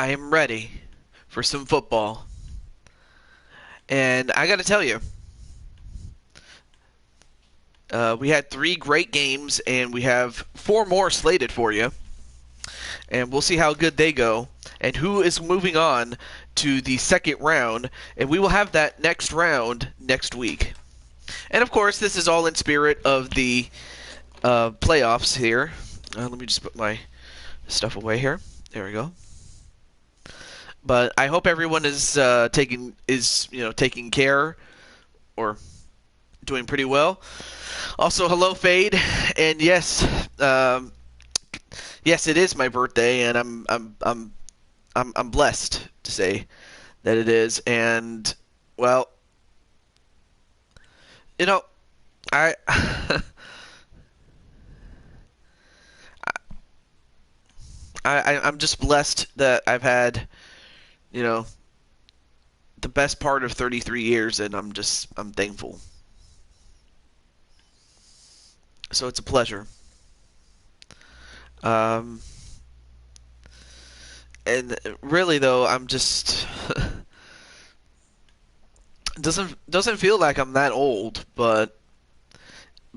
I am ready for some football. And I got to tell you, we had 3 great games, and we have 4 more slated for you. And we'll see how good they go and who is moving on to the second round. And we will have that next round next week. And of course, this is all in spirit of the playoffs here. Let me just put my stuff away here. There we go. But I hope everyone is taking care or doing pretty well. Also, hello, Fade, and yes, it is my birthday, and I'm blessed to say that it is. And well, you know, I I'm just blessed that I've had you know the best part of 33 years, and I'm thankful. So it's a pleasure. Um, and really though, I'm just doesn't feel like I'm that old, but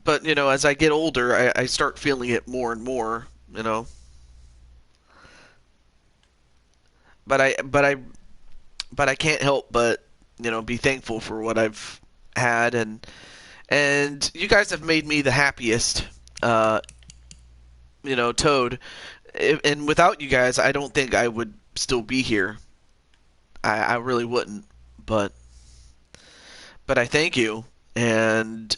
as I get older, I start feeling it more and more. You know, but I can't help but be thankful for what I've had, and you guys have made me the happiest. Toad. And without you guys, I don't think I would still be here. I really wouldn't. But I thank you, and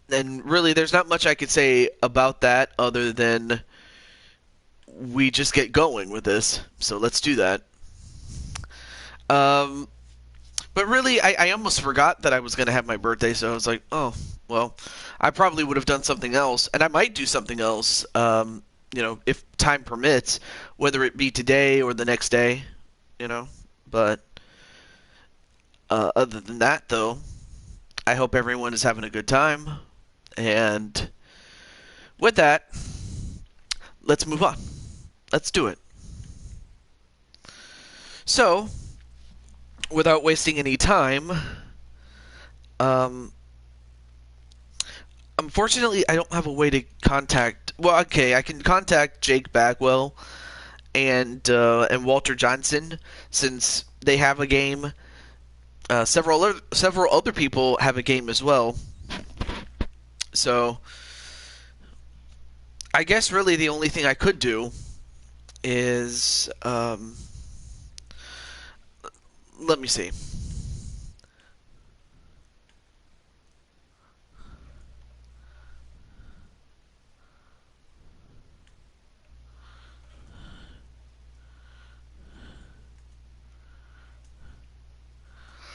really, there's not much I could say about that other than we just get going with this. So let's do that. Um, but really, I almost forgot that I was going to have my birthday, so I was like, oh, well, I probably would have done something else, and I might do something else, if time permits, whether it be today or the next day, you know. But other than that, though, I hope everyone is having a good time, and with that, let's move on. Let's do it. So, without wasting any time, um, unfortunately, I don't have a way to contact. Well, okay, I can contact Jake Bagwell and Walter Johnson since they have a game. Several other people have a game as well. So, I guess really the only thing I could do is let me see.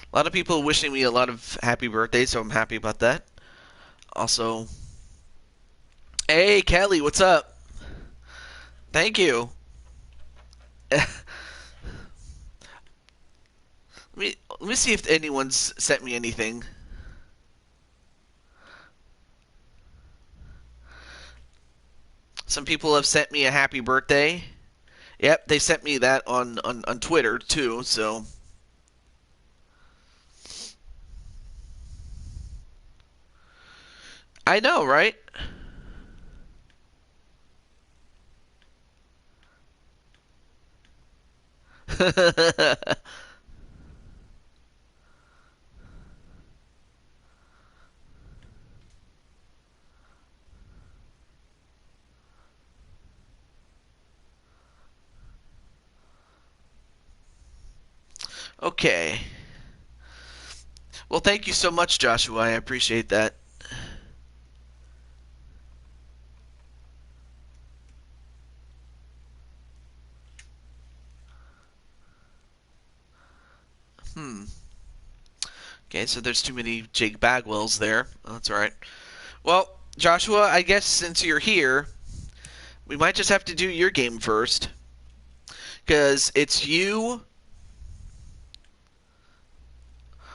A lot of people wishing me a lot of happy birthdays, so I'm happy about that. Also, hey Kelly, what's up? Thank you. Let me see if anyone's sent me anything. Some people have sent me a happy birthday. Yep, they sent me that on Twitter too, so I know, right? Okay. Well, thank you so much, Joshua. I appreciate that. Hmm. Okay, so there's too many Jake Bagwells there. Oh, that's alright. Well, Joshua, I guess since you're here, we might just have to do your game first. Because it's you.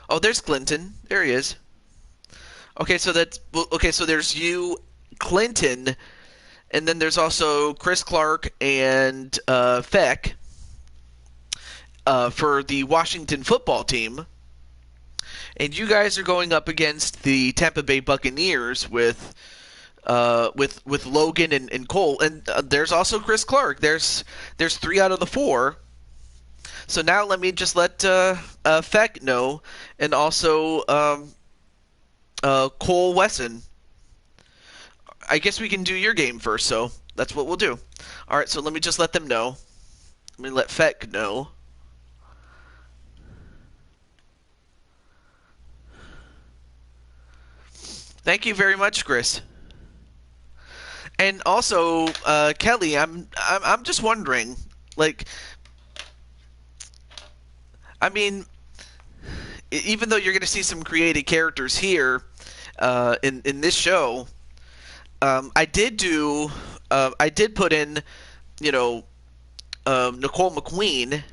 Oh, there's Clinton. There he is. Okay, so there's you, Clinton, And then there's also Chris Clark and Feck for the Washington football team. And you guys are going up against the Tampa Bay Buccaneers with Logan and Cole, and there's also Chris Clark. There's 3 out of the 4. So now let me just let Feck know, and also Cole Wesson. I guess we can do your game first, so that's what we'll do. All right, so let me just let them know. Let me let Feck know. Thank you very much, Chris. And also, Kelly, I'm just wondering, like, I mean, even though you're going to see some created characters here in this show, I did put in, you know, Nicole McQueen,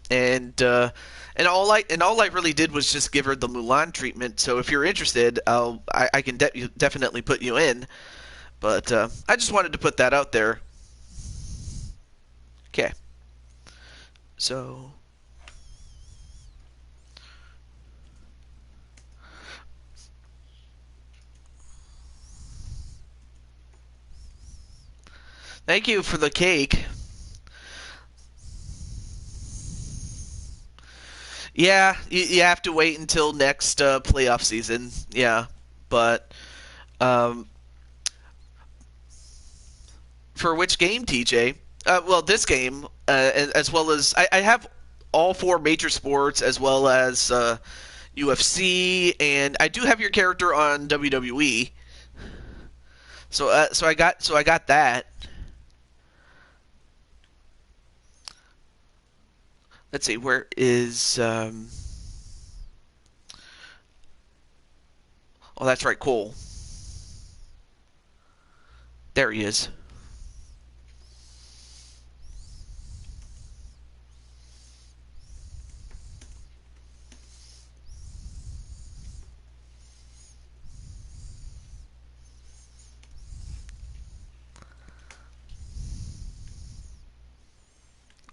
and all I really did was just give her the Mulan treatment. So if you're interested, I can definitely put you in. But I just wanted to put that out there. Okay. So. Thank you for the cake. Yeah, you have to wait until next playoff season. Yeah, but for which game, TJ? Well, this game, as well as I have all 4 major sports, as well as UFC, and I do have your character on WWE. So I got that. Let's see, where is oh, that's right, Cole. There he is.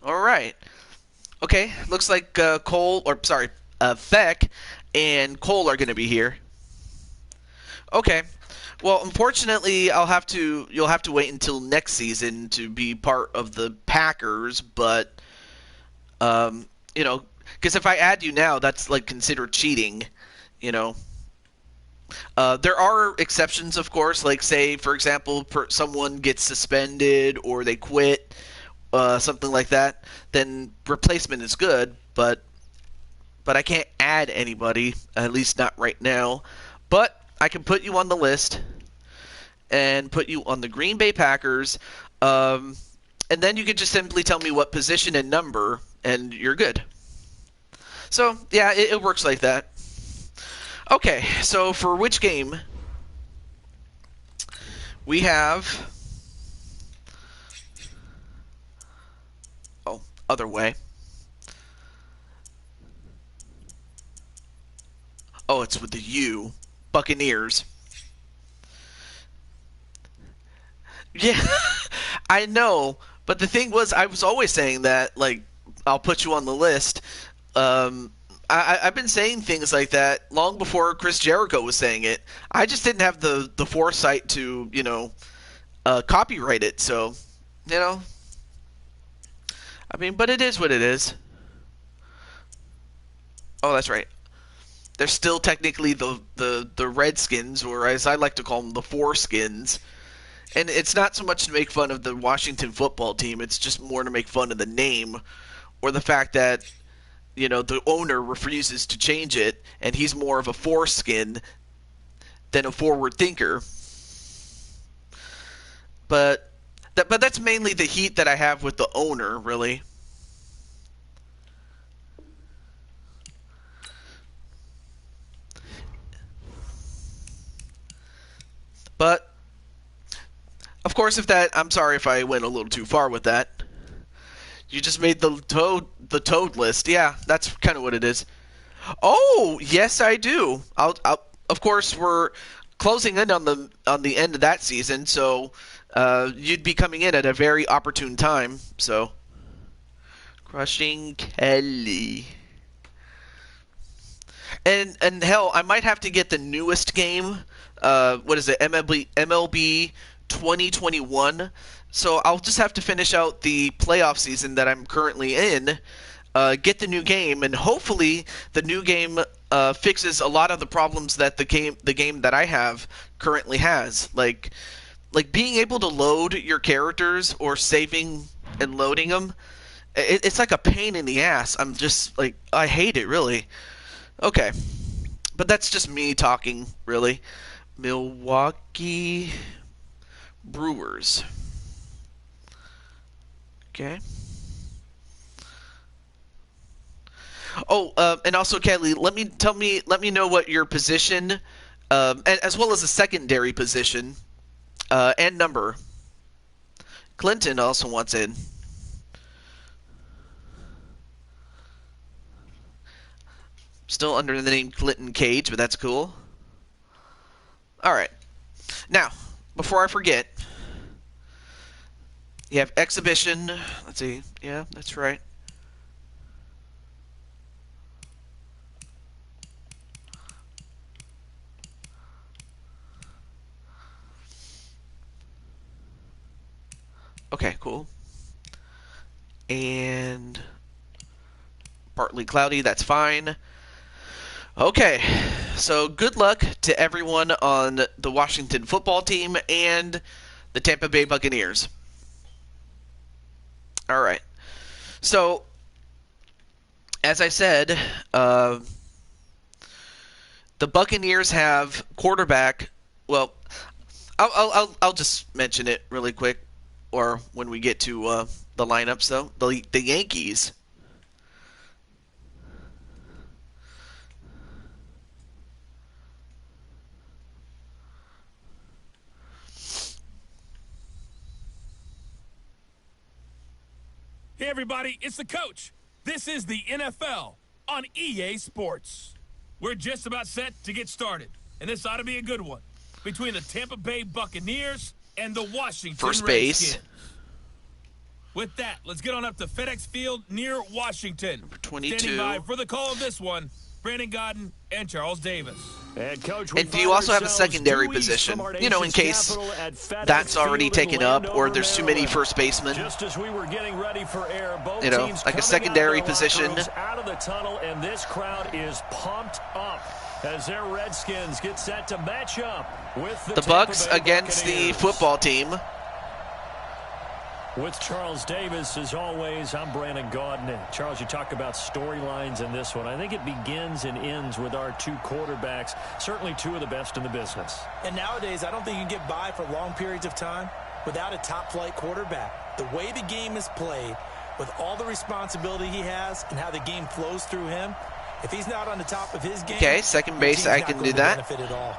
All right. Okay, looks like Feck and Cole are going to be here. Okay. Well, unfortunately, you'll have to wait until next season to be part of the Packers, but because if I add you now, that's like considered cheating, you know. There are exceptions, of course, like say, for example, someone gets suspended or they quit, something like that, then replacement is good, but I can't add anybody, at least not right now. But I can put you on the list and put you on the Green Bay Packers, and then you can just simply tell me what position and number, and you're good. So, yeah, it works like that. Okay, so for which game? We have... Oh, other way. Oh, it's with the U. Buccaneers. Yeah, I know. But the thing was, I was always saying that, like, I'll put you on the list. I've been saying things like that long before Chris Jericho was saying it. I just didn't have the foresight to, copyright it. So, I mean, but it is what it is. Oh, that's right. They're still technically the Redskins, or as I like to call them, the Foreskins. And it's not so much to make fun of the Washington football team. It's just more to make fun of the name, or the fact that, the owner refuses to change it, and he's more of a foreskin than a forward thinker. But that's mainly the heat that I have with the owner, really. But of course, I'm sorry if I went a little too far with that. You just made the toad list. Yeah, that's kind of what it is. Oh, yes, I do. Of course, closing in on the end of that season, so you'd be coming in at a very opportune time. So, crushing Kelly. And hell, I might have to get the newest game. What is it? MLB 2021. So I'll just have to finish out the playoff season that I'm currently in, get the new game, and hopefully the new game fixes a lot of the problems that the game that I have currently has. Like being able to load your characters or saving and loading them. It's like a pain in the ass. I'm just like, I hate it, really. Okay. But that's just me talking, really. Milwaukee Brewers. Okay. Oh, and also, Kelly, let me know what your position, as well as a secondary position, and number. Clinton also wants in. Still under the name Clinton Cage, but that's cool. All right. Now, before I forget, you have exhibition. Let's see. Yeah, that's right. Okay, cool. And partly cloudy, that's fine. Okay, so good luck to everyone on the Washington football team and the Tampa Bay Buccaneers. All right. So, as I said, the Buccaneers have quarterback. Well, I'll just mention it really quick, or when we get to the lineups, though. The Yankees. Hey everybody, it's the coach. This is the NFL on EA Sports. We're just about set to get started, and this ought to be a good one between the Tampa Bay Buccaneers and the Washington First base. Redskins. With that, let's get on up to FedEx Field near Washington. Number 22. Standing by for the call of this one, Brandon Godden and Charles Davis. And, Coach, and do you also have a secondary position, you know, in case that's already taken up or there's too many first basemen? Just as we were getting ready for air, both you know, teams like a secondary position. Out of the tunnel, and this crowd is pumped up as their Redskins get set to match up with the Bucks against the football team. With Charles Davis, as always, I'm Brandon Gaudin. Charles, you talk about storylines in this one. I think it begins and ends with our two quarterbacks, certainly two of the best in the business. And nowadays, I don't think you can get by for long periods of time without a top-flight quarterback. The way the game is played, with all the responsibility he has and how the game flows through him, if he's not on the top of his game, okay, second base, I can do that. Benefit at all.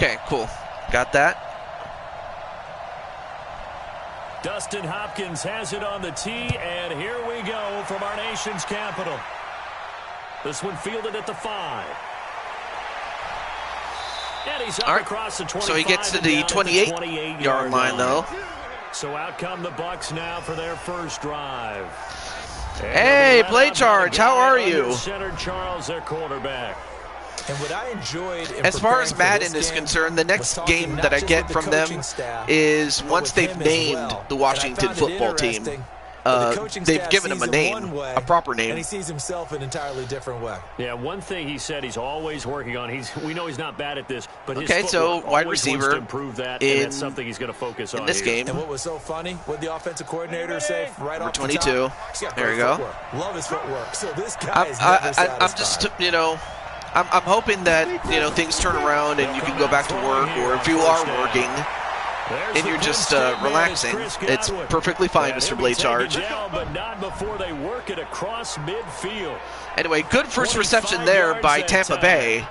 Okay, cool. Got that. Dustin Hopkins has it on the tee, and here we go from our nation's capital. This one fielded at the 5. And he's up across the 25. So he gets to the 28-yard line, though. So out come the Bucks now for their first drive. Hey, play charge. How are you? Center Charles, their quarterback. And what I enjoyed as far as Madden is concerned, the next game that I get from them is once they've named the Washington football team. They've given him a name, a proper name. And he sees himself an entirely different way. Yeah, one thing he said he's always working on. We know he's not bad at this, but his so wide receiver to improve that, and that's something he's going to focus on in this game. And what was so funny, what the offensive coordinator say right off 22. The top, there you go. Love his footwork. So this guy is never satisfied. I'm just, you know, I'm hoping that, you know, things turn around and you can go back to work, or if you are working, and you're just relaxing, it's perfectly fine, Mr. Blade Charge. But not before they work it across midfield. Anyway, good first reception there by Tampa Bay,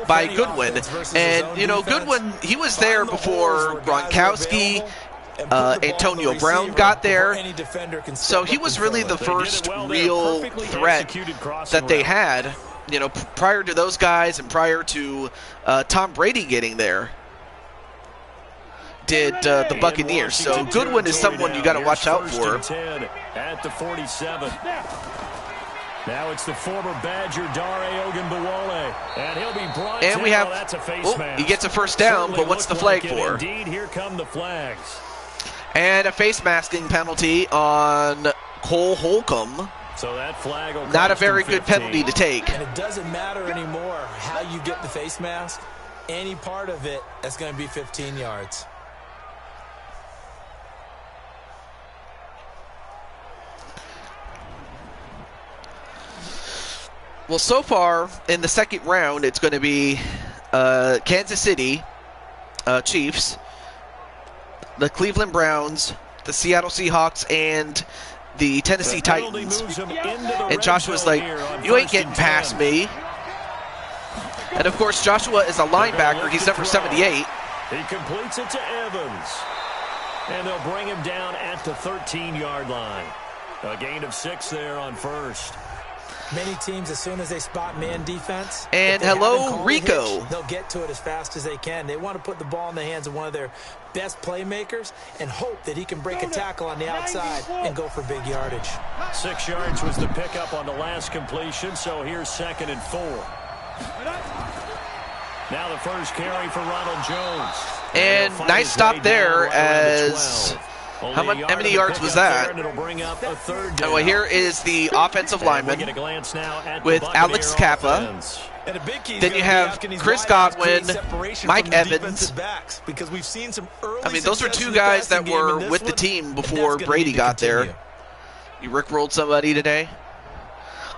by Goodwin. And, you know, Goodwin, he was there before Gronkowski, Antonio Brown got there. So he was really the first real threat that they had, you know, prior to those guys and prior to Tom Brady getting there. Did the Buccaneers. So Goodwin is someone you got to watch out for. At the 47. Now it's the former Badger Dare Ogunbowale, and he'll be brought and we have, that's a face mask. He gets a first down, but what's the flag for? Indeed, here come the flags. And a face masking penalty on Cole Holcomb. So that flag will not a very good penalty to take. And it doesn't matter anymore how you get the face mask. Any part of it, that's going to be 15 yards. Well, so far in the second round, it's going to be Kansas City Chiefs, the Cleveland Browns, the Seattle Seahawks, and the Tennessee Titans. And Joshua's like, you ain't getting past me. And, of course, Joshua is a linebacker. He's number 78. He completes it to Evans. And they'll bring him down at the 13-yard line. A gain of 6 there on first. Many teams, as soon as they spot man defense, and hello, Rico. They'll get to it as fast as they can. They want to put the ball in the hands of one of their best playmakers and hope that he can break a tackle on the outside and go for big yardage. 6 yards was the pickup on the last completion, so here's 2nd and 4. Now the first carry for Ronald Jones. And nice stop there as... How many yards was that? Anyway, here is the offensive lineman with Alex Kappa. Then you have Chris Godwin, Mike Evans. I mean, those are two guys that were with the team before Brady got there. You rickrolled somebody today.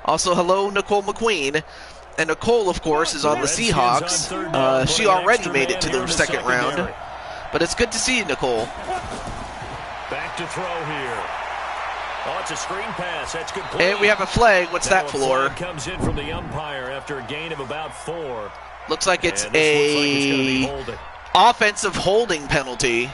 Also, hello, Nicole McQueen. And Nicole, of course, is on the Seahawks. She already made it to the second round. But it's good to see you, Nicole. Back to throw here. Oh, it's a screen pass. That's good play. And we have a flag. What's that for? Comes in from the umpire after a gain of about 4. Looks like it's offensive holding penalty.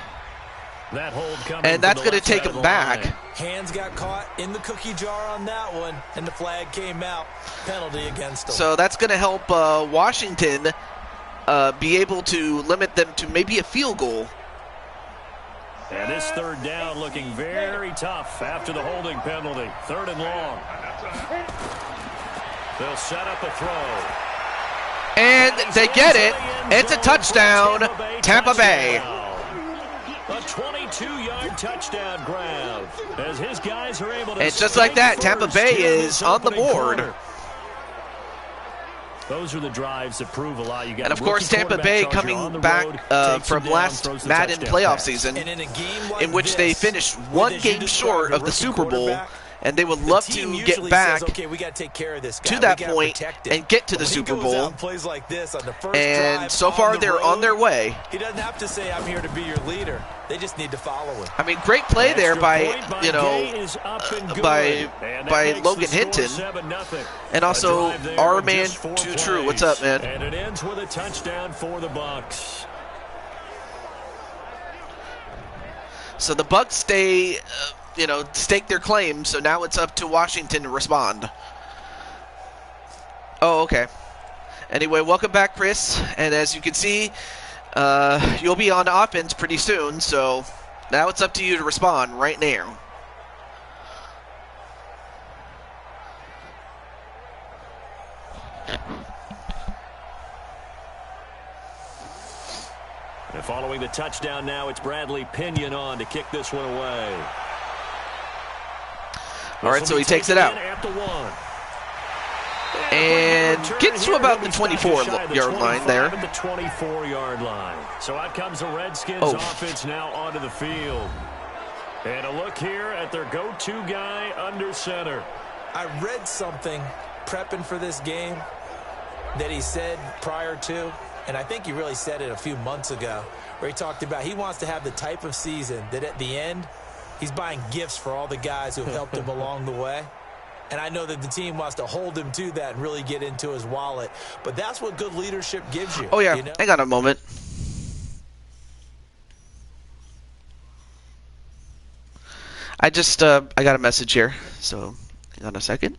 That hold coming, and that's going to take him back. Hands got caught in the cookie jar on that one, and the flag came out. Penalty against them. So that's going to help Washington be able to limit them to maybe a field goal. And this third down looking very tough after the holding penalty. 3rd and long. They'll set up a throw. And they get it. It's a touchdown, Tampa Bay. A 22-yard touchdown grab. As his guys are able to. And just like that, Tampa Bay is on the board. Corner. Those are the drives that prove a lot. You got and of course, Tampa Bay coming back from last Madden playoff season, in which they finished one game short of the Super Bowl, and they would love to get back to that point and get to the Super Bowl. And so far, they're on their way. He doesn't have to say, "I'm here to be your leader." They just need to follow him. I mean, great play there by by Logan Hinton, and also our man Too True. What's up, man? And it ends with a touchdown for the Bucs. So the Bucs stay, stake their claim. So now it's up to Washington to respond. Oh, okay. Anyway, welcome back, Chris. And as you can see, you'll be on offense pretty soon, so now it's up to you to respond right now. And following the touchdown now, it's Bradley Pinion on to kick this one away. All right, so he takes it out. And gets to about the 24-yard line there. The 24-yard line. So out comes the Redskins offense now onto the field. And a look here at their go-to guy under center. I read something prepping for this game that he said prior to And I think he really said it a few months ago where he talked about he wants to have the type of season that at the end, he's buying gifts for all the guys who have helped him along the way. And I know that the team wants to hold him to that and really get into his wallet. But that's what good leadership gives you. Oh, yeah. You know? Hang on a moment. I got a message here. So, hang on a second.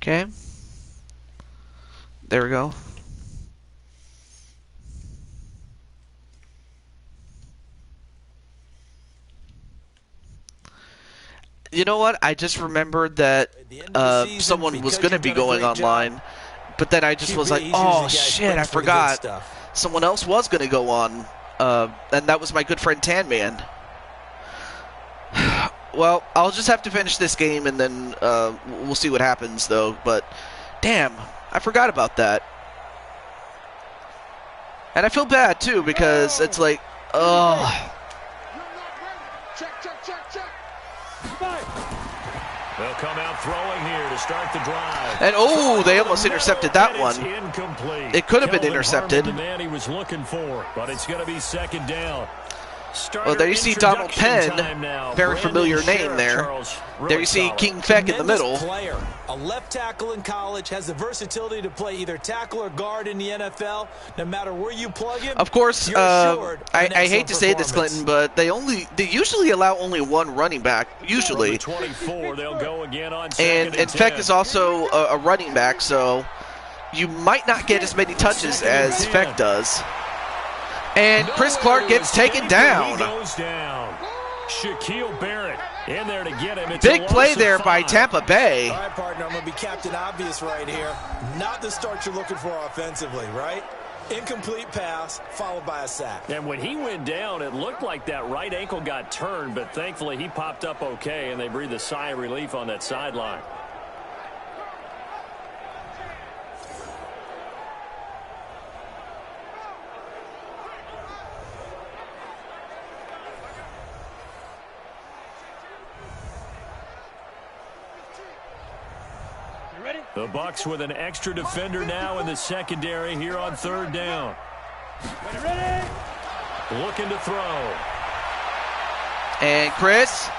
Okay. There we go. You know what? I just remembered that someone was going to be going online, but then I just was like, oh, shit, I forgot. Someone else was going to go on, and that was my good friend Tan Man. Well, I'll just have to finish this game, and then we'll see what happens, though. But, damn, I forgot about that. And I feel bad, too, because it's like, oh. They'll come out throwing here to start the drive. And, oh, they almost intercepted that one. Incomplete. It could have been intercepted. The man he was looking for, but it's going to be second down. Well, there you see Donald Penn, very familiar name there. There you see King Feck in the middle. Player. A left tackle in college, has the versatility to play either tackle or guard in the NFL. No matter where you plug him, of course, I hate to say this, Clinton, but they usually allow only one running back, usually. 24, they'll go again on and Feck is also a running back, so you might not get as many touches as Feck does. And Chris Clark gets taken down. He goes down. Shaquille Barrett in there to get him. It's big play there by Tampa Bay. All right, partner, I'm going to be Captain Obvious right here. Not the start you're looking for offensively, right? Incomplete pass followed by a sack. And when he went down, it looked like that right ankle got turned, but thankfully he popped up okay, and they breathed a sigh of relief on that sideline. The Bucs with an extra defender now in the secondary here on third down. Ready. Looking to throw. And Chris,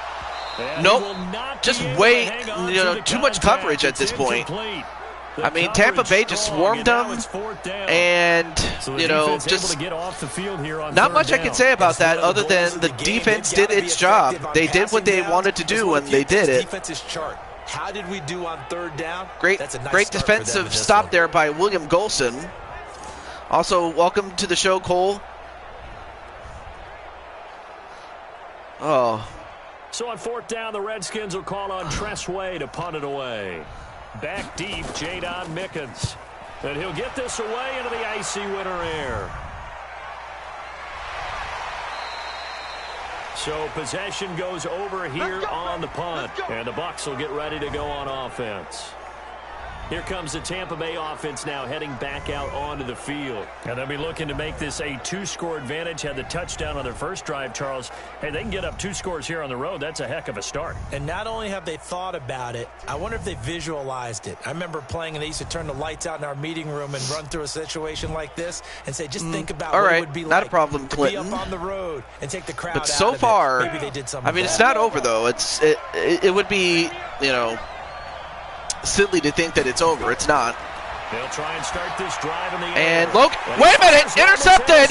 nope, just way, too much coverage at this point. I mean, Tampa Bay just swarmed them, and, just not much I can say about that other than the defense did its job. They did what they wanted to do, and they did it. How did we do on third down? Great defensive stop there by William Golson. Also, welcome to the show, Cole. Oh. So on fourth down, the Redskins will call on Tress Way to punt it away. Back deep, Jadon Mickens. And he'll get this away into the icy winter air. So possession goes over here on the punt. And the Bucs will get ready to go on offense. Here comes the Tampa Bay offense now heading back out onto the field. And they'll be looking to make this a two-score advantage. Had the touchdown on their first drive, Charles. Hey, they can get up 2 scores here on the road. That's a heck of a start. And not only have they thought about it, I wonder if they visualized it. I remember playing and they used to turn the lights out in our meeting room and run through a situation like this and say, just think about what it would be like. Not a problem, Clinton. To be up on the road and take the crowd out but so of far, it. Maybe they did something I mean, it's not over, though. It would be, silly to think that it's over. It's not. They'll try and start this drive in the and look, wait a minute, intercepted.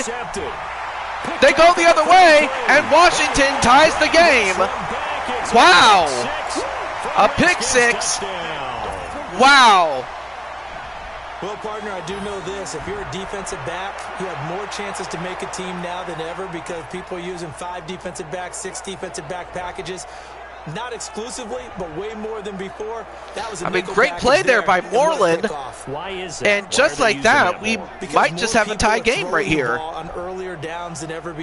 They go the other way, and Washington ties the game. Wow, a pick six. Wow. Well, partner, I do know this. If you're a defensive back, you have more chances to make a team now than ever because people are using 5 defensive backs, 6 defensive back packages. Not exclusively, but way more than before. That was a great play there by Moreland. Why is that? And just like that, we might just have a tie game right here.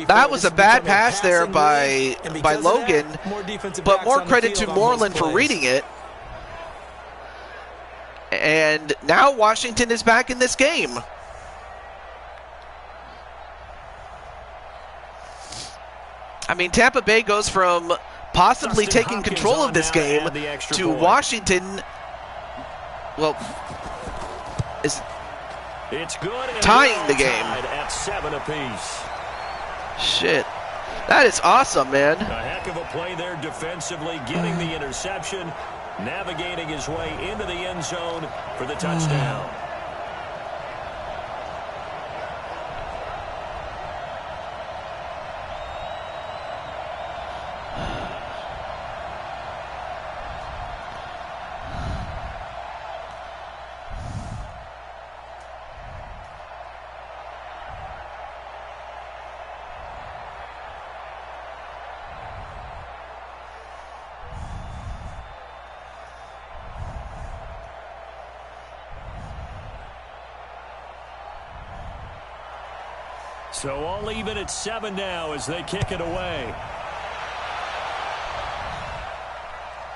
That was a bad pass there by Logan, but more credit to Moreland for reading it. And now Washington is back in this game. I mean, Tampa Bay goes from possibly taking control of this game to Washington, well, is tying the game. At 7 apiece. Shit. That is awesome, man. A heck of a play there defensively, getting the interception, navigating his way into the end zone for the touchdown. So all even at 7 now as they kick it away.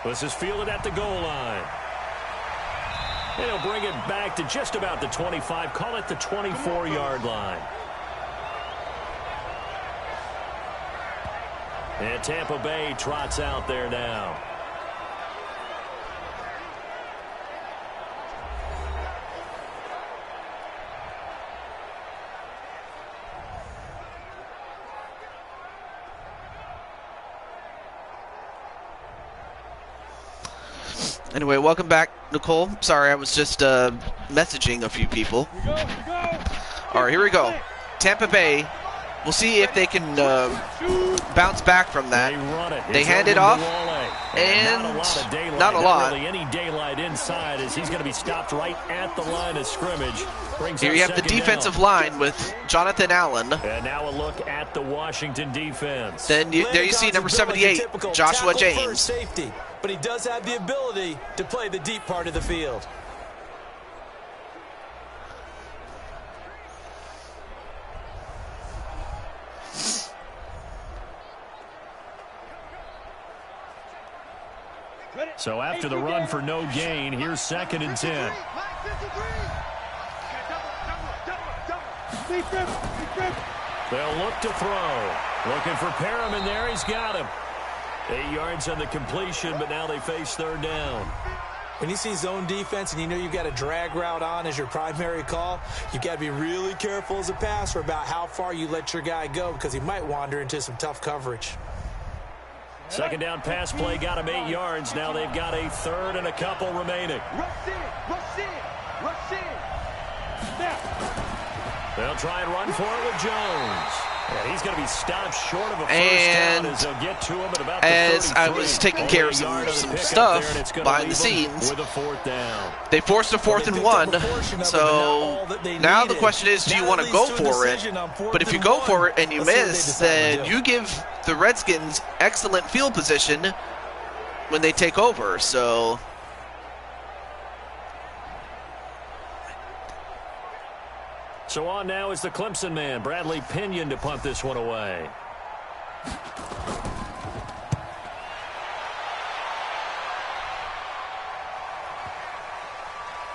This is fielded at the goal line. They'll bring it back to just about the 25. Call it the 24-yard line. And Tampa Bay trots out there now. Anyway, welcome back, Nicole. Sorry, I was just messaging a few people. All right, here we go. Tampa Bay. We'll see if they can bounce back from that. They hand it off, and not a lot. Really any daylight inside as he's going to be stopped right at the line of scrimmage. Here you have the defensive line with Jonathan Allen. And now a look at the Washington defense. Then there you see number 78, Joshua James. Safety, but he does have the ability to play the deep part of the field. So after the run for no gain, here's 2nd and 10. They'll look to throw. Looking for Perriman there. He's got him. 8 yards on the completion, but now they face 3rd down. When you see zone defense and you know you've got a drag route on as your primary call, you've got to be really careful as a passer about how far you let your guy go because he might wander into some tough coverage. 2nd down pass play got him 8 yards. Now they've got a 3rd and a couple remaining. They'll try and run for it with Jones. And he's going to be stopped short of a first down as they'll get to him at about the 33. As I was taking care of some stuff behind the scenes, with a 4th down. They forced a 4th and 1, so now the question is, do you want to go for it? But if you go for it and you miss, then you give the Redskins excellent field position when they take over, so... So on now is the Clemson man, Bradley Pinion, to punt this one away.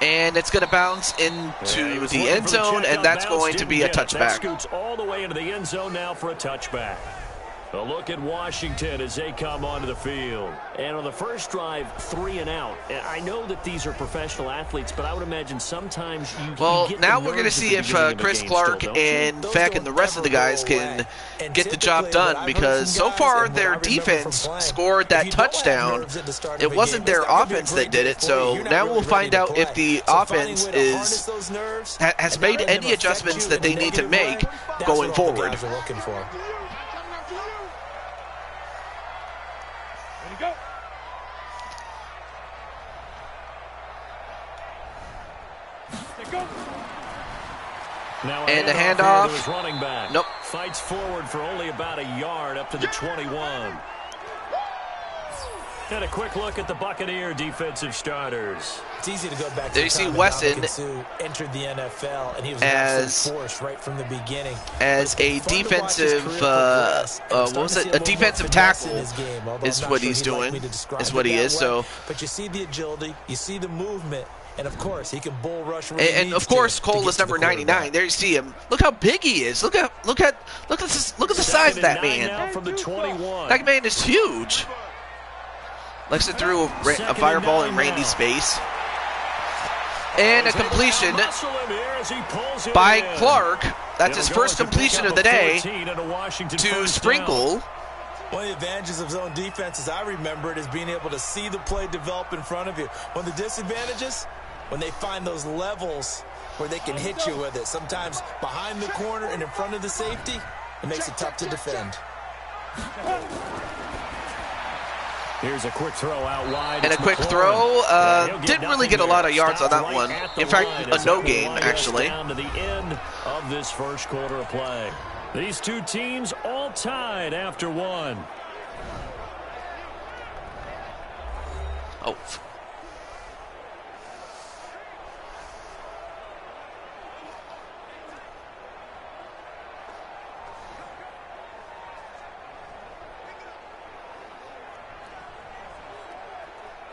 And it's going to bounce into the end zone, and that's going to be a touchback. That scoots all the way into the end zone now for a touchback. A look at Washington as they come onto the field. And on the first drive, 3 and out. I know that these are professional athletes, but I would imagine sometimes you get now we're going to see if Chris Clark and Feck and the rest of the guys can get the job done, because so far their defense scored that touchdown. It wasn't their offense that did it, so now we'll find out if the offense has made any adjustments that they need to make going forward. Now and the handoff. Running back. Nope. Fights forward for only about a yard up to the 21. And a quick look at the Buccaneer defensive starters. It's easy to go back to there you see Wesson entered the NFL, and he was an absolute force right from the beginning. As a defensive, a defensive tackle is what he's doing, is what he is. So, but you see the agility, you see the movement, And of course, he can bull rush. And of course, Cole is number 99. There you see him. Look how big he is. Look at the size of that man. From the 21. That man is huge. Lexington threw a fireball in Randy's face. And a completion by Clark. That's his first completion of the day to Sprinkle. One of the advantages of zone defense, as I remember it, is being able to see the play develop in front of you. One of the disadvantages, when they find those levels where they can hit you with it, sometimes behind the corner and in front of the safety, it makes it tough to defend. Here's a quick throw out wide. And a quick throw. Didn't really get a lot of yards on that one. In fact, a no gain, actually. Down to the end of this first quarter of play. These two teams all tied after one. Oh.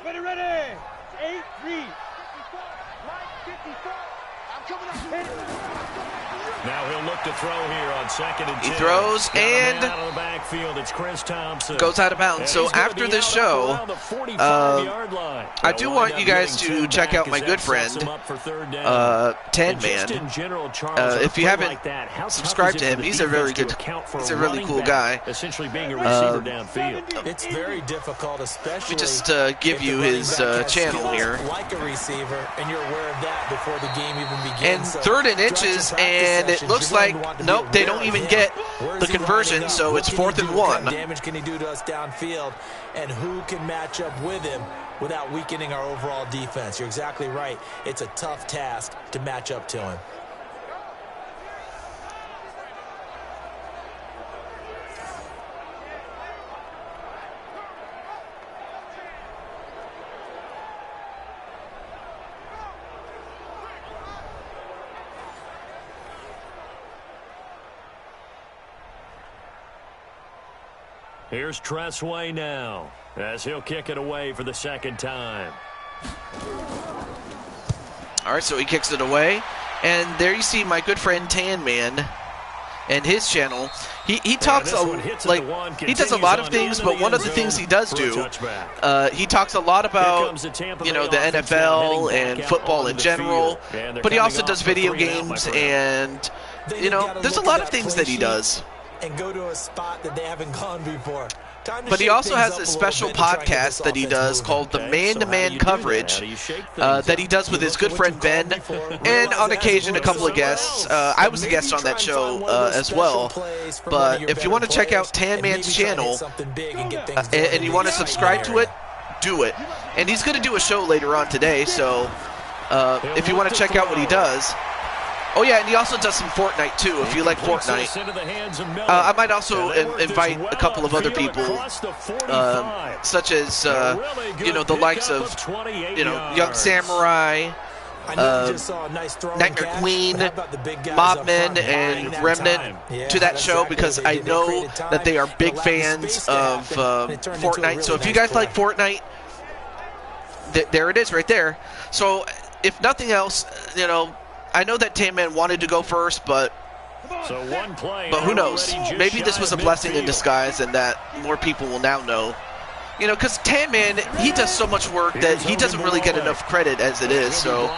Ready. 8-3. I'm coming up. Now he'll look to throw here on 2nd and 10. He throws and out of the backfield. It's Chris Thompson. Goes out of bounds. So after this show, I do want you guys to check out my good friend, Tan Man. If you haven't subscribed to him, he's a really cool guy. Essentially being a receiver downfield. It's very difficult, especially. We just give you his channel here. Like a receiver, and you're aware of that before the game even begins. And 3rd and inches, and it looks like nope, they don't even get the conversion, so it's 4th and 1. What damage can he do to us downfield, and who can match up with him without weakening our overall defense? You're exactly right. It's a tough task to match up to him. Here's Tressway now, as he'll kick it away for the 2nd time. All right, so he kicks it away. And there you see my good friend Tan Man and his channel. He talks he does a lot of things, but one of the things he does do, he talks a lot about the NFL and football in general, but he also does video games, and there's a lot of things that he does. And go to a spot that they haven't gone before. But he also has a special podcast that he does called the Man-to-Man Coverage that he does with his good friend Ben, and on occasion a couple of guests. I was a guest on that show as well. But if you want to check out Tan Man's channel and you want to subscribe to it, do it. And he's going to do a show later on today, so if you want to check out what he does. Oh, yeah, and he also does some Fortnite, too, if you like Fortnite. I might also invite a couple of other people, such as, the likes of, Young Samurai, Nightmare Queen, Mobman, and Remnant to that show, because I know that they are big fans of Fortnite. So if you guys like Fortnite, there it is right there. So if nothing else, I know that Tan Man wanted to go first, but who knows? Maybe this was a blessing in disguise, and that more people will now know. Because Tan Man, he does so much work that he doesn't really get enough credit as it is. So,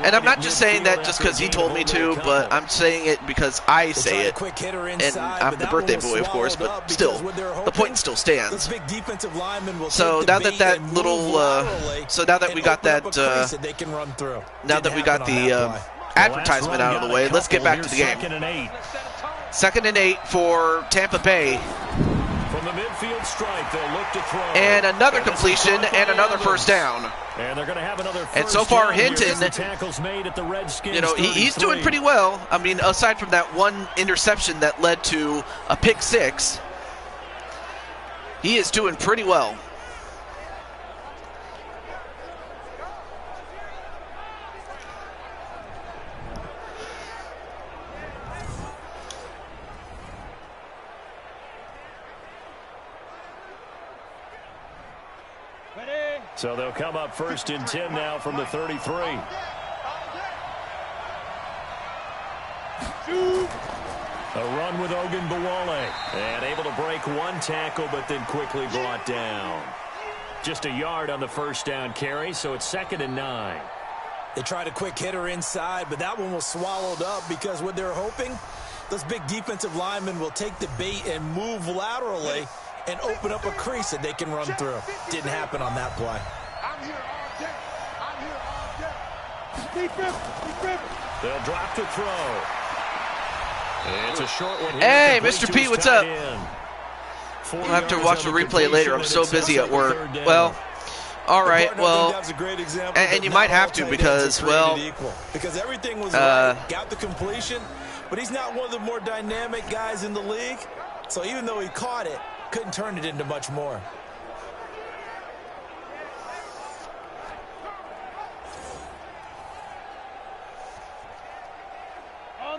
and I'm not just saying that just because he told me to, but I'm saying it because I say it. And I'm the birthday boy, of course, but still, the point still stands. So now that we got the advertisement out of the way, let's get back to the game. 2nd and 8 for Tampa Bay. From the midfield stripe, they'll look to throw. And another completion and another first down. And they're going to have another first and so far, Hinton, he's doing pretty well. I mean, aside from that one interception that led to a pick 6, he is doing pretty well. So they'll come up 1st and 10 now from the 33. A run with Ogunbowale. And able to break one tackle, but then quickly brought down. Just a yard on the first down carry, so it's 2nd and 9. They tried a quick hitter inside, but that one was swallowed up because what they're hoping, those big defensive linemen will take the bait and move laterally and open up a crease that they can run through. Didn't happen on that play. I'm here all day. I'm here all day. They'll drop to throw. It's a short one here. Hey, Mr. P, what's up? We'll have to watch the replay later. I'm so busy at work. Well, all right, well, and you might have to because, well, because everything was right, got the completion, but he's not one of the more dynamic guys in the league. So even though he caught it, couldn't turn it into much more.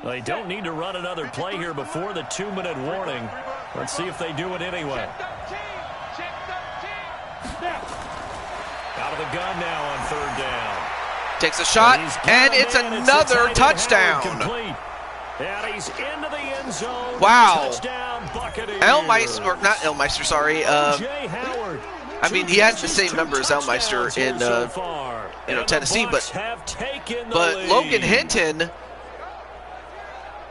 They don't need to run another play here before the 2-minute warning. Let's see if they do it anyway. Out of the gun now on 3rd down. Takes a shot, and it's another touchdown. And he's into the end zone. Wow. Touchdown, Buccaneers. Elmeister, or not Elmeister, sorry. Jay Howard. I mean, he has the same number as Elmeister in Tennessee, but Logan Hinton,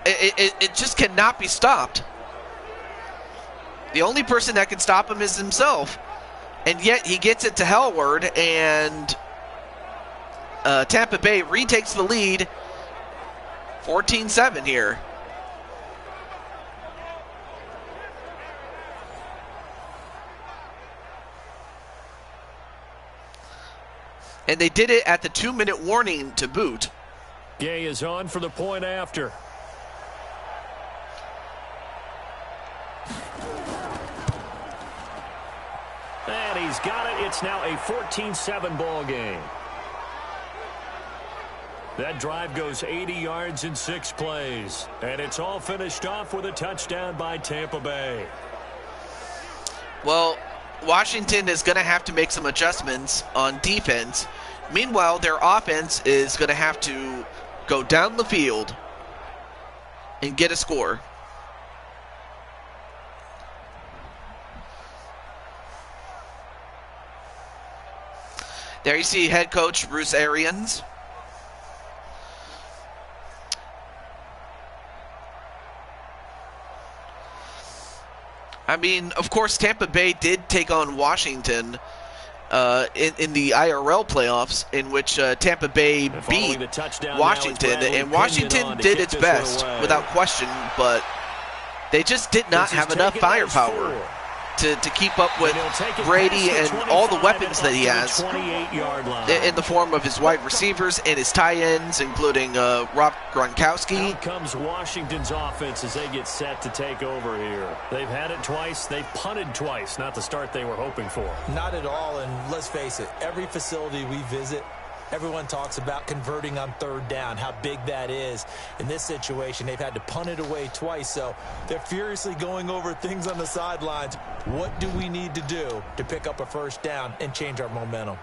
it just cannot be stopped. The only person that can stop him is himself, and yet he gets it to Howard, and Tampa Bay retakes the lead, 14-7 here. And they did it at the 2-minute warning to boot. Gay is on for the point after. And he's got it. It's now a 14-7 ball game. That drive goes 80 yards in 6 plays. And it's all finished off with a touchdown by Tampa Bay. Well, Washington is going to have to make some adjustments on defense. Meanwhile, their offense is going to have to go down the field and get a score. There you see head coach Bruce Arians. I mean, of course, Tampa Bay did take on Washington in the IRL playoffs, in which Tampa Bay beat Washington, and Washington did its best without question, but they just did not have enough firepower to keep up with Brady and all the weapons that he has in the form of his wide receivers and his tight ends, including Rob Gronkowski. Out comes Washington's offense as they get set to take over here. They've had it twice. They've punted twice. Not the start they were hoping for. Not at all, and let's face it, every facility we visit, everyone talks about converting on 3rd down, how big that is. In this situation, they've had to punt it away twice, so they're furiously going over things on the sidelines. What do we need to do to pick up a 1st down and change our momentum?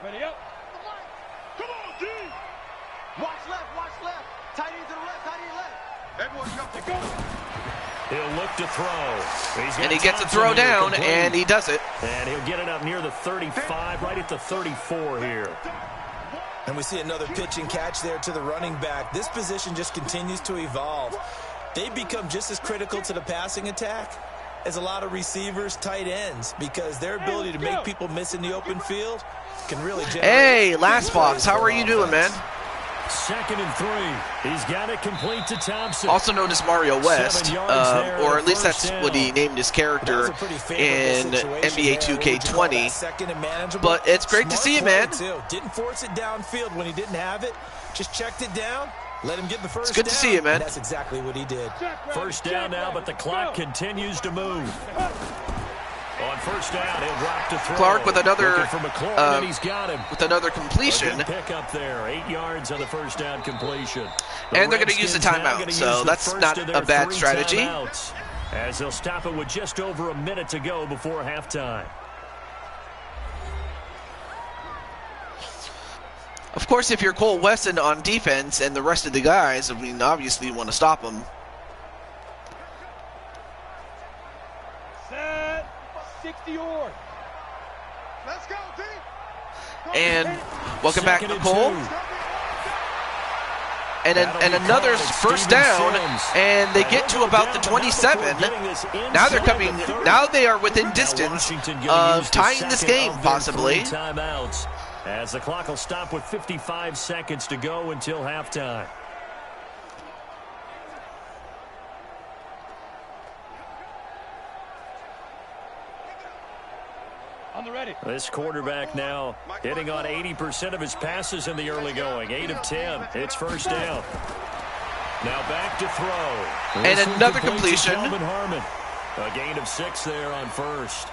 Ready up. Come on, D. Watch left. Tight end to the left, tight end left. Everyone jump to go. He'll look to throw. And he gets a throw down, and he does it. And he'll get it up near the 35, right at the 34 here. And we see another pitch and catch there to the running back. This position just continues to evolve. They become just as critical to the passing attack as a lot of receivers, tight ends, because their ability to make people miss in the open field can really generate. Hey, Last Fox, how are you doing, man? 2nd and 3. He's got it complete to Thompson. Also known as Mario West, or at least that's what he named his character in NBA 2K20. But it's great to see you, man. Didn't force it downfield when he didn't have it. Just checked it down. Let him get the 1st down. It's good to see you, man. That's exactly what he did. 1st down now, but the clock continues to move. On 1st down, he'll drop to throw. Clark with another he's got him. with another completion. Pick up there, 8 yards on the 1st down completion. And they're going to use the timeout, so that's not a bad strategy. As they'll stop it with just over a minute to go before halftime. Of course, if you're Cole Weston on defense and the rest of the guys, I mean, obviously you want to stop them. Set. 60 yard. Let's go, team. And welcome back, Second and Cole. 2. And another first down, and they get to about the 27. Now they're coming. Now they are within distance of tying this game, possibly. Timeouts, as the clock will stop with 55 seconds to go until halftime. On the ready. This quarterback now hitting on 80% of his passes in the early going. 8 of 10. It's first down. Now back to throw. And This one another complete to completion. Calvin Harmon. A gain of 6 there on first.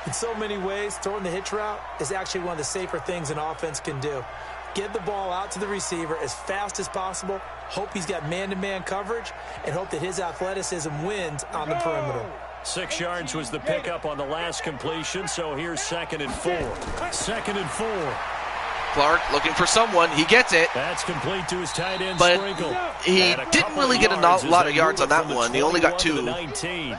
In so many ways, throwing the hitch route is actually one of the safer things an offense can do. Get the ball out to the receiver as fast as possible, hope he's got man-to-man coverage, and hope that his athleticism wins on the perimeter. 6 yards was the pickup on the last completion, so here's 2nd and 4. 2nd and 4. Clark looking for someone. He gets it, That's complete to his tight end, but Sprinkle. he And a didn't couple really of get a yards as lot they of yards move on it that from the one. He only got 21 to the 2. 19.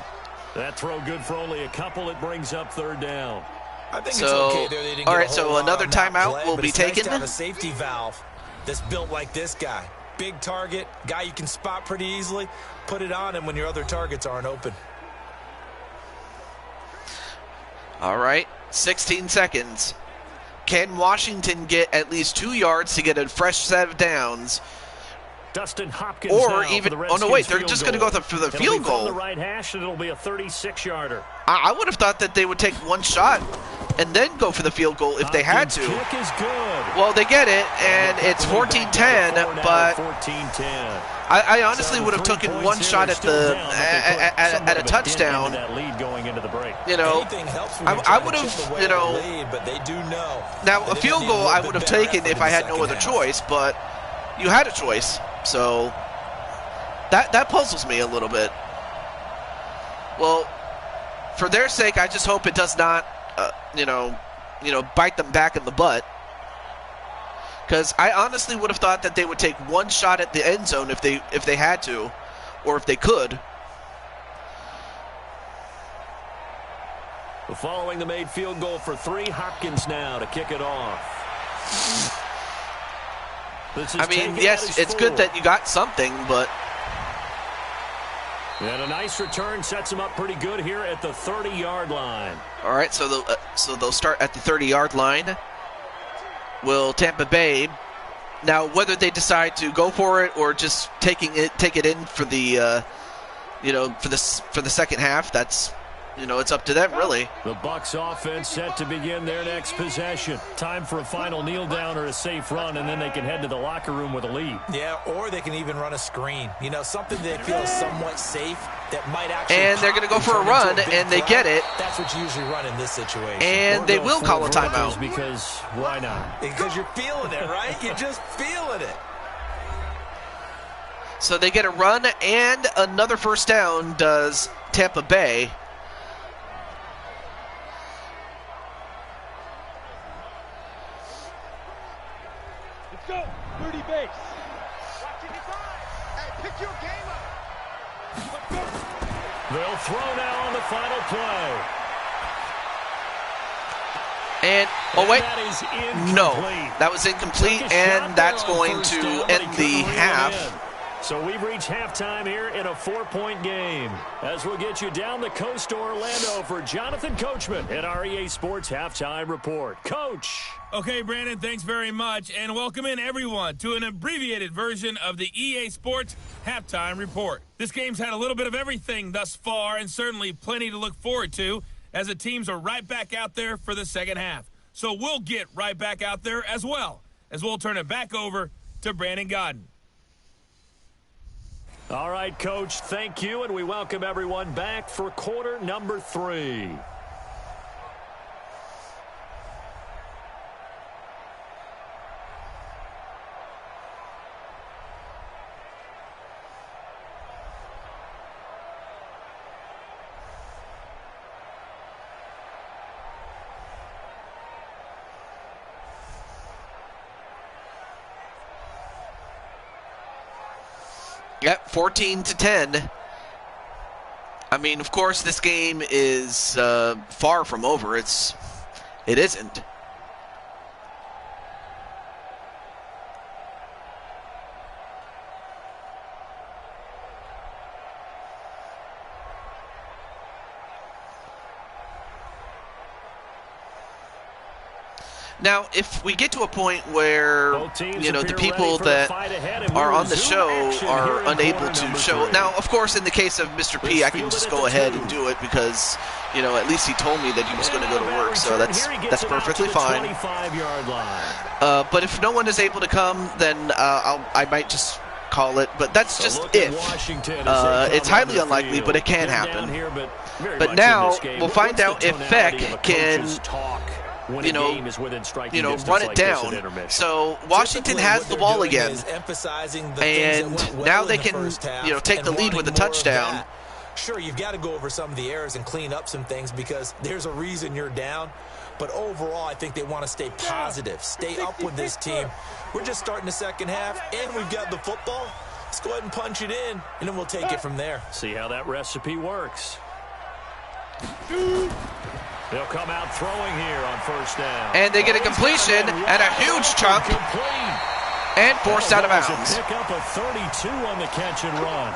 That throw good for only a couple. It brings up 3rd down. I think it's So, okay there. They didn't all get a right, so whole lot another on that timeout play, will but be it's nice taken. to have a safety valve that's built like this guy. Big target, guy you can spot pretty easily. Put it on him when your other targets aren't open. All right, 16 seconds. Can Washington get at least 2 yards to get a fresh set of downs? Dustin Hopkins Or now even, for the oh no, wait, Redskins they're field just going to goal. go for the It'll field be from the goal. right hash, and it'll be a 36-yarder. I would have thought that they would take one shot and then go for the field goal if they had to. Kick is good. Well, they get it, and it's 14-10, but 14-10. I honestly would have taken one shot at the at a touchdown. That lead going into the break. You know, Anything helps when you're I trying to would chip have, away you know, at the lead, but they do know now that a they field need goal little I bit would have better taken effort if in I the had no second other half. choice, but you had a choice, so that puzzles me a little bit. Well, for their sake, I just hope it does not, bite them back in the butt. Because I honestly would have thought that they would take one shot at the end zone if they had to, or if they could. Following the made field goal for 3, Hopkins now to kick it off. I mean, yes, it's good that you got something, but And a nice return sets him up pretty good here at the 30-yard line. all right. So they'll start at the 30-yard line. Will Tampa Bay now whether they decide to go for it or just take it in for the for the second half, that's it's up to them really. The Bucs offense set to begin their next possession. Time for a final kneel down or a safe run, and then they can head to the locker room with a lead. Yeah, or they can even run a screen. Something they feel is somewhat safe that might actually. And they're going to go for a run, and they get it. That's what you usually run in this situation. And they will call a timeout. Because why not? Because you're feeling it, right? You're just feeling it. So they get a run and another first down does Tampa Bay. Let's go. 30 base. Watching his eyes. Hey, pick your game up. Let's go. They'll throw now on the final play. And, oh wait, That is incomplete. no, that was incomplete, Took a shot and that's there on going first to down, but he end couldn't the reel it half. in. So we've reached halftime here in a 4-point game. As we'll get you down the coast to Orlando for Jonathan Coachman at our EA Sports Halftime Report. Coach. Okay, Brandon, thanks very much, and welcome in everyone to an abbreviated version of the EA Sports Halftime Report. This game's had a little bit of everything thus far, and certainly plenty to look forward to, as the teams are right back out there for the second half. So we'll get right back out there as well, as we'll turn it back over to Brandon Godden. All right, Coach, thank you, and we welcome everyone back for quarter number 3. Yep, 14-10. I mean, of course, this game is far from over. It isn't. Now, if we get to a point where, the people that are on the show are unable to show... Now, of course, in the case of Mr. P, I can just go ahead and do it because, at least he told me that he was going to go to work, so that's perfectly fine. But if no one is able to come, then I might just call it, but that's just if. It's highly unlikely, but it can happen. But now, we'll find out if Feck can... run it down. So Washington has the ball again, and now they can, take the lead with a touchdown. Sure, you've got to go over some of the errors and clean up some things because there's a reason you're down. But overall, I think they want to stay positive, stay up with this team. We're just starting the second half, and we've got the football. Let's go ahead and punch it in, and then we'll take it from there. See how that recipe works. They'll come out throwing here on first down. And they get a completion and a huge chunk. And forced out of bounds. Pick up a 32 on the catch and run.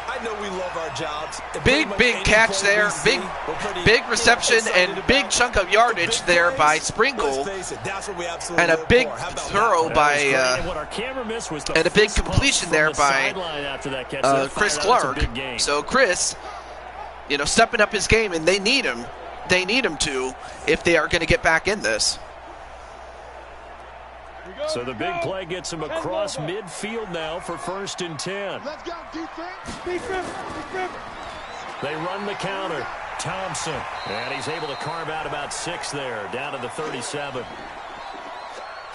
I know we love our jobs. Big catch there. Big reception and big chunk of yardage there by Sprinkle. And a big throw by and a big completion there by Chris Clark. So Chris, stepping up his game, and they need him. They need him to if they are going to get back in this. So the big play gets him across midfield now for 1st and 10. Let's go, defense. They run the counter. Thompson. And he's able to carve out about 6 there, down to the 37.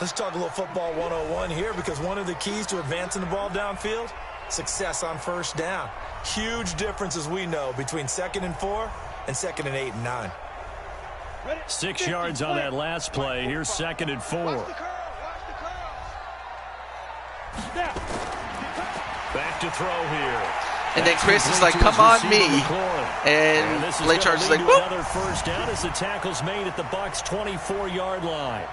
Let's talk a little football 101 here, because one of the keys to advancing the ball downfield, success on first down. Huge difference, as we know, between 2nd and 4 and 2nd and 8 and 9. 6 yards on that last play. Here's 2nd and 4. Back to throw here. And then Chris is like, come on me. And Blake Charles is like, whoop. Another first down as the tackle's made at the Bucs' 24-yard line.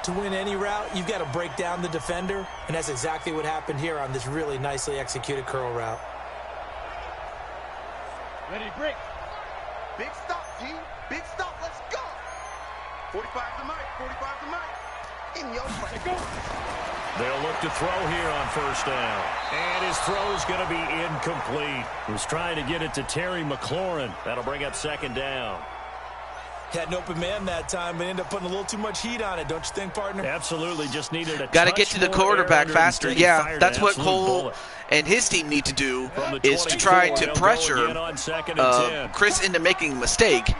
To win any route, you've got to break down the defender, and that's exactly what happened here on this really nicely executed curl route. Ready to break. Big stop, team. Big stop. Let's go. 45 to Mike. 45 to Mike. In your face. Go. They'll look to throw here on first down. And his throw's going to be incomplete. He was trying to get it to Terry McLaurin. That'll bring up 2nd down. Had an open man that time, but ended up putting a little too much heat on it, don't you think, partner? Absolutely, just needed a got to get to the quarterback faster. Yeah, that's what Cole and his team need to do, is to try to pressure Chris into making a mistake.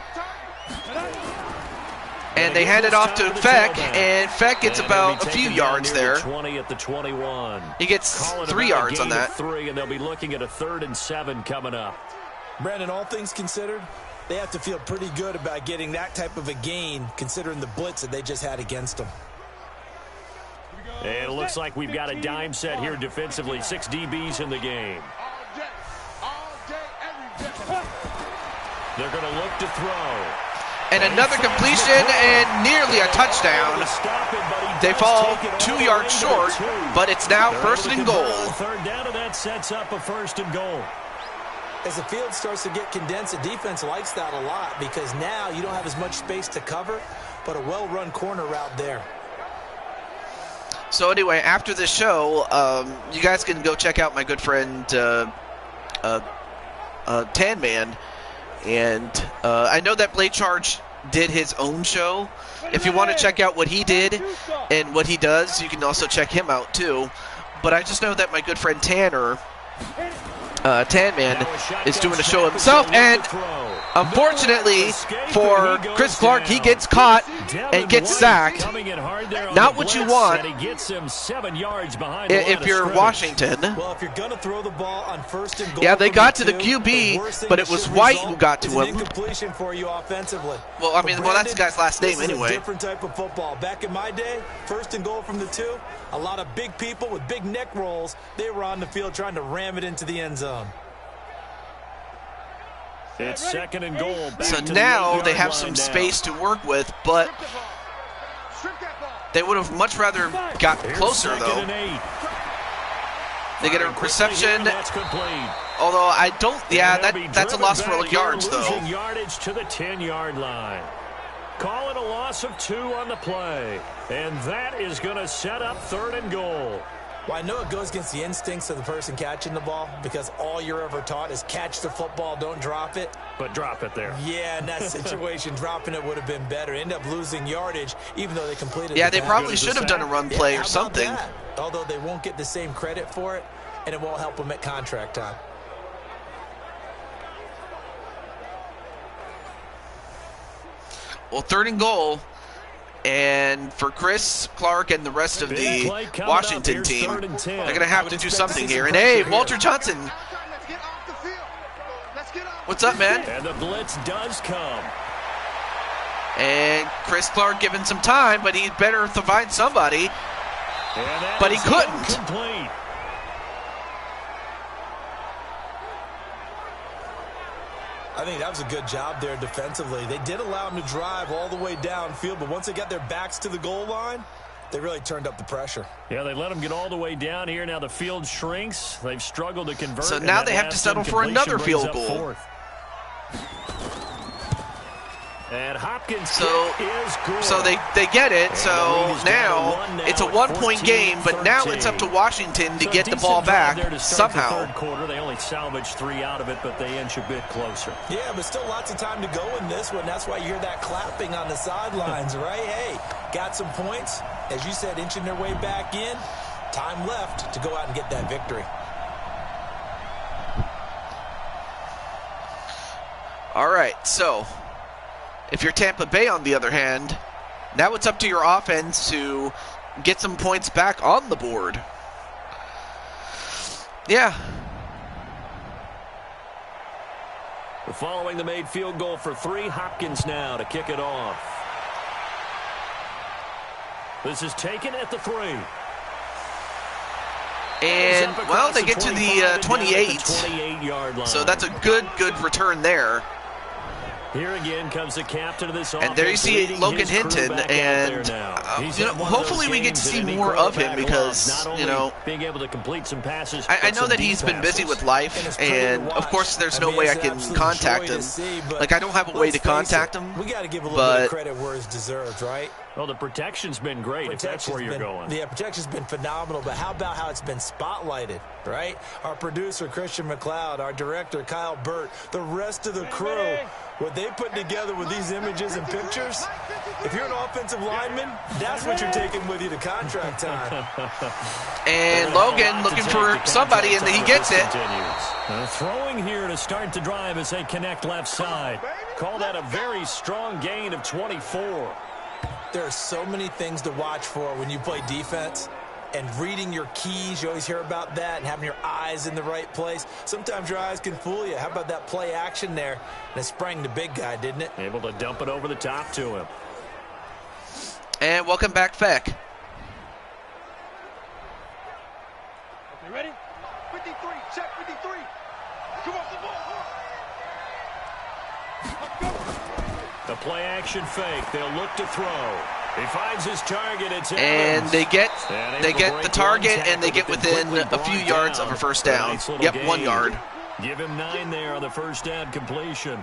And they hand it off to Feck, and Feck gets about a few yards there. 20 at the 21. He gets 3 yards on that. 3, and they'll be looking at a 3rd and 7 coming up. Brandon, all things considered, they have to feel pretty good about getting that type of a gain, considering the blitz that they just had against them. And it looks like we've got a dime set here defensively. 6 DBs in the game. They're going to look to throw. And another completion and nearly a touchdown. They fall 2 yards short, but it's now 1st and goal. 3rd down, and that sets up a 1st and goal. As the field starts to get condensed, the defense likes that a lot, because now you don't have as much space to cover, but a well-run corner route there. So anyway, after the show, you guys can go check out my good friend Tan Man. And I know that Blade Charge did his own show. If you want to check out what he did and what he does, you can also check him out too. But I just know that my good friend Tan Man, is doing a show himself, and Unfortunately for Chris Clark, he gets caught and gets sacked. Not what you want if you're Washington. Well, if you're going to throw the ball on first and goal, yeah, they got to the QB, but it was White who got to him. Incompletion for you offensively. Well, I mean, that's the guy's last name anyway. This is a different type of football. Back in my day, first and goal from the 2, a lot of big people with big neck rolls, they were on the field trying to ram it into the end zone. It's second and goal. So now they have some space to work with, but they would have much rather got closer, though. They get a reception. Although I don't, that's a loss for yards, though. Losing yardage to the 10-yard line. Call it a loss of 2 on the play. And that is going to set up third and goal. Well, I know it goes against the instincts of the person catching the ball because all you're ever taught is catch the football, don't drop it. But drop it there. Yeah, in that situation, dropping it would have been better. End up losing yardage, even though they completed they probably should have done a run play or something. That? Although they won't get the same credit for it, and it won't help them at contract time. Well, third and goal. And for Chris Clark and the rest of the Washington team, they're going to have to do something here. And, hey, Walter Johnson. What's up, man? And the blitz does come. And Chris Clark given some time, but he better find somebody. But he couldn't. Incomplete. I think that was a good job there defensively. They did allow them to drive all the way downfield, but once they got their backs to the goal line, they really turned up the pressure. Yeah, they let them get all the way down here. Now the field shrinks. They've struggled to convert. So now they have to settle for another field goal. And Hopkins so they get it. So now it's a 1-point game, but now it's up to Washington to get the ball back somehow. The third quarter, they only salvaged 3 out of it, but they inch a bit closer. Yeah, but still lots of time to go in this one. That's why you hear that clapping on the sidelines, right? Hey, got some points. As you said, inching their way back in. Time left to go out and get that victory. All right, so if you're Tampa Bay, on the other hand, now it's up to your offense to get some points back on the board. Yeah. We're following the made field goal for 3. Hopkins now to kick it off. This is taken at the 3. And, well, they get to the 28. 28-yard line. So that's a good return there. Here again comes the captain of this offense. And there you see Logan Hinton, and hopefully we get to see more of him because, being able to complete some passes. I know that he's been busy with life, and of course there's no way I can contact him. Like, I don't have a way to contact him. We got to give a little bit of credit where it's deserved, right? Well, the protection's been great, if that's where you're going. Yeah, protection's been phenomenal, but how about how it's been spotlighted, right? Our producer, Christian McLeod, our director, Kyle Burt, the rest of the crew, what they put together with these images and pictures, if you're an offensive lineman, that's what you're taking with you to contract time. And Logan looking for somebody, and he gets it. Throwing here to start the drive as they connect left side. Call that a very strong gain of 24. There are so many things to watch for when you play defense, and reading your keys, you always hear about that, and having your eyes in the right place. Sometimes your eyes can fool you. How about that play action there? And it sprang the big guy, didn't it? Able to dump it over the top to him. And welcome back, Feck. Okay, ready? 53, check 53. Come on, come on. The play action fake. They'll look to throw. He finds his target. It's and they get the target, and they get within a few yards of a first down. Yep, 1 yard. Give him 9 there on the first down completion.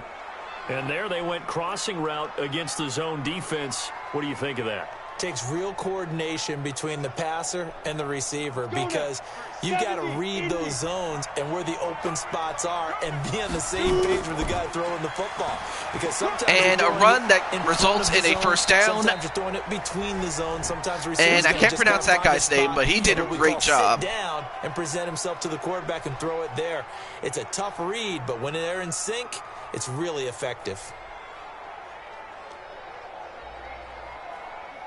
And there they went crossing route against the zone defense. What do you think of that? Takes real coordination between the passer and the receiver because you got to read those zones and where the open spots are and be on the same page with the guy throwing the football. Because sometimes and a run that results in a first down. Sometimes you're throwing it between the zones. Sometimes and I can't pronounce that guy's name, but he did a great job. Sit down and present himself to the quarterback and throw it there. It's a tough read, but when they're in sync, it's really effective.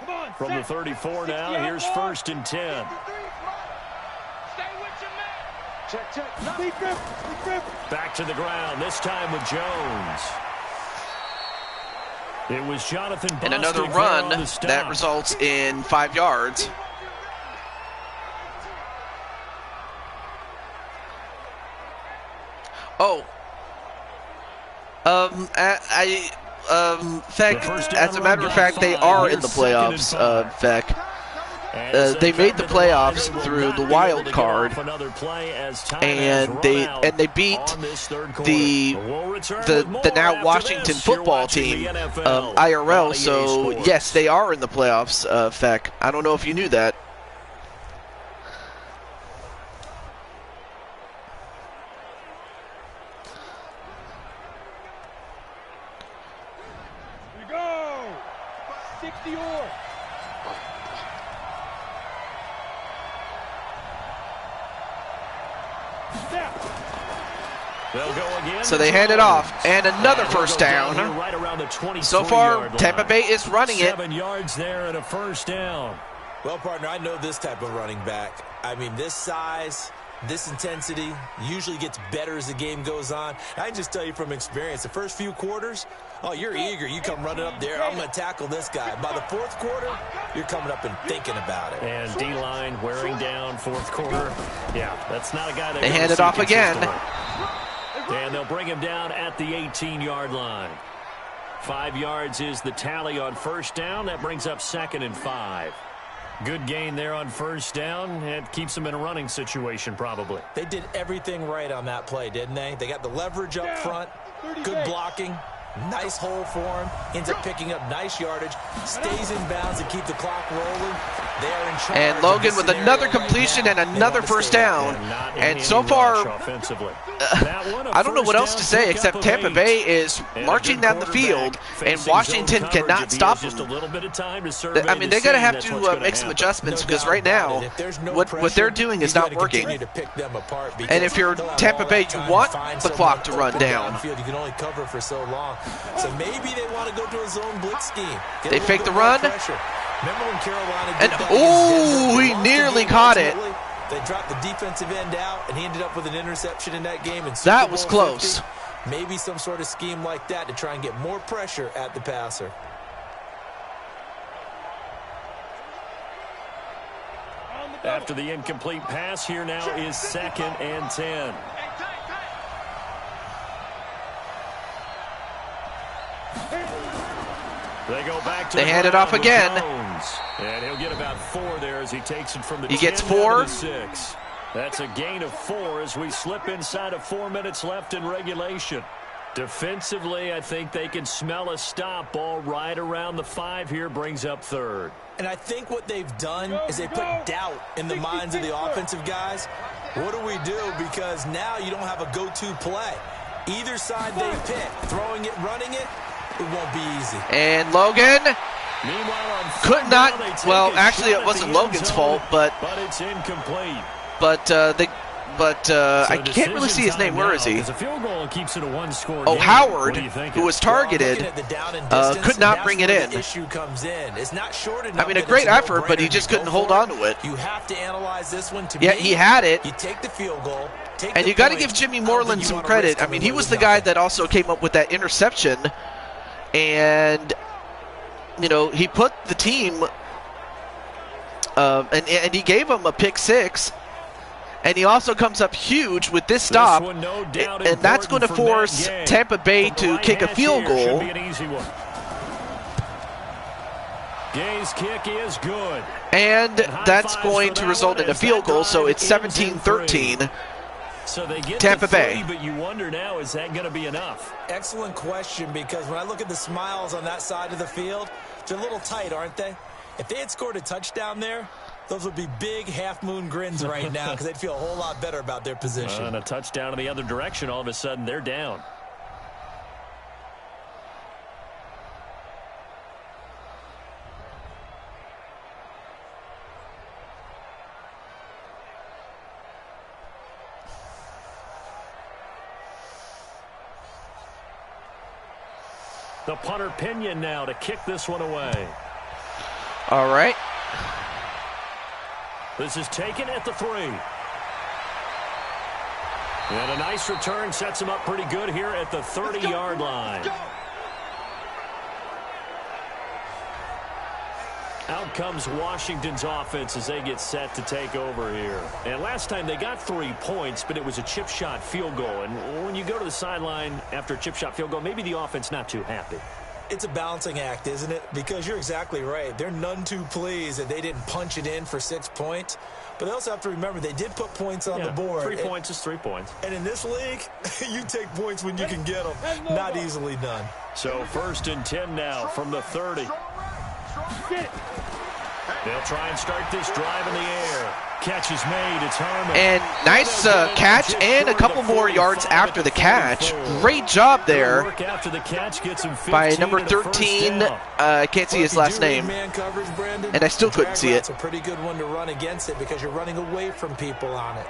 Come on, From the 34 now, here's 1st and 10. Stay with your man. Check. Deep grip. Back to the ground, this time with Jones. It was Jonathan Bostic And another there run on the stop. that results in 5 yards. Oh. Feck, as a matter of fact, they are in the playoffs, Feck. They made the playoffs through the wild card, and they beat the now Washington football team, IRL. So yes, they are in the playoffs, Feck. I don't know if you knew that. Here we go. 60 or. So they hand it off, and another first down. Right around the So far, Tampa Bay is running it. 7 yards there and a first down. Well, partner, I know this type of running back. I mean, this size, this intensity usually gets better as the game goes on. I can just tell you from experience, the first few quarters, oh, you're eager. You come running up there, I'm going to tackle this guy. By the 4th quarter, you're coming up and thinking about it. And D-line wearing down 4th quarter. Yeah, that's not a guy that They hand it off again. And they'll bring him down at the 18-yard line. 5 yards is the tally on first down. That brings up 2nd and 5. Good gain there on first down. It keeps them in a running situation, probably. They did everything right on that play, didn't they? They got the leverage up front, good blocking, nice hole for him, ends up picking up nice yardage, stays in bounds and keep the clock rolling. They are in charge. And Logan with another completion and another first down. And so far, I don't know what else to say except Tampa Bay is marching down the field, and Washington cannot stop them. I mean, they're going to have to make some adjustments because right now, what they're doing is not working. And if you're Tampa Bay, you want the clock to run down. You can only cover for so long. So maybe they want to go to a zone blitz scheme. They fake the run. Remember when Carolina And he nearly caught it. They dropped the defensive end out, and he ended up with an interception in that game. And that was close. 50, maybe some sort of scheme like that to try and get more pressure at the passer. After the incomplete pass, here now is 2nd and 10. They go back to hand it off again. Jones. And he'll get about 4 there as he takes it from the 10 gets down 4. to 6. That's a gain of 4 as we slip inside of 4 minutes left in regulation. Defensively, I think they can smell a stop. Ball right around the 5 here, brings up 3rd. And I think what they've done is they put doubt in the minds of the offensive guys. What do we do? Because now you don't have a go-to play. Either side they pick, throwing it, running it, it won't be easy. And Logan could not. Well, actually, it wasn't Logan's fault, but it's incomplete. I can't really see his name. Where is he? A field goal keeps it a 1-score Oh, game. Howard, who was targeted, could not bring it in. Issue comes in. It's not short enough. I mean, a great effort, but he just couldn't hold on to it. You have to analyze this one. Yeah, he had it. You take the field goal. And you got to give Jimmy Moreland some credit. I mean, he was the guy that also came up with that interception. And, you know, he put the team, and he gave them a pick 6. And he also comes up huge with this stop, and that's going to force Tampa Bay to kick a field goal. Gay's kick is good. And that's going to result in a field goal, so it's 17-13. So they get Tampa Bay. But you wonder now, is that going to be enough? Excellent question, because when I look at the smiles on that side of the field, they're a little tight, aren't they? If they had scored a touchdown there, those would be big half-moon grins right now because they'd feel a whole lot better about their position. And a touchdown in the other direction, all of a sudden they're down. The punter Pinion now to kick this one away. All right. This is taken at the 3. And a nice return sets him up pretty good here at the 30-yard line. Out comes Washington's offense as they get set to take over here. And last time they got 3 points, but it was a chip shot field goal. And when you go to the sideline after a chip shot field goal, maybe the offense not too happy. It's a balancing act, isn't it? Because you're exactly right. They're none too pleased that they didn't punch it in for 6 points. But they also have to remember they did put points on the board. 3 points is 3 points. And in this league, you take points when you can get them. Not easily done. So 1st and 10 now from the 30. They'll try and start this drive in the air. Catch is made. It's Harmon. And nice catch and a couple more yards after the catch. Great job there by number 13. I can't see his last name. And I still couldn't see it. It's a pretty good one to run against it because you're running away from people on it.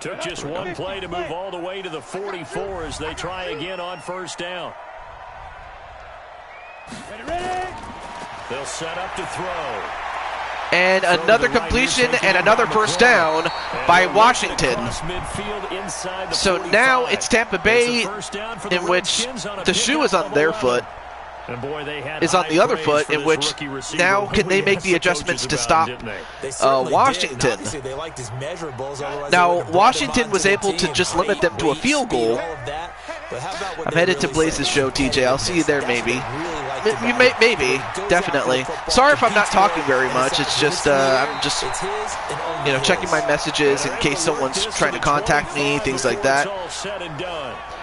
Took just one play to move all the way to the 44 as they try again on 1st down. They'll set up to throw. And another completion and another 1st down by Washington. So now it's Tampa Bay, in which the shoe is on their foot. Is on the other foot, in which now can they make the adjustments to stop Washington? Now, Washington was able to just limit them to a field goal. I'm headed to Blaze's show, TJ. I'll see you there, maybe. Maybe, definitely. Sorry if I'm not talking very much. It's just I'm just checking my messages in case someone's trying to contact me, things like that.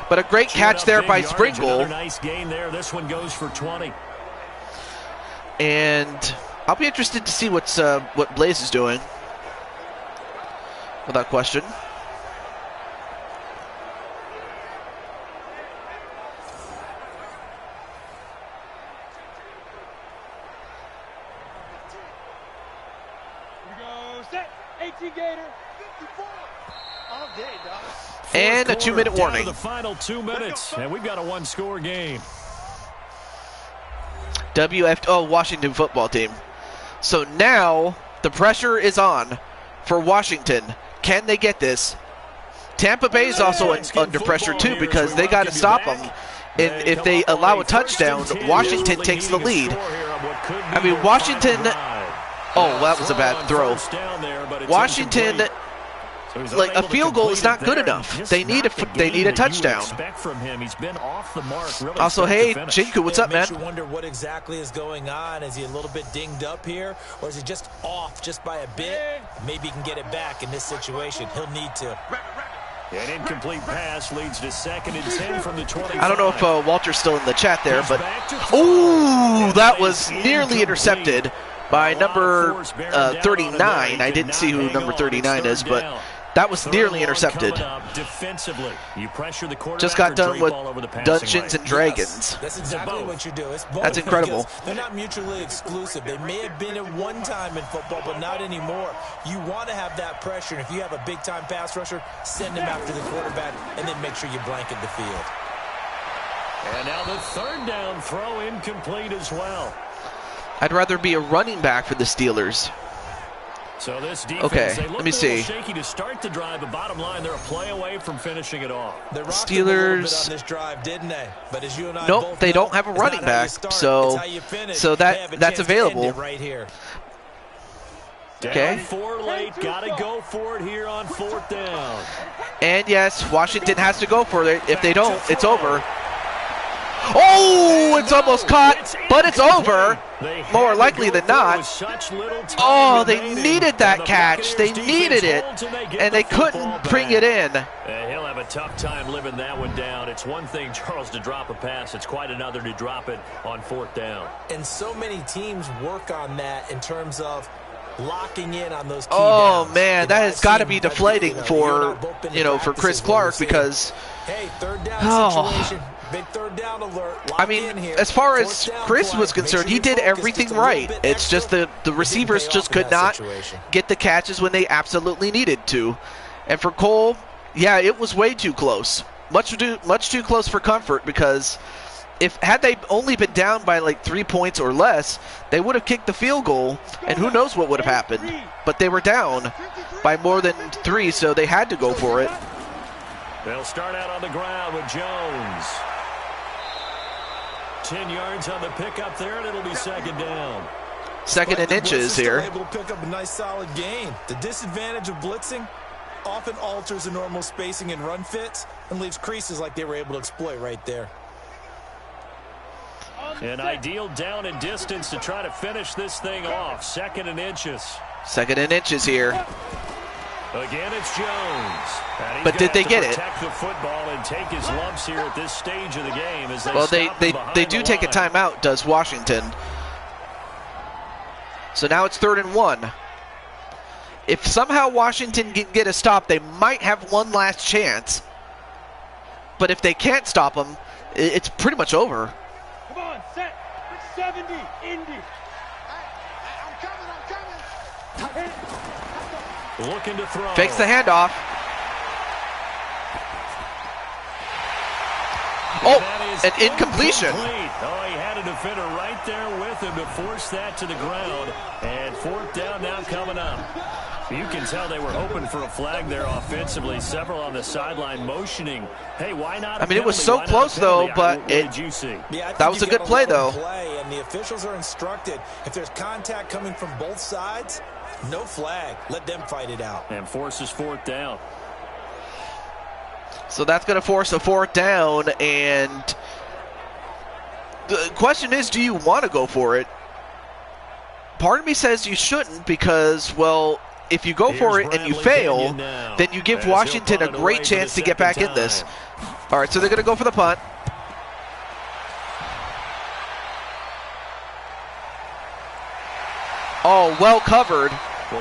But a great catch there by Sprinkle. Nice gain there. This one goes for 20. And I'll be interested to see what Blaze is doing. Without question. Here we go. Set. 18 Gator. 54. All day, dog. And a 2-minute warning. The final 2 minutes, and we've got a 1-score game. Washington football team. So now the pressure is on for Washington. Can they get this? Tampa Bay is also under pressure too because they got to stop them. And if they allow a touchdown, Washington takes the lead. I mean, Washington. Oh, that was a bad throw. Washington. Like a field goal is not good enough. They need a touchdown. Also, hey, Jinku, what's up, man? You wonder what exactly is going on. Is he a little bit dinged up here, or is he just off just by a bit? Maybe he can get it back in this situation. He'll need to. An incomplete pass leads to 2nd and 10 from the 20. I don't know if Walter's still in the chat there, but ooh, that was nearly intercepted by number 39. I didn't see who number 39 is, but that was nearly intercepted. Just got done with Dungeons and Dragons. That's exactly what you do. It's both. That's incredible. They're not mutually exclusive. They may have been at one time in football, but not anymore. You want to have that pressure. And if you have a big-time pass rusher, send him after the quarterback, and then make sure you blanket the field. And now the 3rd down throw incomplete as well. I'd rather be a running back for the Steelers. So this defense, okay, they look let me see. shaky to start the drive, but bottom line, they're a play away from finishing it off. They rocked Steelers on this drive, didn't they? But as you and I nope, both they know, don't have a running back, so that's available. Right here. Okay. Down 4 late, gotta go for it here on 4th down. And yes, Washington has to go for it. If they don't, it's over. Oh, it's almost caught, but it's over. More likely than not. Oh, they needed that catch. They needed it, and they couldn't bring it in. He'll have a tough time living that one down. It's one thing, Charles, to drop a pass. It's quite another to drop it on 4th down. And so many teams work on that in terms of locking in on those key Oh downs. man, that has got to be deflating you for and both been in for Chris practices where Clark we say, because hey, third down situation, big third down alert. I Lock mean, in here. as far Fourth as down Chris play. was Make concerned, sure he you're did focused everything just a little right. bit It's extra. just the receivers pay off just in could that not situation. get the catches when they absolutely needed to. And for Cole, yeah, it was way too close. Much too close for comfort, because had they only been down by like 3 points or less, they would have kicked the field goal, and who knows what would have happened. But they were down by more than 3, so they had to go for it. They'll start out on the ground with Jones. 10 yards on the pickup there, and it'll be second down. Second and inches here. Able to pick up a nice solid gain. The disadvantage of blitzing often alters the normal spacing and run fits and leaves creases like they were able to exploit right there. An ideal down and distance to try to finish this thing off. Second and inches. Second and inches here. Again, it's Jones. But did they get it? Protect the football and take his lumps here at this stage of the game as they Well, stop him behind they do the take a line. timeout, does Washington. So now it's 3rd and 1. If somehow Washington can get a stop, they might have one last chance. But if they can't stop them, it's pretty much over. Come on, set. 70, Indy. I'm coming. Looking to throw. Fakes the handoff. Oh, an incompletion. Oh, he had a defender right there with him to force that to the ground. And 4th down now coming up. You can tell they were hoping for a flag there offensively. Several on the sideline motioning. Hey, why not? I mean, it was so close though, but what did you see? Yeah, that was a good play though. And the officials are instructed, if there's contact coming from both sides, no flag. Let them fight it out. And forces 4th down. So that's going to force a 4th down, and the question is, do you want to go for it? Part of me says you shouldn't, because, well, if you go for it and you fail, then you give Washington a great chance to get back in this. All right, so they're going to go for the punt. Oh, well covered.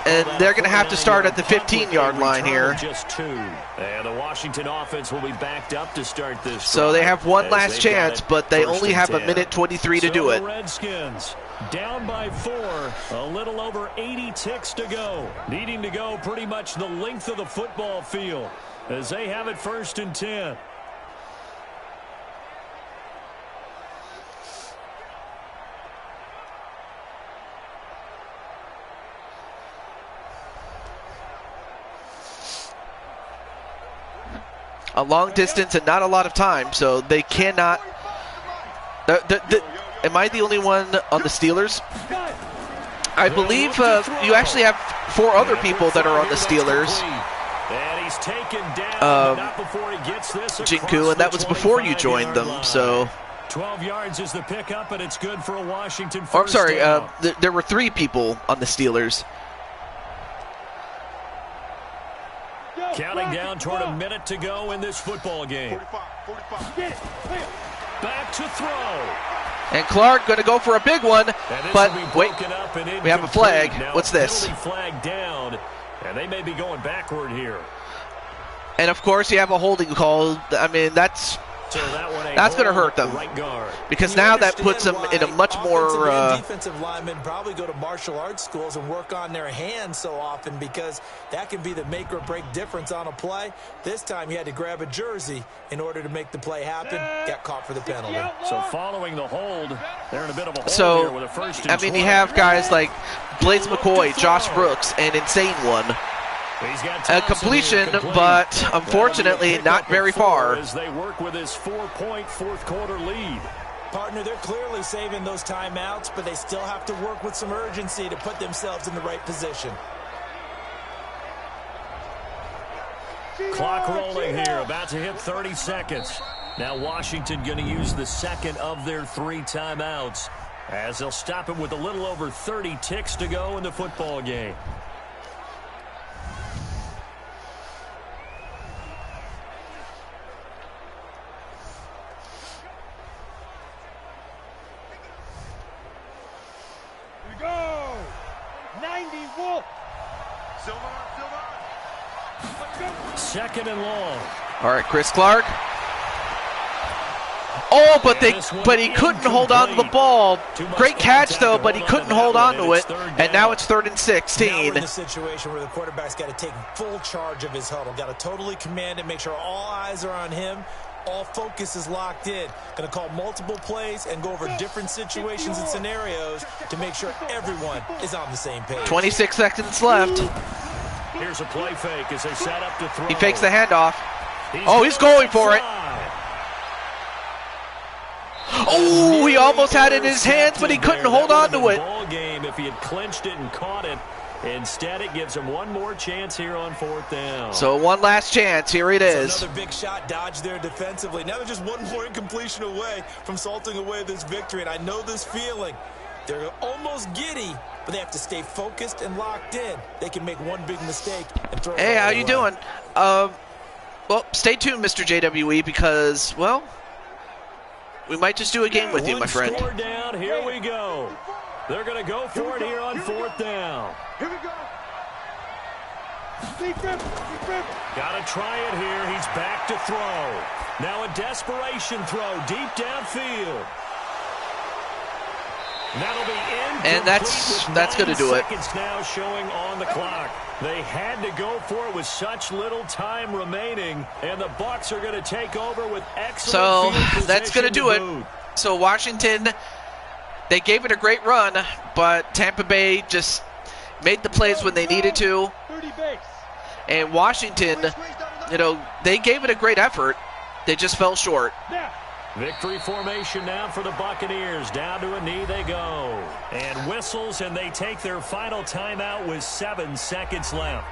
And they're going to have to start at the 15-yard line here. Just 2. And the Washington offense will be backed up to start this. So they have one last chance, but they only have 1:23 to do it. The Redskins down by 4. A little over 80 ticks to go. Needing to go pretty much the length of the football field as they have it 1st and 10. A long distance and not a lot of time, so they cannot. Am I the only one on the Steelers? I believe you actually have 4 other people that are on the Steelers. And he's taken down, not before he gets this. Jinku, and that was before you joined them. So 12 yards is the pickup, and it's good for a Washington first I'm sorry. down. There were 3 people on the Steelers. Counting down toward a minute to go in this football game. 45. Back to throw. And Clark going to go for a big one, but wait, we have a flag. Now, What's this? Penalty flag down, and they may be going backward here. And of course, you have a holding call. I mean, that's going to hurt them, right guard. because now that puts them in a much more defensive linemen probably go to martial arts schools and work on their hands so often, because that can be the make or break difference on a play. This time he had to grab a jersey in order to make the play happen. Got caught for the penalty. So following the hold, they're in a bit of a hole here with a 1st and I mean, 20. you have guys like Blaze McCoy, Josh Brooks, and Insane One. A completion, but unfortunately not very far. As they work with his 4-point 4th quarter lead. Partner, they're clearly saving those timeouts, but they still have to work with some urgency to put themselves in the right position. Clock rolling here, about to hit 30 seconds. Now Washington going to use the 2nd of their 3 timeouts, as they'll stop it with a little over 30 ticks to go in the football game. Go! 90 Wolf! second and long. All right, Chris Clark. Oh, but he couldn't hold on to the ball. Great catch, though, but he couldn't hold on to it. And now it's 3rd and 16. Now we're in the situation where the quarterback's got to take full charge of his huddle. Got to totally command it, make sure all eyes are on him. All focus is locked in. Going to call multiple plays and go over different situations and scenarios to make sure everyone is on the same page. 26 seconds left. Here's a play fake as they set up to throw. He fakes the handoff. He's going for it. Oh, he almost had it in his hands, but he couldn't hold on to it. Ball game if he had clinched it and caught it. Instead, it gives him one more chance here on 4th down. So one last chance. Here it is. So another big shot dodged there defensively. Now they're just one more incompletion away from salting away this victory. And I know this feeling. They're almost giddy, but they have to stay focused and locked in. They can make one big mistake and throw it Hey, all how the you way. doing? Well, stay tuned, Mr. JWE, because, well, we might just do a game with you, my friend. One score down. Here we go. They're going to go for it here on 4th down. Here we go. Got to try it here. He's back to throw. Now a desperation throw deep downfield. That'll be incomplete. And that's going to do it. Seconds now showing on the clock. They had to go for it with such little time remaining, and the Bucs are going to take over with excellent field position. That's going to do it. So Washington, they gave it a great run, but Tampa Bay just made the plays when they needed to. 30 base. And Washington, they gave it a great effort. They just fell short. Now. Victory formation now for the Buccaneers. Down to a knee they go. And whistles, and they take their final timeout with 7 seconds left.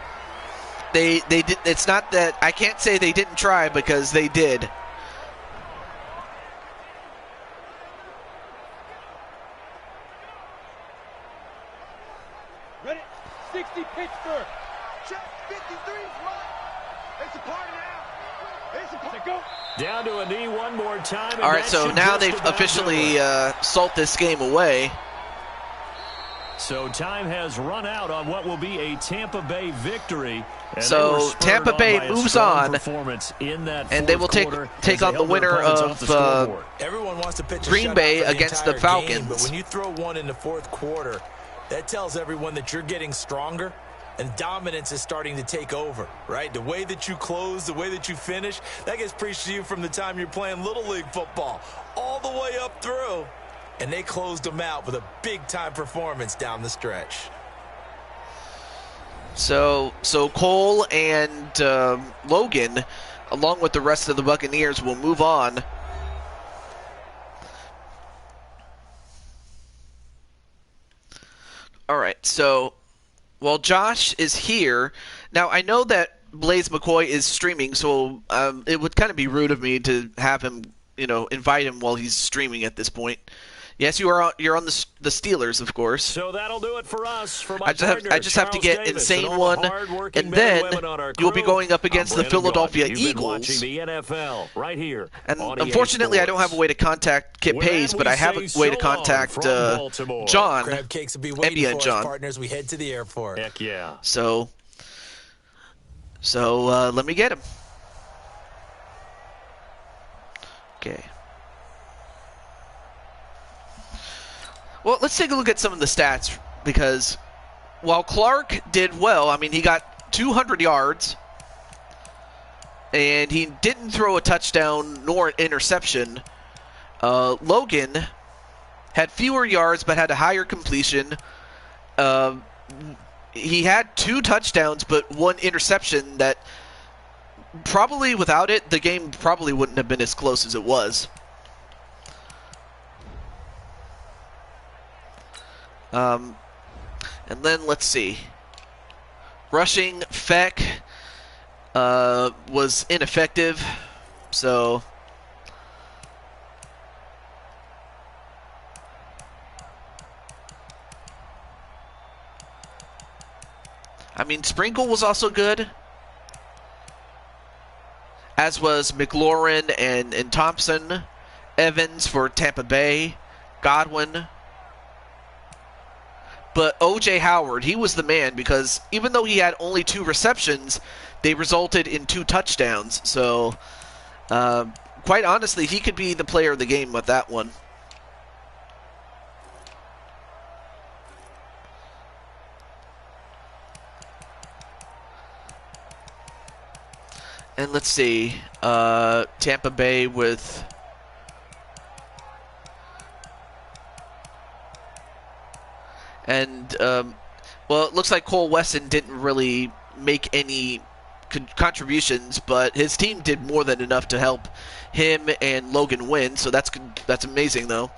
They did. It's not that I can't say they didn't try, because they did. Ready? 60 Pittsburgh. Check 53. It's a party now. It's a party. Go. Down to a knee one more time. All right, so now they've officially salt this game away. So time has run out on what will be a Tampa Bay victory. And so Tampa Bay moves on, in that and they will take on the winner of everyone wants to pitch Green Bay against the Falcons. Game, but when you throw one in the 4th quarter, that tells everyone that you're getting stronger. And dominance is starting to take over, right? The way that you close, the way that you finish, that gets preached to you from the time you're playing Little League football all the way up through. And they closed them out with a big-time performance down the stretch. So Cole and Logan, along with the rest of the Buccaneers, will move on. All right, so while Josh is here, now I know that Blaze McCoy is streaming, so it would kind of be rude of me to have him, invite him while he's streaming at this point. Yes, you're on the Steelers, of course. So that'll do it for us. For my I just have to get Insane One, and then you'll be going up against the Philadelphia Eagles. The NFL right here. And unfortunately, I don't have a way to contact Kip Hayes, but I have a way to contact John. Crab cakes will be waiting for us, partners. We head to the airport. Heck yeah. So let me get him. Okay. Well, let's take a look at some of the stats, because while Clark did well, I mean, he got 200 yards, and he didn't throw a touchdown nor an interception. Logan had fewer yards but had a higher completion. He had 2 touchdowns but 1 interception that probably without it, the game probably wouldn't have been as close as it was. And then let's see. Rushing, Feck was ineffective, so I mean, Sprinkle was also good, as was McLaurin and Thompson. Evans for Tampa Bay, Godwin. But O.J. Howard, he was the man, because even though he had only 2 receptions, they resulted in 2 touchdowns. So, quite honestly, he could be the player of the game with that one. And let's see, Tampa Bay with... And, well, it looks like Cole Wesson didn't really make any contributions, but his team did more than enough to help him and Logan win, so that's good. That's amazing, though.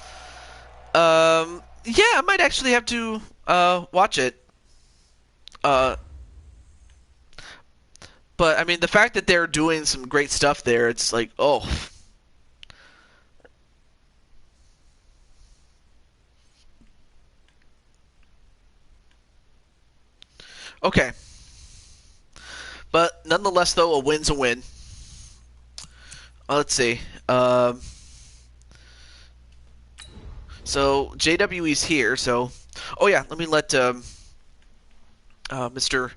Yeah, I might actually have to watch it. But, I mean, the fact that they're doing some great stuff there, it's like, oh. Okay. But, nonetheless, though, a win's a win. Let's see. So, JWE's here, so... Oh, yeah, let me let Mr...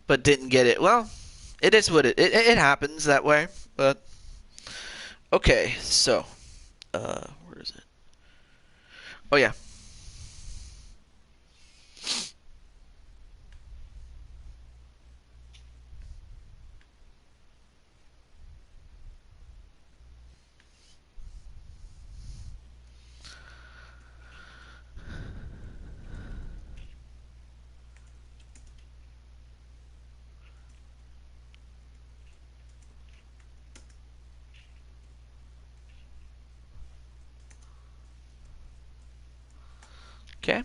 But didn't get it. Well, it is what it happens that way. But okay, so where is it? Oh yeah. Okay.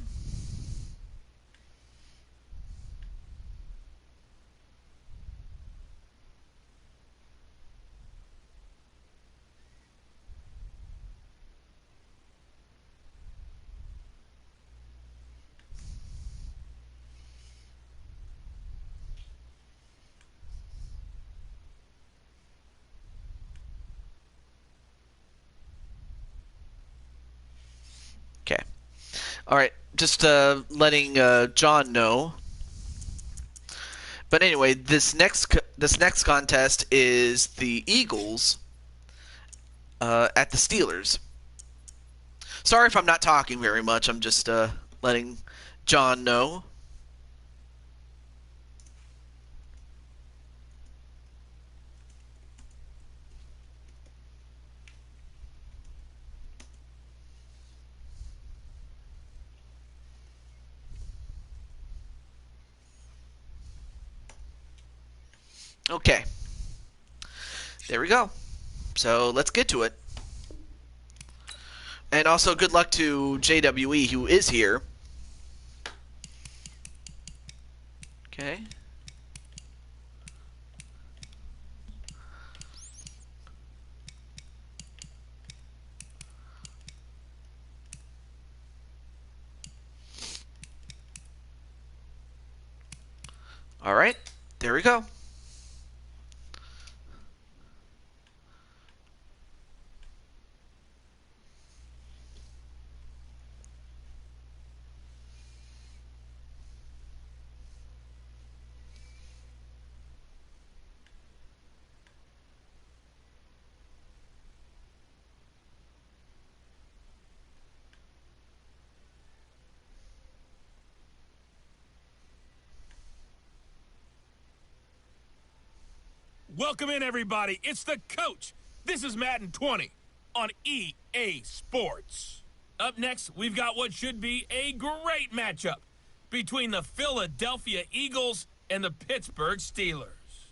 Okay. All right. Just letting John know. But anyway, this next contest is the Eagles at the Steelers. Sorry if I'm not talking very much. I'm just letting John know. Okay. There we go. So let's get to it. And also good luck to JWE, who is here. Okay. All right. There we go. Welcome in, everybody. It's the coach. This is Madden 20 on EA Sports. Up next, we've got what should be a great matchup between the Philadelphia Eagles and the Pittsburgh Steelers.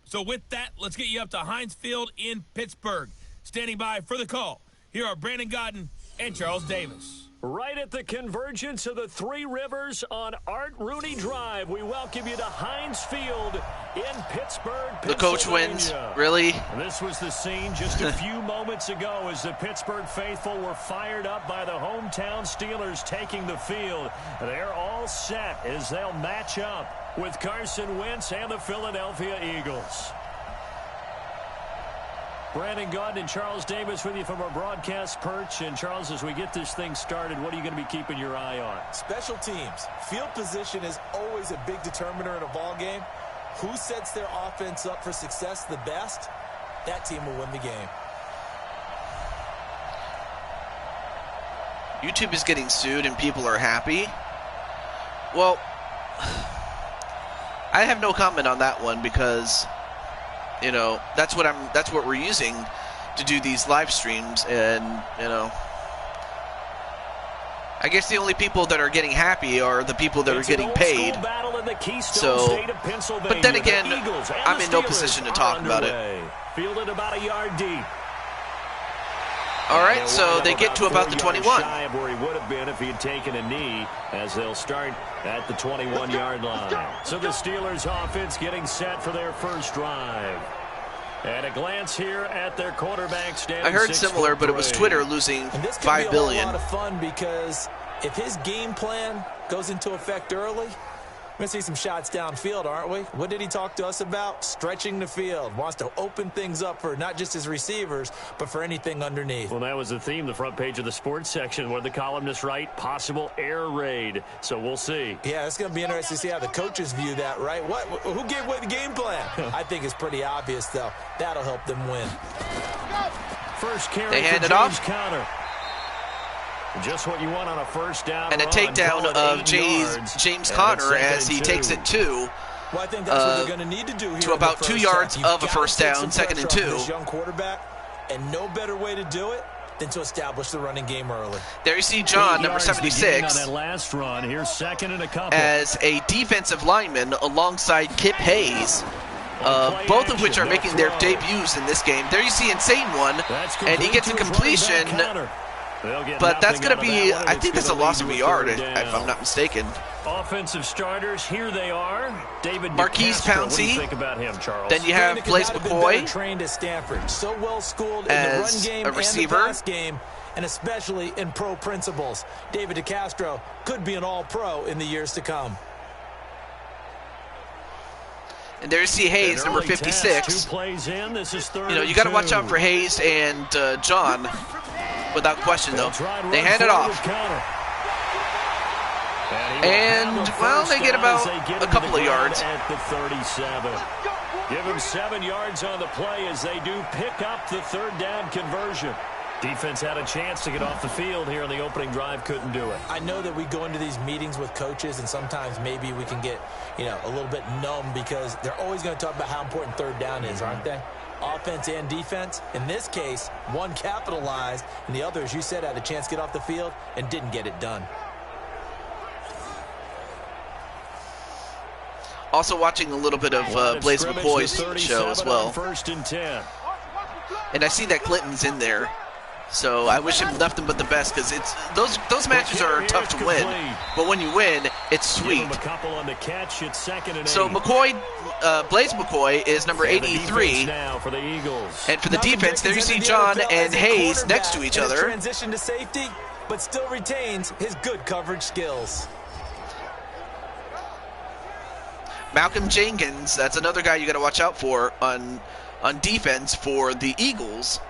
So with that, let's get you up to Heinz Field in Pittsburgh. Standing by for the call, here are Brandon Godden and Charles Davis. Right at the convergence of the Three Rivers on Art Rooney Drive, we welcome you to Heinz Field in Pittsburgh, The coach wins. Really? This was the scene just a few moments ago as the Pittsburgh faithful were fired up by the hometown Steelers taking the field. They're all set as they'll match up with Carson Wentz and the Philadelphia Eagles. Brandon Gaudin and Charles Davis with you from our broadcast perch. And, Charles, as we get this thing started, what are you going to be keeping your eye on? Special teams. Field position is always a big determiner in a ball game. Who sets their offense up for success the best, that team will win the game. YouTube is getting sued and people are happy. Well, I have no comment on that one because, you know, that's what we're using to do these live streams, and, you know, I guess the only people that are getting happy are the people that are getting paid. So, but then again, I'm in no position to talk about it. Fielded about a yard deep. All right, so they get to about the 21. Shy of where he would have been if he had taken a knee, as they'll start at the 21-yard line. So the Steelers offense getting set for their first drive. And a glance here at their quarterback stand. I heard similar, but it was Twitter losing $5 billion. And this could be a lot of fun because if his game plan goes into effect early, we're going to see some shots downfield, aren't we? What did he talk to us about? Stretching the field. Wants to open things up for not just his receivers, but for anything underneath. Well, that was the theme, the front page of the sports section, where the columnists write, possible air raid. So we'll see. Yeah, it's going to be interesting to see how the coaches view that, right? Who gave away the game plan? I think it's pretty obvious, though. That'll help them win. First carry they hand for it off. James Conner. Just what you want on a first down. And a takedown of James Conner as he takes it to well, I think that's what they're going to need to do here to about 2 yards of a first down, 2nd and 2. This young quarterback, and no better way to do it than to establish the running game early. There you see John, number 76, on that last run. Here's 2nd and a couple. as a defensive lineman alongside Kip Hayes. Both of which are making their debuts in this game. There you see Insane one, and he gets a completion. But that's going to be, I think that's a loss of a yard, if I'm not mistaken. Offensive starters, here they are. David Marquise DeCastro. Pouncey. What do you think about him, Charles? Then you have Blaise McCoy trained at Stanford, so well schooled in the as run game a receiver. and the pass game, and especially in pro principles. David DeCastro could be an all-pro in the years to come. And there you see Hayes, number 56. 2 plays in. This is third. You know, you got to watch out for Hayes and John, without question, though. They hand it off. And, well, they get about a couple of yards. At the 37. Give him 7 yards on the play as they do pick up the third down conversion. Defense had a chance to get off the field here on the opening drive, couldn't do it. I know that we go into these meetings with coaches, and sometimes maybe we can get, you know, a little bit numb because they're always going to talk about how important third down is, aren't they? Offense and defense. In this case, one capitalized, and the other, as you said, had a chance to get off the field and didn't get it done. Also watching a little bit of Blaise McCoy's show as well. 1st and 10. And I see that Clinton's in there. So I wish him nothing but the best because it's those matches are tough to win. But when you win, it's sweet. A couple on the catch. It's 2nd and 8. So McCoy, Blaise McCoy is number 83. Now for the Eagles. And for the defense, there you see John and Hayes next to each other. Transition to safety, but still retains his good coverage skills. Malcolm Jenkins, that's another guy you got to watch out for on defense for the Eagles.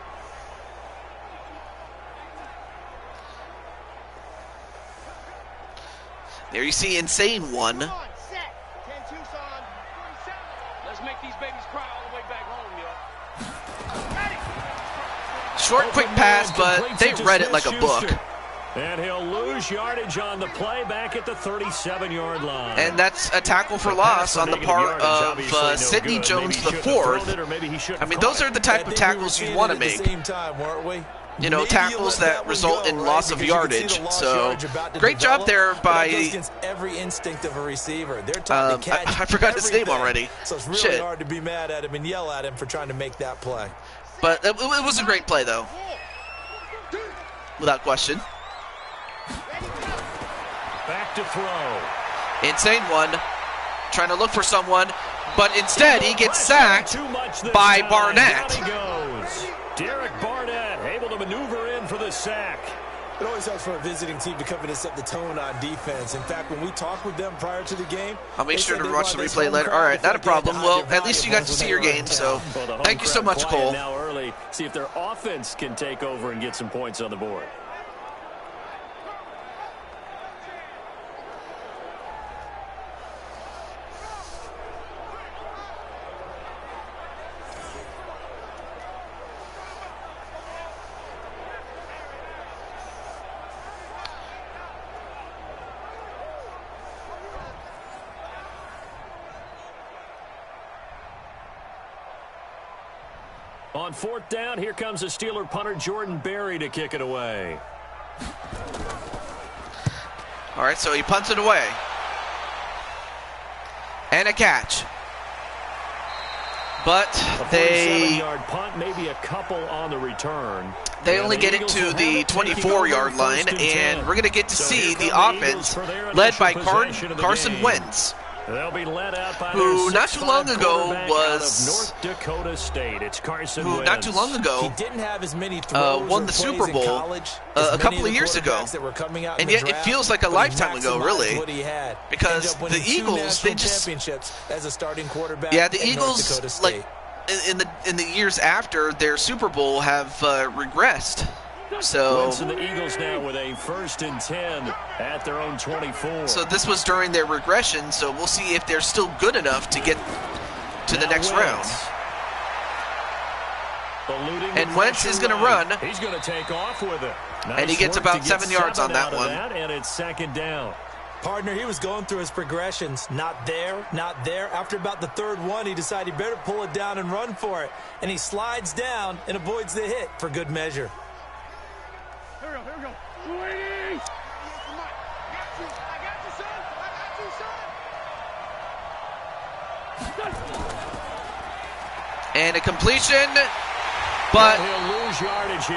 There you see Insane one. Let's make these babies cry all the way back home, yo. Short, quick pass, but they read it like a book. And he'll lose yardage on the play back at the 37-yard line. And that's a tackle for loss on the part of Sidney Jones IV. I mean, those are the type of tackles you want to make. You know, tackles that result in loss of yardage. So, great job there by every instinct of a receiver. I forgot his name already. So it's really hard to be mad at him and yell at him for trying to make that play. But it was a great play, though, without question. Back to throw. Insane one, trying to look for someone, but instead he gets sacked by Barnett. Derek Barnett able to maneuver in for the sack. It always helps for a visiting team to come in and set the tone on defense. In fact, when we talked with them prior to the game, I'll make sure to watch the replay later. All right, not a problem. Well, at least you got to see your game, so thank you so much, Cole. Now early play, see if their offense can take over and get some points on the board. On fourth down, here comes the Steeler punter Jordan Berry to kick it away. All right, so he punts it away. And a catch. But they 47-yard punt, maybe a couple on the return. They only get it to the 24-yard line, and we're going to get to see the offense led by Carson Wentz, They'll be led out by who not too long ago was North Dakota State. It's Carson who Wentz. not too long ago He didn't have as many throws won the Super Bowl a couple of years ago, and yet it feels like a lifetime ago, really, because the Eagles, they just as a starting quarterback. Yeah, the Eagles, like in the years after their Super Bowl, have regressed. So Wentz and the Eagles now with a 1st and 10 at their own 24. So this was during their regression, so we'll see if they're still good enough to get to the next round. And Wentz is going to run. He's going to take off with it. And he gets about 7 yards on that one. And it's 2nd down. Partner, he was going through his progressions. Not there, not there. After about the 3rd one, he decided he better pull it down and run for it. And he slides down and avoids the hit for good measure. Here we go. 280. I got you, son. And a completion, but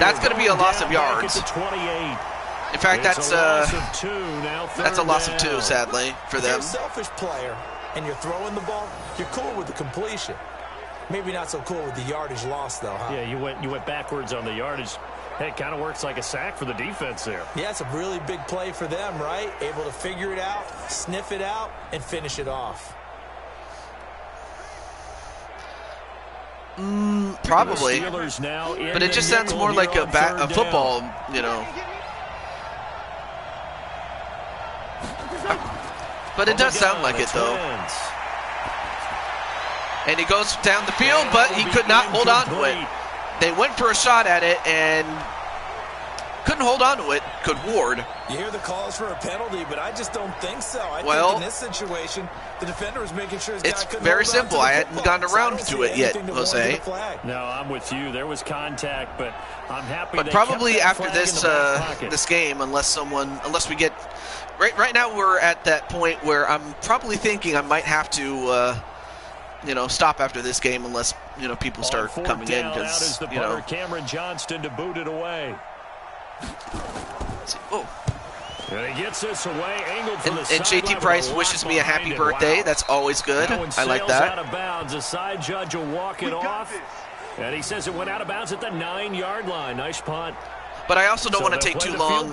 that's going to be a loss of yards. In fact, that's a loss of 2, sadly, for them. If you're a selfish player and you're throwing the ball, you're cool with the completion. Maybe not so cool with the yardage loss, though, huh? Yeah, you went backwards on the yardage. Hey, it kind of works like a sack for the defense there. Yeah, it's a really big play for them, right? Able to figure it out, sniff it out, and finish it off. Probably. But it just sounds more like a football, you know. But it does sound like it, though. And he goes down the field, but he could not hold on to it. They went for a shot at it and couldn't hold on to it. Could Ward. You hear the calls for a penalty, but I just don't think so. I think in this situation, the defender was making sure his guy couldn't hold on to the football. It's very simple. I hadn't gotten around to it yet, Jose. No, I'm with you. There was contact, but I'm happy. But probably after this game, unless we get right now, we're at that point where I'm probably thinking I might have to. Stop after this game unless, people start coming in because, Cameron Johnston to boot it away. Oh. And he gets this away, angled from the and JT Price wishes me a happy birthday. Wow. That's always good. I like that. Out of bounds. The side judge will walk it off. And he says it went out of bounds at the 9-yard line. Nice punt. But I also don't want to take too long,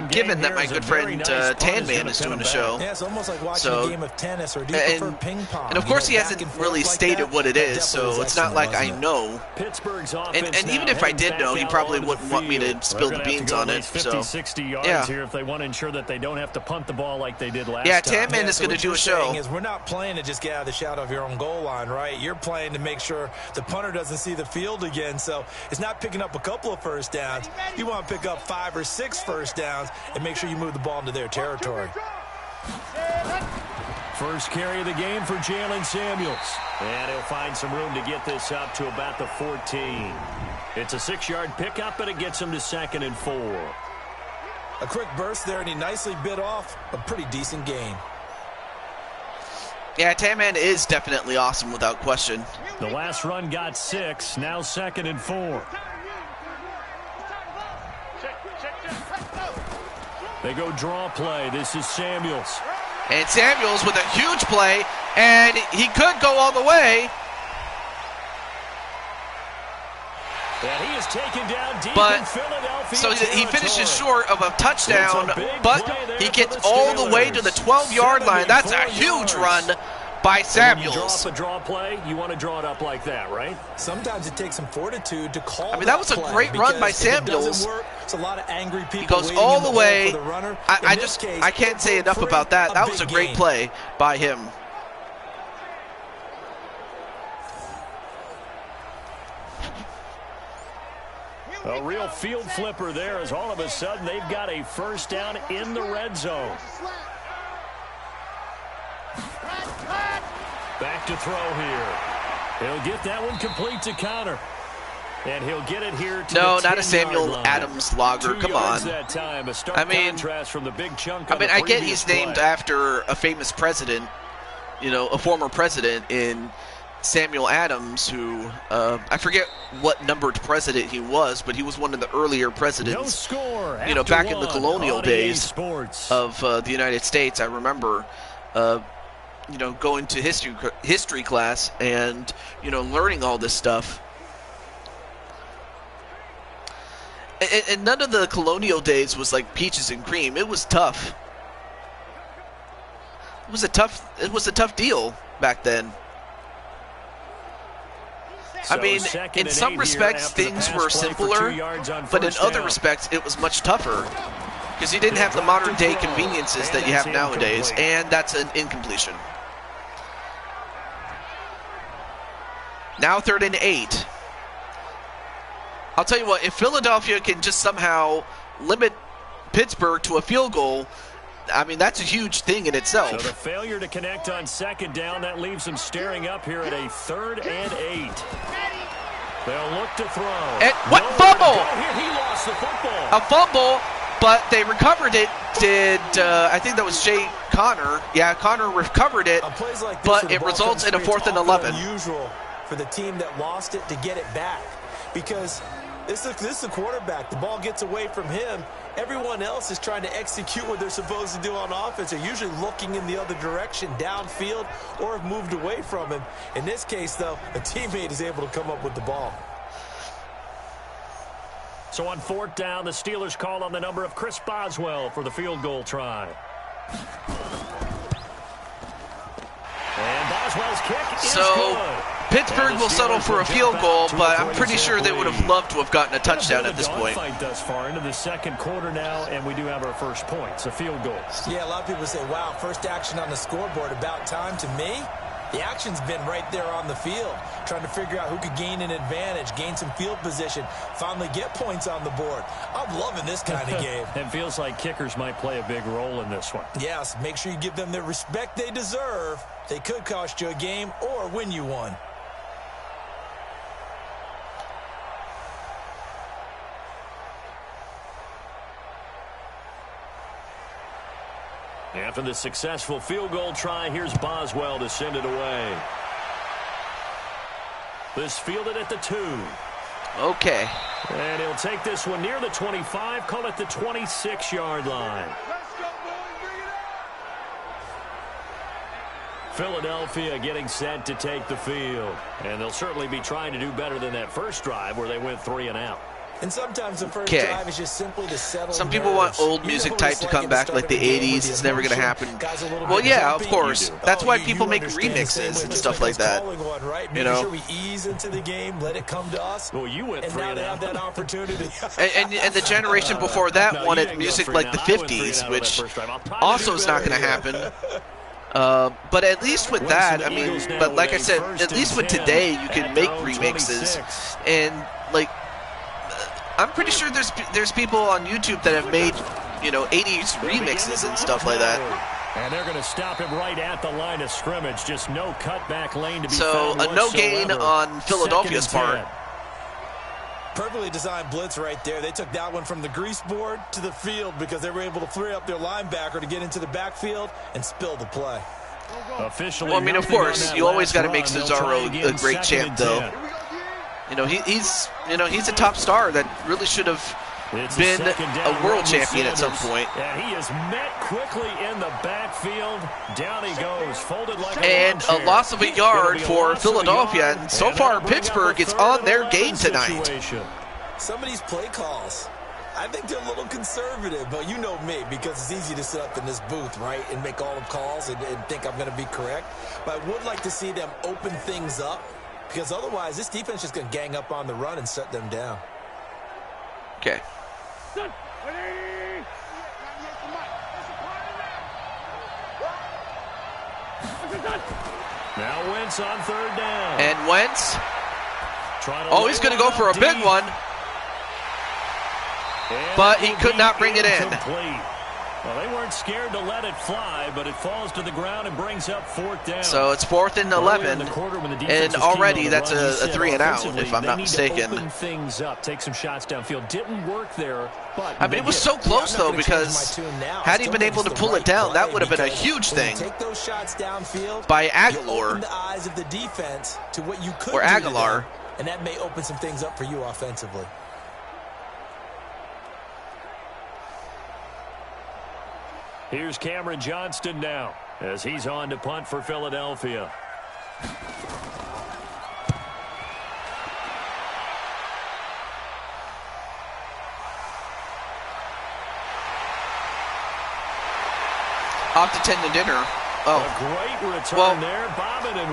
given that my good friend Tan Man is doing the show. Yeah, it's almost like watching a game of tennis, or do you prefer ping pong? And of course, he hasn't really stated what it is, so it's not like I know. Pittsburgh's and even if I did know, he probably wouldn't want me to spill the beans on it. 50-60 yards here if they want to ensure that they don't have to punt the ball like they did last time. Yeah, Tan Man is going to do a show. We're not playing to just get out of the shadow of your own goal line, right? You're playing to make sure the punter doesn't see the field again, so it's not picking up a couple of first downs. You want to pick up 5 or 6 first downs and make sure you move the ball into their territory. First carry of the game for Jalen Samuels. And he'll find some room to get this up to about the 14. It's a 6-yard pickup, and it gets him to 2nd and 4. A quick burst there, and he nicely bit off a pretty decent gain. Yeah, Tan-Man is definitely awesome without question. The last run got 6, now 2nd and 4. They go draw play. This is Samuels. And Samuels with a huge play, and he could go all the way. And he is taken down deep in Philadelphia. So he finishes short of a touchdown, but he gets all the way to the 12-yard line. That's a huge run by When you draw Samuels. up a draw play, you want to draw it up like that, right? Sometimes it takes some fortitude to call. I mean, that was a play, great run by because if it doesn't Samuels. work, it's a lot of angry people. He goes waiting all in the hole way. for the runner. I In this case, can't say it enough broke about that. free, That was a big great gain. play by him. A real field flipper there, as all of a sudden they've got a first down in the red zone. Back to throw here. He'll get that one complete to Connor. And he'll get it here to No, the not a 10-yard Samuel line. Adams logger. 2 Come yards on. that time. A stark I mean- contrast from the big chunk I on mean, the I get previous he's named play. after a famous president, a former president in Samuel Adams, who I forget what numbered president he was, but he was one of the earlier No presidents. score. Back in the after colonial one on EA days Sports. of the United States. I remember, going to history class and learning all this stuff. And none of the colonial days was like peaches and cream. It was tough. It was a tough deal back then. I So mean, second in and some 8 here respects after the things pass were play for simpler, 2 yards on but in first other down. respects it was much tougher because you didn't have the modern day conveniences that you have nowadays, and that's an incompletion. Now 3rd and 8. I'll tell you what, if Philadelphia can just somehow limit Pittsburgh to a field goal, I mean, that's a huge thing in So itself. the failure to connect on 2nd down, that leaves them staring up here at a 3rd and 8. They'll look to throw. And what Nowhere to fumble? go here. He lost the football. A fumble, but they recovered it. I think that was Jay Connor. Yeah, Connor recovered it, On plays like this, but where the it ball results comes in a free, 4th and it's 11. often unusual for the team that lost it to get it back, because this is the quarterback. The ball gets away from him. Everyone else is trying to execute what they're supposed to do on offense. They're usually looking in the other direction, downfield, or have moved away from him. In this case, though, a teammate is able to come up with the ball. So on 4th down, the Steelers call on the number of Chris Boswell for the field goal try. And Boswell's kick is So good. Pittsburgh And the will settle Steelers for will a jump field back goal, to a but I'm pretty 3-0 sure they would have lead. loved to have gotten a touchdown Been a at this bit of a point. dogfight thus far into the 2nd quarter now, and we do have our first points, a field goal. Yeah, a lot of people say, wow, first action on the scoreboard, about time. To me, the action's been right there on the field, trying to figure out who could gain an advantage, gain some field position, finally get points on the board. I'm loving this kind of game. It feels like kickers might play a big role in this one. Yes, make sure you give them the respect they deserve. They could cost you a game or win you one. After the successful field goal try, here's Boswell to send it away. This fielded at the 2. Okay. And he'll take this one near the 25, call it the 26-yard line. Let's go, boys, bring it on! Philadelphia getting set to take the field. And they'll certainly be trying to do better than that first drive where they went 3 and out. And sometimes the first Okay. drive is just simply to settle Some people nerves. want old You music know what type it's to like come at the back start like of the a game with 80s. the It's never going to emotion. happen. Guys a little Well, bit yeah, of jumpy. course. You do. That's why you people make understand the same remixes way and just stuff like like us that. calling one, right? You Making know? sure we ease into the game, let it come to us. Well, you went And 3 now and they out. have that opportunity. And the generation before that No, you wanted didn't go music 3 like and the out. I went 3 and 50s, out on that which first drive. I'll try to also do is not better going to here. happen. But at least with that, I mean, Eagles now but like I with a said, first at least and with 10 today, you can at make their own remixes, 26. and like, I'm pretty sure there's people on YouTube that have made, 80s remixes and stuff like that. And they're going to stop him right at the line of scrimmage. Just no cutback lane to be So found a no gain whatsoever. on Philadelphia's 2nd and 10. part. Perfectly designed blitz right there. They took that one from the grease board to the field because they were able to free up their linebacker to get into the backfield and spill the play. Officially, Well, I mean, of nothing on course, that you always last got to run. make They'll try Cesaro again, a great 2nd champ, and though. 10. He's a top star that really should have It's been second down a world run with champion at some Sanders. point. And he is met quickly in the backfield. Down he goes, folded like And a a loss of a It'll yard be a for loss of a Philadelphia, yard, and so and far that'll bring up Pittsburgh a is 3rd on and their 11 game tonight. situation. Some of these play calls, I think they're a little conservative, but you know me, because it's easy to sit up in this booth, right, and make all the calls and think I'm going to be correct. But I would like to see them open things up, because otherwise this defense is going to gang up on the run and shut them down. Okay. Now Wentz on third down. And Wentz. Oh, he's going to go for a big one. But he could not bring it in. Well, they weren't scared to let it fly, but it falls to the ground and brings up fourth down. So it's 4th and 11, and already that's a 3 and out, if I'm not mistaken. Open things up, take some shots downfield. Didn't work there, but I mean, it was so close though, because had he been able to pull it down, that would have been a huge thing by Aguilar or Aguilar, and that may open some things up for you offensively. Here's Cameron Johnston now as he's on to punt for Philadelphia. Off to 10 to dinner. Oh, a great return well, there.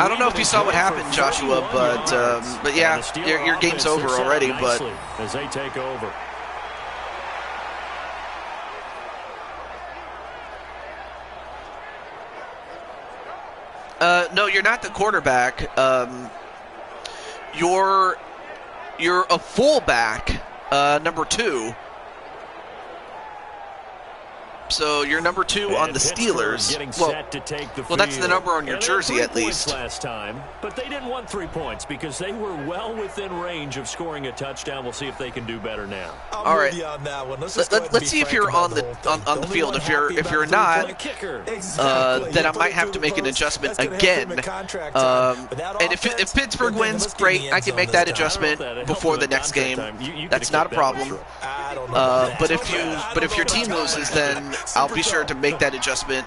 I don't know if you saw what happened, Joshua, but yeah, your game's over already. But as they take over. No, you're not the quarterback. You're a fullback, number 2. So you're number 2 on the Steelers. Well, that's the number on your jersey at least. Last time, but they didn't want 3 points because they were well within range of scoring a touchdown. We'll see if they can do better now. All right. Let's see if you're on the field. If you're not, then I might have to make an adjustment again. And if Pittsburgh wins, great. I can make that adjustment before the next game. That's not a problem. But if your team loses, then I'll be sure to make that adjustment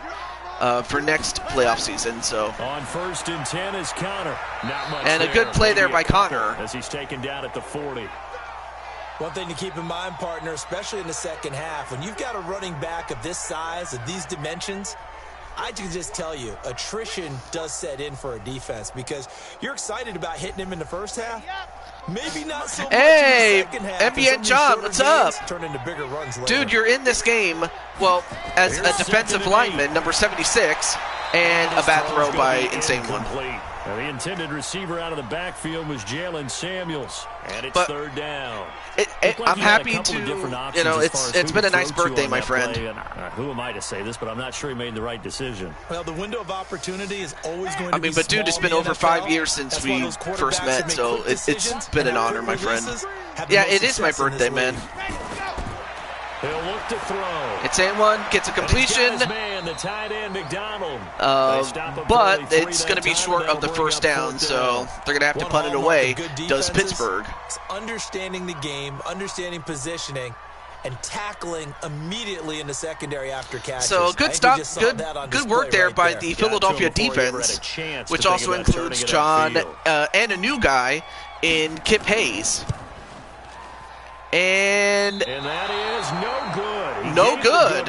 for next playoff season. So on 1st and 10 is Connor. Not much and a good play there by Connor as he's taken down at the 40. One thing to keep in mind, partner, especially in the second half, when you've got a running back of this size, of these dimensions, I can just tell you, attrition does set in for a defense because you're excited about hitting him in the first half. Maybe not so much in the second half. MBN John, what's up? Turn into bigger runs later. Dude, you're in this game, well, as a defensive lineman, number 76, and a bad throw by Insane One. Now, the intended receiver out of the backfield was Jalen Samuels, and it's third down. I'm happy to, it's been a nice birthday, my friend. Who am I to say this, but I'm not sure he made the right decision. Well, the window of opportunity is always going to be but dude, it's been over 5 years since we first met, so it's been an honor, my friend. Yeah, it is my birthday, man. He'll look to throw. Insane One gets a completion, the tight end McDonald. but it's going to be short of the first down, so they're going to have to punt it away. Does Pittsburgh? It's understanding the game, understanding positioning, and tackling immediately in the secondary after catches. So good stop, good work there by the Philadelphia defense, which also includes John and a new guy in Kip Hayes. And that is no good.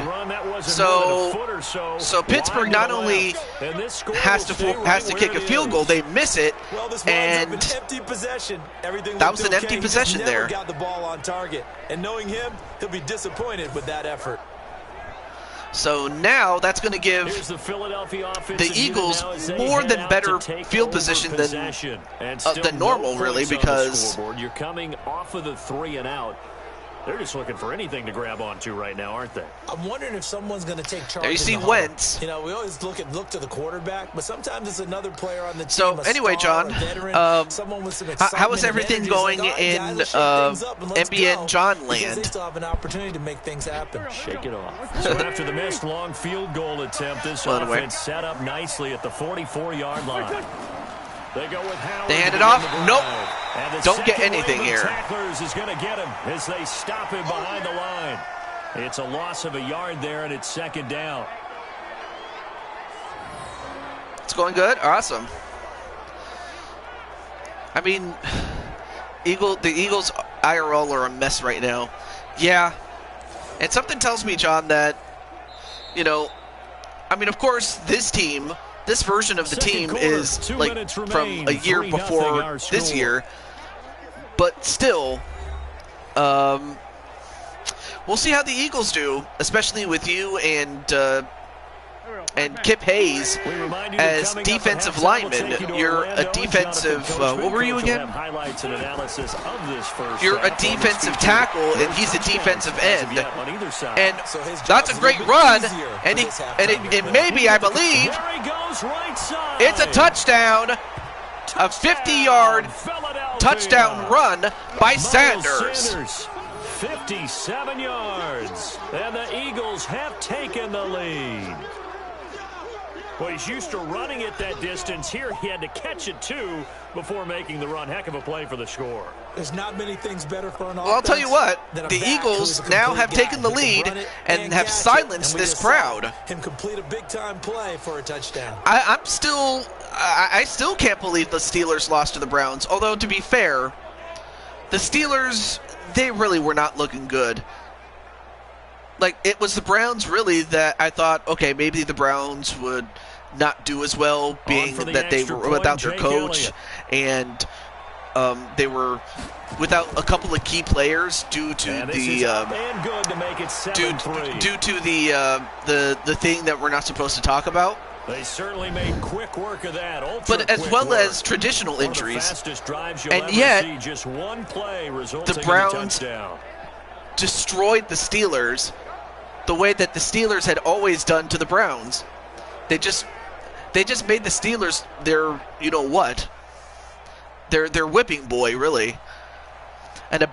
So Pittsburgh not only has to kick a field goal, they miss it, and that was an empty possession there. Got the ball on target, and knowing him, he'll be disappointed with that effort. So now that's going to give the Eagles more than better field position than normal, really, because you're coming off of the 3 and out. They're just looking for anything to grab onto right now, aren't they? I'm wondering if someone's going to take charge. There you see Wentz. We always look to the quarterback, but sometimes it's another player on the team. So anyway, John, how is everything going in MBN John land? They still have an opportunity to make things happen. Shake it off. So after the missed long field goal attempt, this offense set up nicely at the 44-yard line. They go with Howard. They hand it off. Nope. Don't get anything here. Tacklers is going to get him as they stop him behind the line. It's a loss of a yard there, and it's second down. It's going good. Awesome. I mean, the Eagles IRL are a mess right now. Yeah, And something tells me, John, that, you know, I mean, of course, this team, this version of the team is like from a year before this year, but still, we'll see how the Eagles do, especially with you and Kip Hayes as defensive lineman. You're a defensive, what were you again? You're a defensive tackle, and he's a defensive end. And that's a great run, and it may be, I believe, it's a touchdown, a 50-yard touchdown run by Sanders. 57 yards, and the Eagles have taken the lead. Well, he's used to running it that distance. Here he had to catch it, too, before making the run. Heck of a play for the score. There's not many things better for an offense. Well, I'll tell you what, the Eagles now have taken the lead and have silenced this crowd. Him complete a big-time play for a touchdown. I still can't believe the Steelers lost to the Browns, although, to be fair, the Steelers, they really were not looking good. Like, it was the Browns, really, that I thought, okay, maybe the Browns would not do as well, being that they were without their coach, and they were without a couple of key players due to the thing that we're not supposed to talk about. They certainly made quick work of that. But as well as traditional injuries, and yet just one play the Browns destroyed the Steelers the way that the Steelers had always done to the Browns. They just made the Steelers their, you know what, their whipping boy, really. And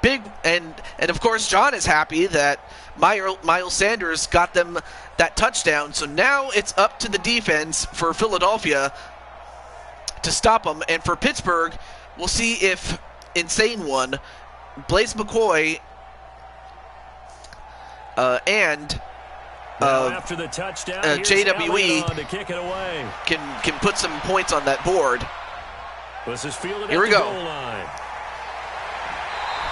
and of course John is happy that Miles Sanders got them that touchdown. So now it's up to the defense for Philadelphia to stop them, and for Pittsburgh, we'll see if Insane One, Blaise McCoy, and after the touchdown, JWE to kick it away. can put some points on that board. This is fielded Here we at the go. goal line.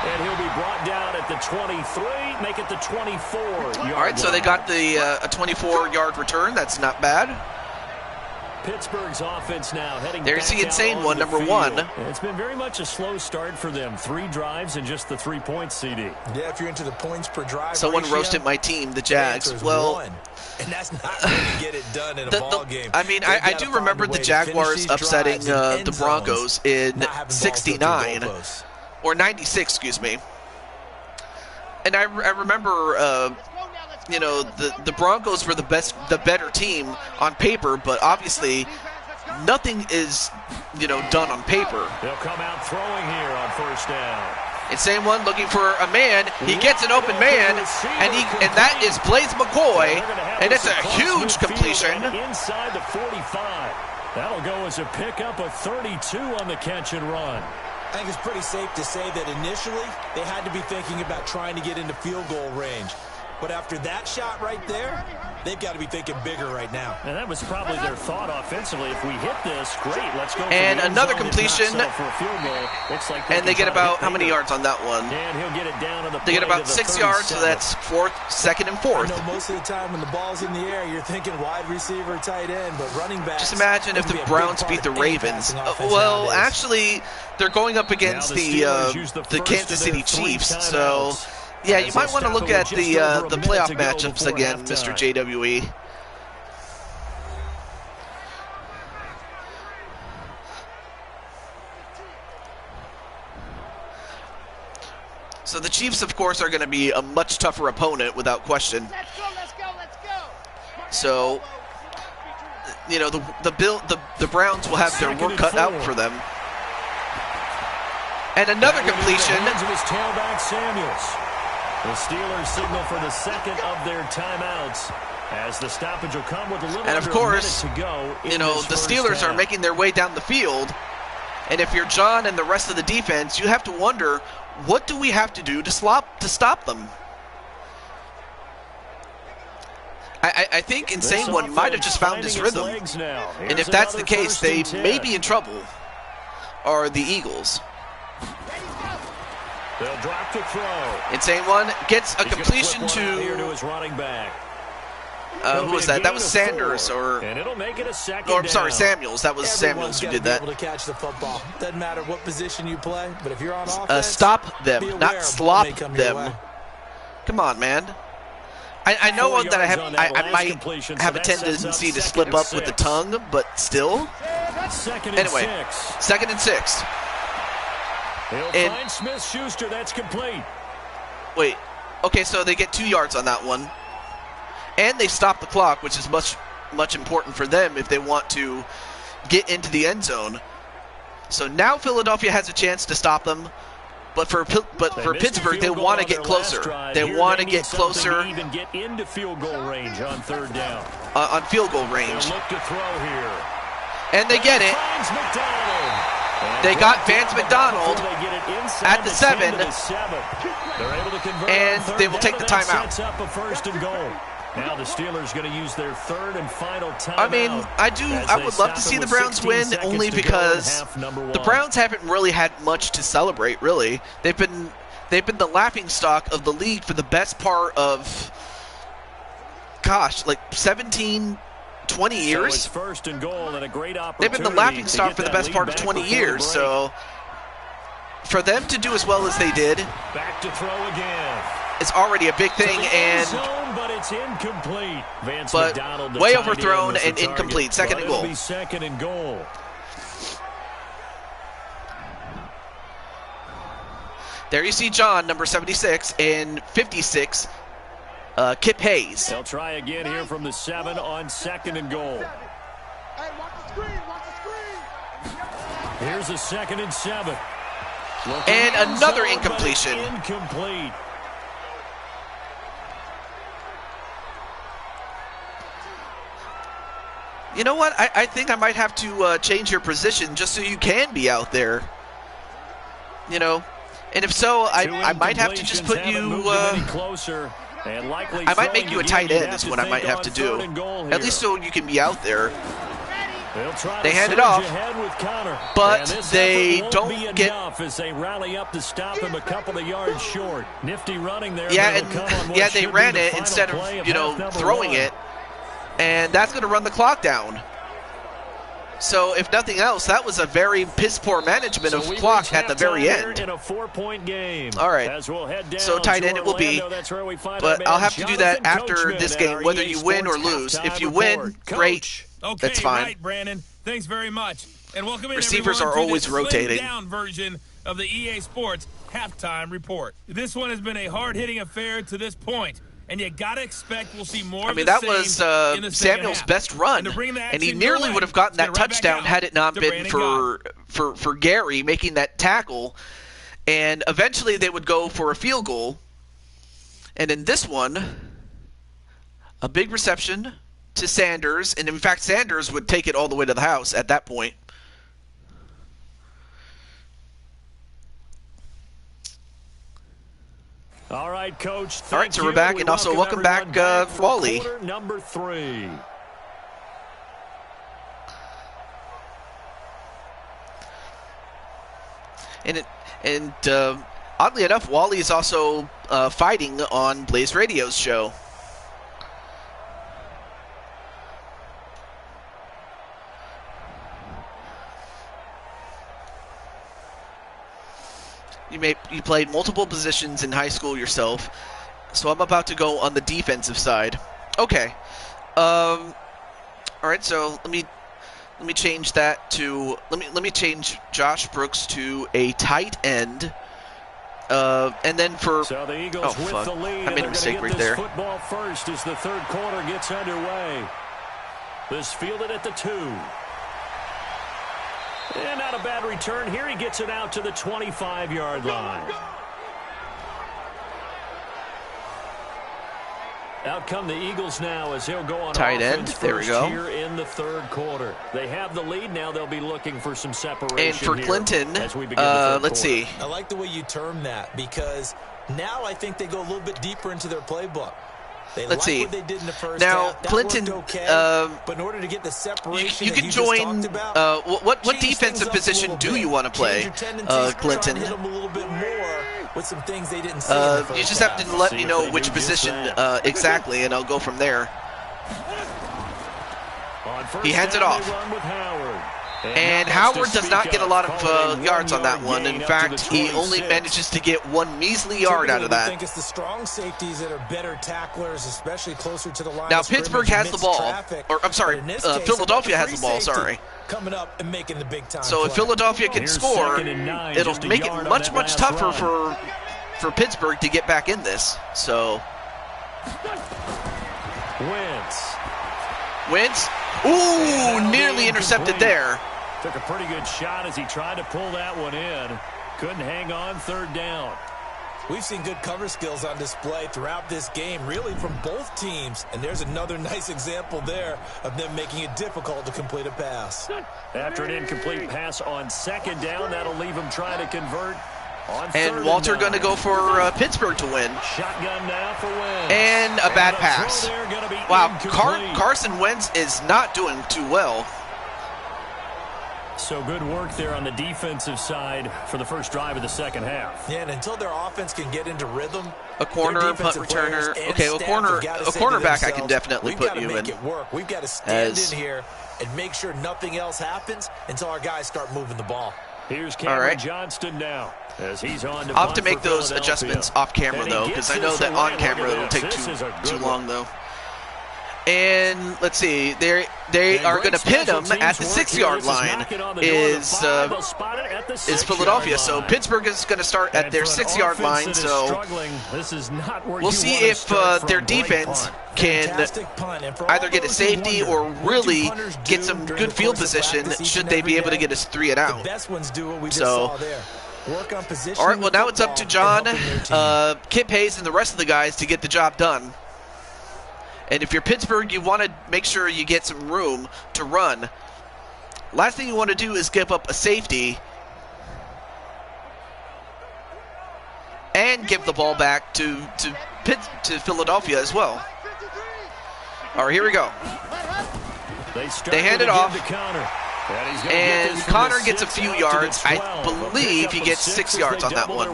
And he'll be brought down at the 23, make it the 24-yard line. All right, so they got the a 24-yard return. That's not bad. Pittsburgh's offense now heading There's back the Insane out One, onto the number one. field. It's been very much a slow start for them. 3 drives and just the 3 points, CD. Yeah, if you're into the points per drive Someone ratio, roasted my team, the Jags. Well, one. And that's not going to get it done in a ball game. I mean, I do remember the Jaguars upsetting the Broncos in 69, or 96, excuse me. And I remember, you know, the Broncos were the better team on paper, but obviously nothing is, you know, done on paper. They'll come out throwing here on first down. Insane One looking for a man. He gets an open man, and that is Blaise McCoy, and it's a huge completion. Inside the 45. That'll go as a pickup of 32 on the catch and run. I think it's pretty safe to say that initially they had to be thinking about trying to get into field goal range. But after that shot right there, they've got to be thinking bigger right now. And that was probably their thought offensively. If we hit this, great, let's go. And another completion. For a field goal. Looks like and they get about, how many yards on that one? And he'll get it down to the They get about 6 yards, so that's second and fourth. I know most of the time when the ball's in the air, you're thinking wide receiver, tight end, but running back. Just imagine if the Browns beat the Ravens. Well, actually, they're going up against the Kansas City Chiefs, so yeah, you might want to look at the playoff matchups again, Mr. JWE. So the Chiefs, of course, are going to be a much tougher opponent without question. So, you know, the Browns will have their work cut out for them. And another completion. Tailback Samuels. The Steelers signal for the second of their timeouts as the stoppage will come with a little and of course, to go. You know, the Steelers are making their way down the field. And if you're John and the rest of the defense, you have to wonder, what do we have to do to stop them? I think Insane One might have just found his rhythm. And if that's the case, they may be in trouble, are the Eagles. They'll drop to throw. Insane one. Gets a completion here to to... his running back. Who was that? That was Sanders, And it'll make it a second or I'm sorry, down. Samuels. That was Everyone's Samuels who gotta did be that. able to catch the football. Doesn't matter what position you play, but if you're on offense, Stop be them, aware not of slop what may come your way. them. Come on, man. I know 4 that yards on that I last might completion, have so a that sets tendency up to 2nd slip and up with the 6. tongue, but still. Second and Anyway, 6. 2nd and 6. He'll And- find Smith-Schuster. That's complete. Wait. Okay, so they get 2 yards on that one. And they stop the clock, which is much important for them if they want to get into the end zone. So now Philadelphia has a chance to stop them. But for Pittsburgh, they want to get closer. They want to get closer to even get into field goal range on 3rd down. on field goal range. They'll look to throw here. And they get it. Finds McDonald. And They got Vance McDonald before they get it inside at the 10 7. to the 7. They're able to convert And on 3rd they will take down, the and that timeout. sets up a 1st and goal. Now the Steelers going to use their 3rd and final timeout. I mean, I would love to see the Browns win, only because the Browns haven't really had much to celebrate, really. They've been the laughingstock of the league for the best part of, gosh, like 17, 20 years. So it's 1st and goal and a great They've opportunity. been the laughingstock for the best part of 20 years, so for them to do as well as they did, back to throw again. it's already a big thing, and Zone, but it's incomplete. Vance but McDonald, the way tight end, overthrown was the and target. incomplete. 2nd and But goal. it'll be 2nd and goal. There you see John, number 76, and 56, Kip Hayes. They'll try again here from the 7 on 2nd and goal. Hey, watch the screen, watch the screen. Here's a 2nd and 7. And End another zone, but incompletion. it's incomplete. You know what? I think I might have to change your position just so you can be out there. You know? And if so, I might have to just put you... closer, and likely I might make you a tight again, end you'd is have what to I might think have on to do. 3rd and goal At least here. so you can be out there. They'll try They to hand it surge off, ahead with Connor. but And this they effort don't won't be get- enough as they rally up to stop him a couple of yards short. Nifty running there. Yeah, but it'll come on what and they should be ran the it final instead play of, you know, half number throwing 1. it. And that's going to run the clock down. So, if nothing else, that was a very piss-poor management So of we clock reach at the very halftime here end. in a 4-point game. All right. As we'll head down So tight to end it will be, Orlando, that's where we find but our I'll man have to do that Jonathan after Coachman this at game, our whether EA you win or Sports lose. halftime If you report. win, Coach. great. Okay, That's fine. right, Brandon. Thanks very much. And welcome in Receivers everyone are to always this rotating. slimmed-down version of the EA Sports halftime report. This one has been a hard-hitting affair to this point, and you gotta expect we'll see more. I of mean, the that same was in the second Samuel's half. best run, And to bring the and he action nearly your way, would have gotten that let's get right back touchdown out had it not to been Brandon for Gary making that tackle. And eventually they would go for a field goal. And in this one, a big reception to Sanders, and in fact Sanders would take it all the way to the house at that point. All right, Coach. All right, so we're back, and also welcome back, Wally. Quarter number 3. And oddly enough, Wally is also fighting on Blaze Radio's show. You played multiple positions in high school yourself, so I'm about to go on the defensive side. Okay. All right, so let me change that to let me change Josh Brooks to a tight end. And then for So the Eagles with fuck. the lead. I made a mistake right there. Football first as the 3rd quarter gets underway. This fielded at the 2. And not a bad return here. He gets it out to the 25-yard line. Out come the Eagles now as he'll go on Tight offense end. There we first go. here in the 3rd quarter. They have the lead now. They'll be looking for some separation. And for here Clinton, as we begin the 3rd let's quarter. see. I like the way you term that because now I think they go a little bit deeper into their playbook. They Let's see. what they did in the first Now, half. That Clinton, worked okay, but in order to get the separation You that can you join. just talked about, What change defensive things up a position little do bit. you want to play, Change your tendencies, Clinton? try and hit them a little bit more with some things they didn't see in the first you just have to half. let me know which position exactly, and I'll go from there. He hands it off. And Howard does not get a lot of yards on that one. In fact, he only manages to get one measly yard out of that. I think it's the strong safeties that are better tacklers, especially closer to the line. Now of Pittsburgh scrimmage has the amidst ball. traffic. Or I'm sorry, But in this case, Philadelphia a has the ball, free sorry. safety coming up and making the big time So if play. Philadelphia can Here's score, 2nd and 9, it'll just a make it yard on much, that much last tougher run. for Pittsburgh to get back in this. So Wentz. Ooh, nearly intercepted there. Took a pretty good shot as he tried to pull that one in. Couldn't hang on 3rd down. We've seen good cover skills on display throughout this game, really from both teams. And there's another nice example there of them making it difficult to complete a pass. After an incomplete pass on 2nd down, that'll leave him trying to convert on 3rd And Walter and 9. going to go for Pittsburgh to win. Shotgun now for Wentz. And a bad the pass. throw there gonna be Wow, incomplete. Carson Wentz is not doing too well. So good work there on the defensive side for the first drive of the 2nd half. Yeah, and until their offense can get into rhythm, A corner, their punt defensive players returner. and Okay, staff a have got to say to cornerback I can themselves, definitely we've put got to you make in. it work. We've got to stand As- in here and make sure nothing else happens until our guys start moving the ball. Here's Cameron All right. Johnston now as he's on to I'll have to punt make for those Philadelphia. adjustments off camera And he though, gets because I know this that away. on Look camera at it'll this. take This is a good too one. long though. And let's see, they And are great going to pin special him teams at the work 6-yard here. This line. knocking on the door of the Is 5. They'll spot it at the 6-yard Philadelphia. So line. Pittsburgh is going to start at And their for an 6-yard offense line. that is So struggling, this is not where we'll you see want to if start from. their Great defense punt. can Fantastic punt. And for either all get a those who safety wonder, or what do really punters get do some during good the field course of position practice each should and they every be able to day? get us 3 and out. The best ones do what we just So- saw there. Work on position. All right, well now it's up to John, Kip Hayes, and the rest of the guys to get the job done. And if you're Pittsburgh, you want to make sure you get some room to run. Last thing you want to do is give up a safety and give the ball back to Philadelphia as well. All right, here we go. They hand it off. And Connor gets a few yards. I believe he gets 6 yards on that one.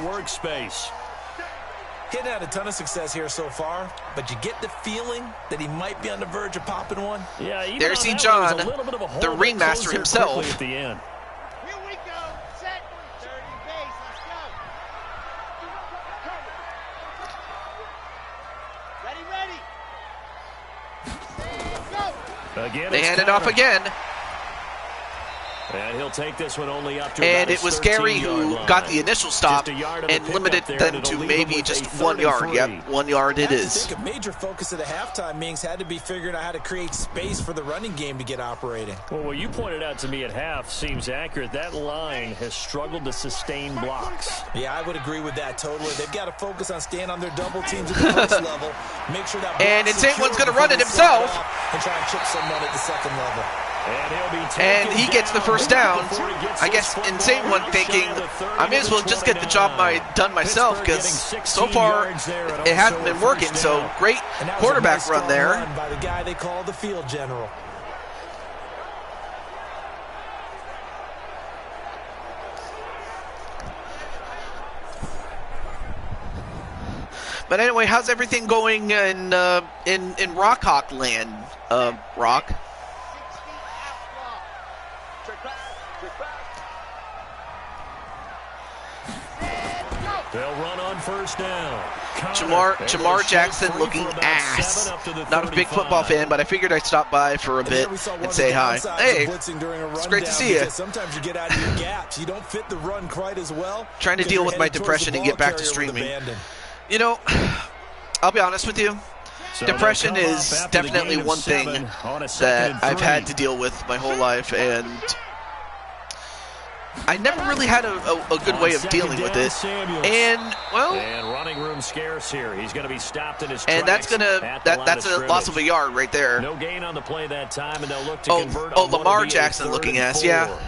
He's had a ton of success here so far, but you get the feeling that he might be on the verge of popping one. Yeah, even There's on C. that John, one, there's a little bit of a hole the that ringmaster closed here himself. quickly at the end. Here we go. Set. 30 base. Let's go. Ready, ready. Go. Again, They it's hand it off Connor. again. And he'll take this one only up to And about it was his Gary 13-yard who line. got the initial stop Just a yard of a and pickup limited there, them and to it'll leave maybe him with just a 1 yard. 33. Yep, 1 yard it I is. think a major focus of the halftime meetings had to be figuring out how to create space for the running game to get operating. Well, what you pointed out to me at half seems accurate. That line has struggled to sustain blocks. Yeah, I would agree with that totally. They've got to focus on staying on their double teams at the first level. Make sure that And block's Insane One's secure gonna run it before they slide himself. off and try and chip someone at the second level. And he'll be And taken he gets the down first down. before he gets I this guess football Insane One outside thinking, the 30 I may as well to just get the job 29. done myself, Pittsburgh because getting so 16 far yards there and it hasn't also been a working. first So down. great And that was a quarterback nice run strong there. run by the guy they call the field general. But anyway, how's everything going in Rock Hawk land? Rock. 6 feet half block. Check back. Check back. They'll run on first down. Connor, Jamar Jackson looking ass. Not a big football fan, but I figured I'd stop by for a bit and say hi. Hey, it's great to see you. Sometimes you get out of your gaps. You don't fit the run quite as well. Trying to because deal you're with my headed towards depression the and get ball back to carrier with streaming. abandon. You know, I'll be honest with you. So Depression they'll come is up after the definitely gain of one thing 7 on a second that and I've 3. had to deal with my whole life, and I never really had a good On way of second dealing with down, it. Samuels. And well, And running room scarce here. He's going to be stopped in his and that's tracks gonna at the line that's of a loss of a scrimmage. yard right there. No gain on the play that time, and they'll look to convert Oh, on what Lamar will be a Jackson 3rd looking and ass, 4. yeah.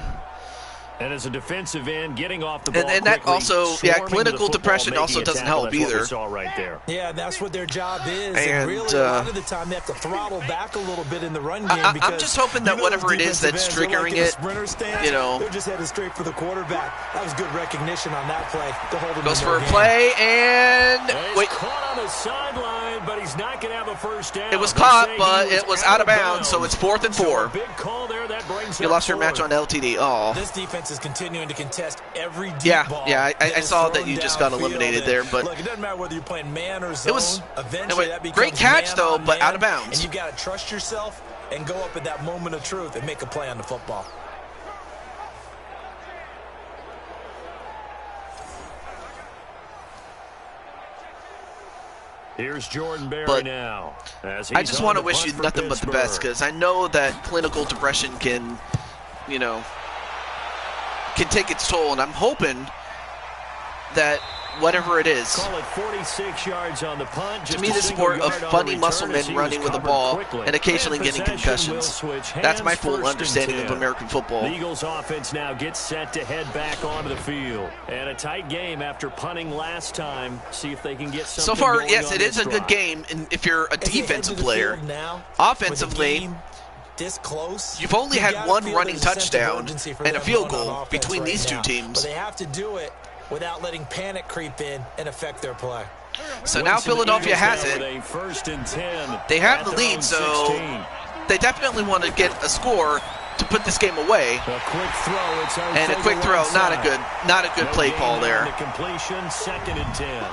And as a defensive end, getting off the ball and that quickly, also, clinical depression also doesn't help either. Right there. Yeah, that's what their job is. And really, a lot of the time, they have to throttle back a little bit in the run game. I'm just hoping that whatever it is that's triggering it, they're just headed straight for the quarterback. That was good recognition on that play. To hold him goes in for a game. play, and He's caught on the sideline, but he's not going to have a first down. it was caught, but it was out of bounds, so it's 4th and 4. Big call there that brings You lost your match on LTD. Oh. This defense is continuing to contest every deep ball. Yeah, I that saw is that you thrown just got downfield. eliminated there, but Look, it doesn't matter whether you're playing man or zone. it was Eventually, that becomes great catch man though, on but man, out of bounds. And you've got to trust yourself and go up at that moment of truth and make a play on the football. Here's Jordan Berry now. I just want to wish you nothing but the best, because I know that clinical depression can take its toll, and I'm hoping that whatever it is. Call it 46 yards on the punt. To me, the sport of funny muscle men running with the ball and occasionally getting concussions. That's my full understanding of American football. The Eagles offense now gets set to head back onto the field. And a tight game after punting last time. See if they can get something So far, going yes, on it is a this good drive. game if you're a defensive player. Now, Offensively, this close, you've only had gotta one feel running there's a sense of touchdown urgency for and a them field going on goal offense between right these two now. teams. But they have to do it without letting panic creep in and affect their play. So now Philadelphia has it. With a 1st and 10 They have at the their lead, own so 16. they definitely want to get a score to put this game away. A quick throw. It's And a quick throw, not a good play call there. The completion, 2nd and 10.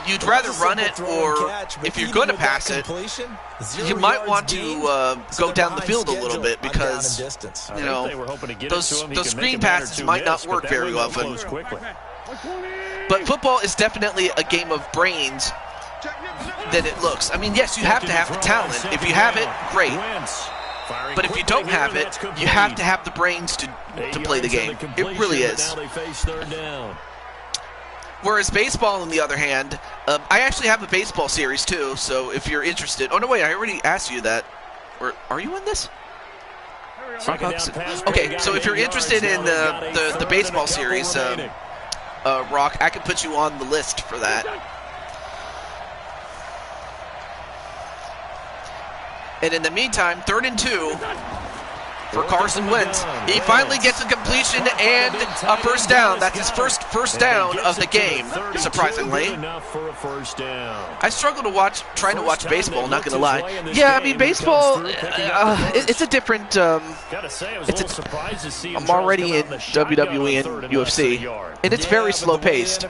You'd rather run it, or if you're going to pass it, you might want to go down the field a little bit, because you know those screen passes might not work very often. But football is definitely a game of brains than it looks. I mean, yes, you have to have the talent. If you have it, great. But if you don't have it, you have to have the brains to play the game. It really is. Now they face 3rd down. Whereas baseball, on the other hand, I actually have a baseball series too, so if you're interested... Oh, no, wait, I already asked you that. Or, are you in this? Okay, so if you're interested in the baseball series, Rock, I can put you on the list for that. And in the meantime, 3rd and 2 for Carson Wentz. He finally gets a completion and a first down. That's his first down of the game, surprisingly. I struggle trying to watch baseball, not going to lie. Yeah, I mean, baseball, it's a different... I'm already in WWE and UFC, and it's very slow-paced.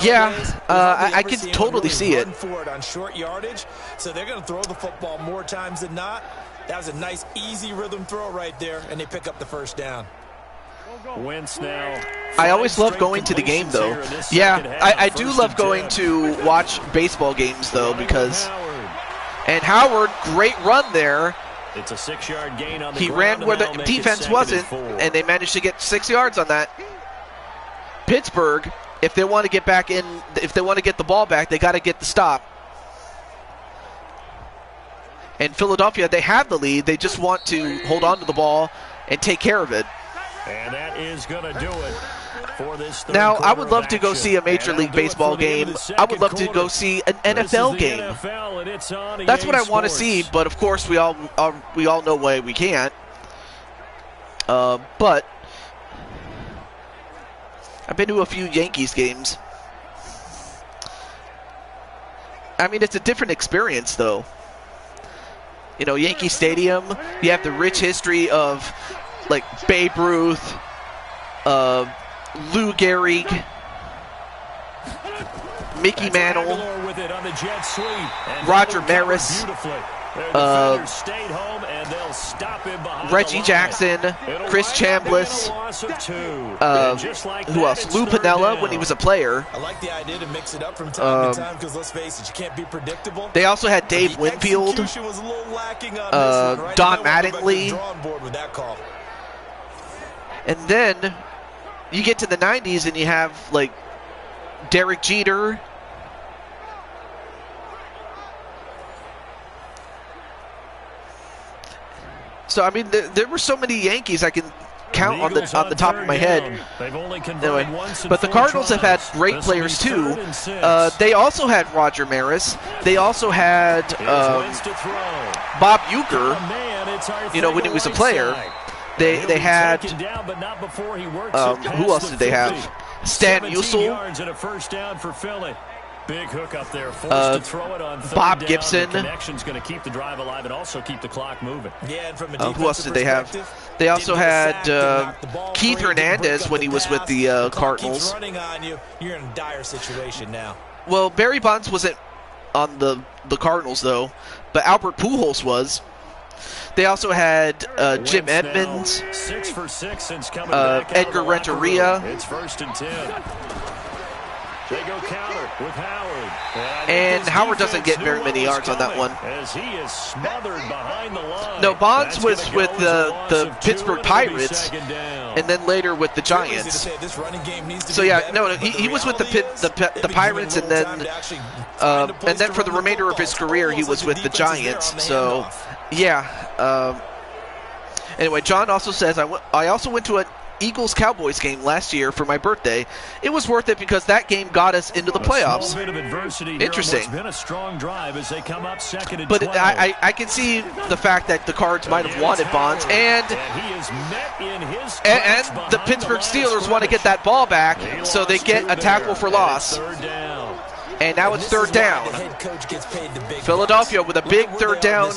Yeah, I can totally see it. On short yardage, so they're going to throw the football more times than not. That was a nice, easy rhythm throw right there, and they pick up the first down. Wentz now. I always love going to the game, though. Yeah, I do love going to watch baseball games, though, because... And Howard, great run there. It's a 6-yard gain on the He ground, ran where the and now make it defense 2nd wasn't, and they managed to get 6 yards on that. Pittsburgh, if they want to get back in, if they want to get the ball back, they got to get the stop. And Philadelphia, they have the lead. They just want to hold on to the ball and take care of it. And that is going to do it for this third Now, I quarter would love of to go action. see a Major And League that'll do it Baseball for the end game. of the I would love to second go quarter. see an This NFL is the game. NFL, and it's on That's EA what I want to Sports. see, but of course we all know why we can't. But I've been to a few Yankees games. I mean, it's a different experience, though. You know, Yankee Stadium, you have the rich history of, like, Babe Ruth, Lou Gehrig, Mickey Mantle, With it on the jet sweep. And Roger that one Maris, covered beautifully. Their defenders stayed home, and they'll stop him behind Reggie the line. Jackson, It'll Chris wind up being a Chambliss, loss of 2. And just like who that, else? it's Lou 3rd Piniella down. when he was a player. I like the idea to mix it up from time to time because, let's face it, you can't be predictable. They also had Dave The Winfield, execution was a little lacking on this one, right? Don They might go back to the Mattingly. drawing board with that call. And then you get to the 90s and you have, like, Derek Jeter. So, I mean, there were so many Yankees I can count on the top of my head. Anyway, but the Cardinals have had great players too. They also had Roger Maris. They also had Bob Uecker. You know, when he was a player. They had who else did they have? Stan Musial. Big hook up there, forced to throw it on Bob Gibson. The connection's going to keep the drive alive and also keep the clock moving. Yeah, and from a who else did they have? They also had Keith Hernandez when he was with the Cardinals. Running on you, you're in a dire situation now. Well, Barry Bonds wasn't on the Cardinals though, but Albert Pujols was. They also had Jim Edmonds, 6 for 6 since coming back Edgar Renteria. It's 1st and 10. They go counter with Howard. And Howard doesn't get very many yards on that one. As he is smothered behind the line. No, Bonds was with the Pittsburgh Pirates, and then later with the Giants. So yeah, no, he was with the Pirates, and then for the remainder of his career, he was with the Giants. So yeah. Anyway, John also says I also went to an Eagles-Cowboys game last year for my birthday. It was worth it because that game got us into the playoffs. Interesting. Been a strong drive as they come up 2nd and 12. But I can see the fact that the Cards might have wanted Bonds, and the Pittsburgh Steelers want to get that ball back, so they get a tackle for loss. And now it's 3rd down. Philadelphia with a big 3rd down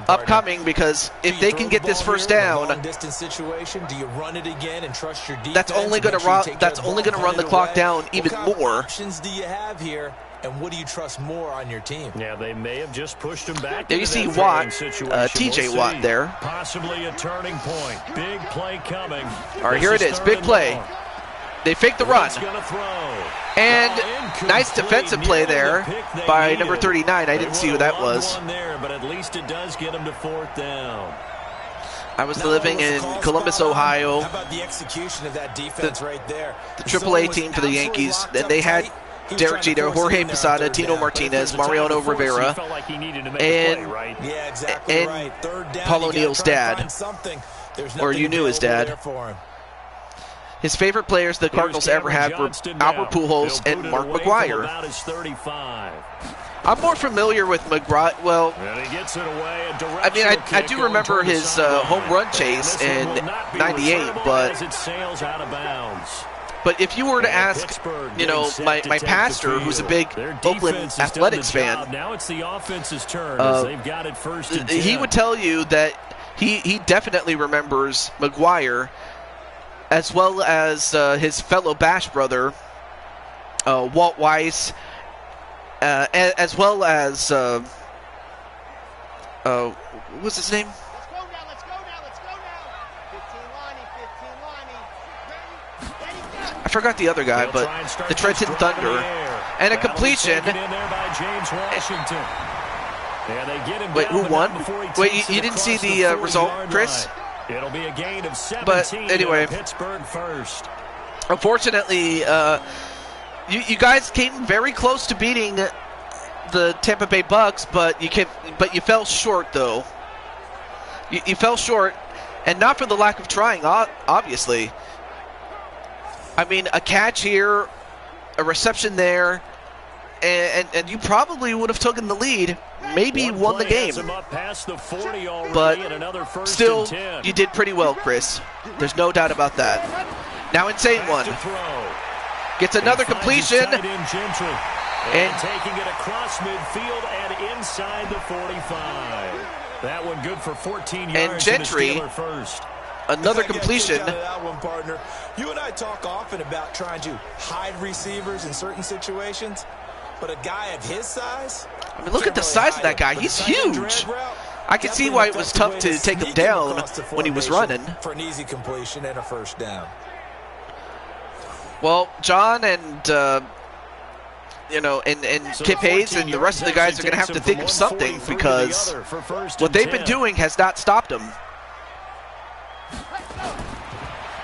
upcoming, because if they can get this 1st down, that's only going to run the clock down even more. Options do you have here, and what do you trust more on your team? Yeah, they may have just pushed him back. There you see Watt, TJ Watt there. Possibly a turning point. Big play coming. All right, here it is. Big play. They fake the run. And nice defensive play there by number 39. I didn't see who that was. But at least it does get him to 4th down. I was living in Columbus, Ohio. How about the execution of that defense right there? The AAA team for the Yankees. Then they had Derek Jeter, Jorge Posada, Tino Martinez, Mariano Rivera, and Paul O'Neill's dad. Or you knew his dad. His favorite players the Cardinals ever had were Albert Pujols and Mark McGwire. I'm more familiar with McGwire. Well, I mean, I do remember his home run chase in '98, but if you were to ask, you know, my pastor, who's a big Oakland Athletics fan, now it's the offense's turn as they've got it 1st and 10. He would tell you that he definitely remembers McGwire, as well as his fellow Bash brother, Walt Weiss, as well as, what was his name? Let's go now. 15 Lonnie. I forgot the other guy, but the Trenton Thunder. And a completion. Wait, who won? Wait, you didn't see the result, Chris? It'll be a gain of 17. But anyway, Pittsburgh first. Unfortunately, you guys came very close to beating the Tampa Bay Bucks, but you fell short though. You fell short, and not for the lack of trying, obviously. I mean, a catch here, a reception there, and you probably would have taken the lead, maybe won the game. But still, you did pretty well, Chris. There's no doubt about that. Now Insane One gets another completion, and taking it across midfield and inside the 45. That one good for 14 yards. And Gentry, another completion. You and I talk often about trying to hide receivers in certain situations, but a guy of his size, I mean, look at the size of that guy. He's huge. I can see why it was tough to take him down when he was running. For an easy completion and a 1st down. Well, John and and Kip Hayes and the rest of the guys are going to have to think of something, because what they've been doing has not stopped them.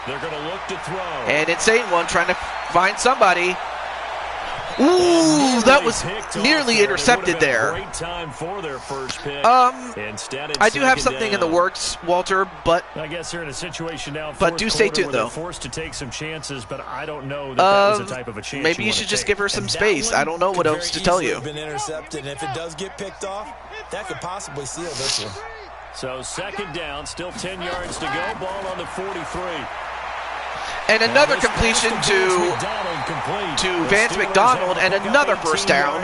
They're going to look to throw. And Insane One trying to find somebody. Ooh, that was nearly intercepted there. Great time for their first pick. I do have something in the works, Walter, but I guess they're in a situation now. But do stay tuned, though. They're forced to take some chances, but I don't know that was the type of a chance. Maybe you should just give her some space. I don't know what else to tell you. Been intercepted, and if it does get picked off, that could possibly seal this one. So second down, still 10 yards to go. Ball on the 43. And another completion to Vance McDonald, and another first down.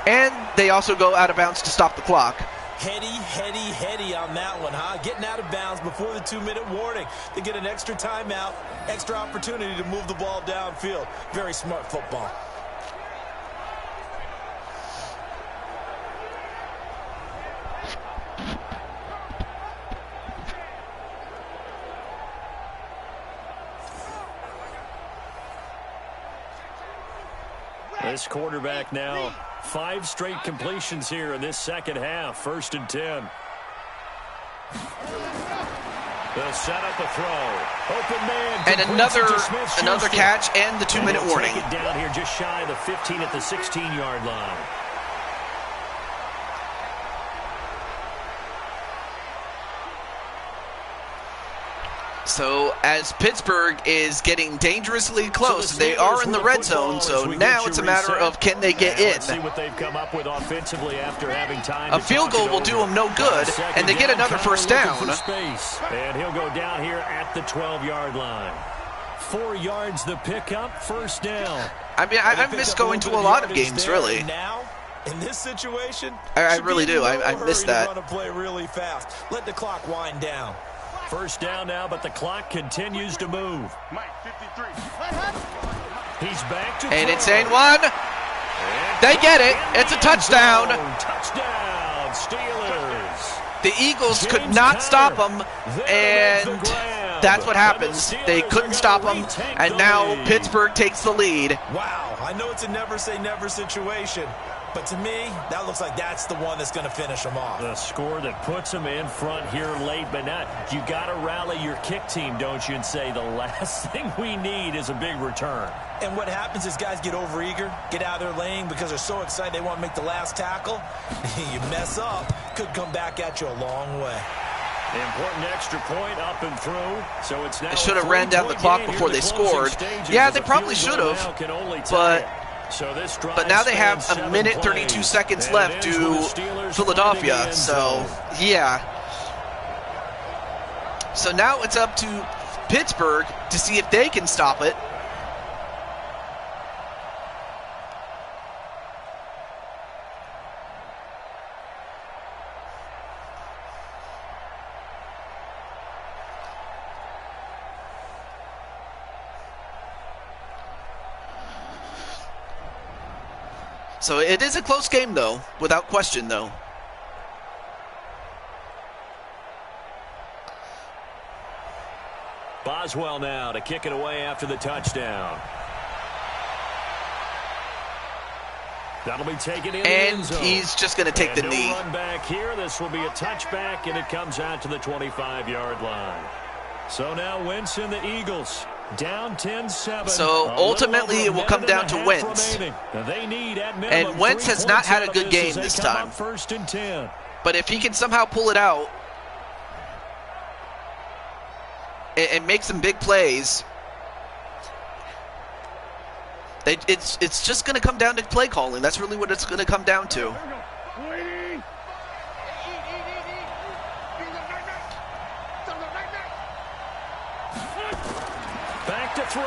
And they also go out of bounds to stop the clock. Heady on that one, huh? Getting out of bounds before the 2-minute warning. They get an extra timeout, extra opportunity to move the ball downfield. Very smart football. This quarterback now, 5 straight completions here in this second half. 1st and 10. They'll set up a throw. Open man. And another catch and the 2-minute warning. Take it down here just shy of the 15 at the 16-yard line. So as Pittsburgh is getting dangerously close, they are in the red zone, so now it's a matter of can they get in. See what they've come up with offensively after having time. A field goal will do them no good, and they get another first down. And he'll go down here at the 12-yard line. 4 yards the pickup, first down. I mean, I miss going to a lot of games, really. Now, in this situation, I really do. I miss that. Run a play really fast. Let the clock wind down. First down now, but the clock continues to move. Mike, 53. He's back to and throw. it's in one. They get it. It's a touchdown. Touchdown, Steelers. The Eagles could not stop them, and that's what happens. They couldn't stop them, and now Pittsburgh takes the lead. Wow, I know it's a never say never situation, but to me, that looks like that's the one that's going to finish them off. The score that puts them in front here late, but not. You got to rally your kick team, don't you, and say the last thing we need is a big return. And what happens is guys get overeager, get out of their lane because they're so excited they want to make the last tackle. You mess up, could come back at you a long way. The important extra point up and through, so it's now. They should have ran down the clock before they scored. Yeah, they probably should have, but now they have a minute 32 seconds left to Philadelphia, so yeah. So now it's up to Pittsburgh to see if they can stop it. So it is a close game, though, without question, though. Boswell now to kick it away after the touchdown. That'll be taken in the end zone. He's just going to take the knee. Run back here. This will be a touchback, and it comes out to the 25-yard line. So now Wentz and the Eagles. Down 10-7. So ultimately it will come down to Wentz. And Wentz has not had a good game this time. First and 10. But if he can somehow pull it out and make some big plays, it's just going to come down to play calling. That's really what it's going to come down to. Back to throw.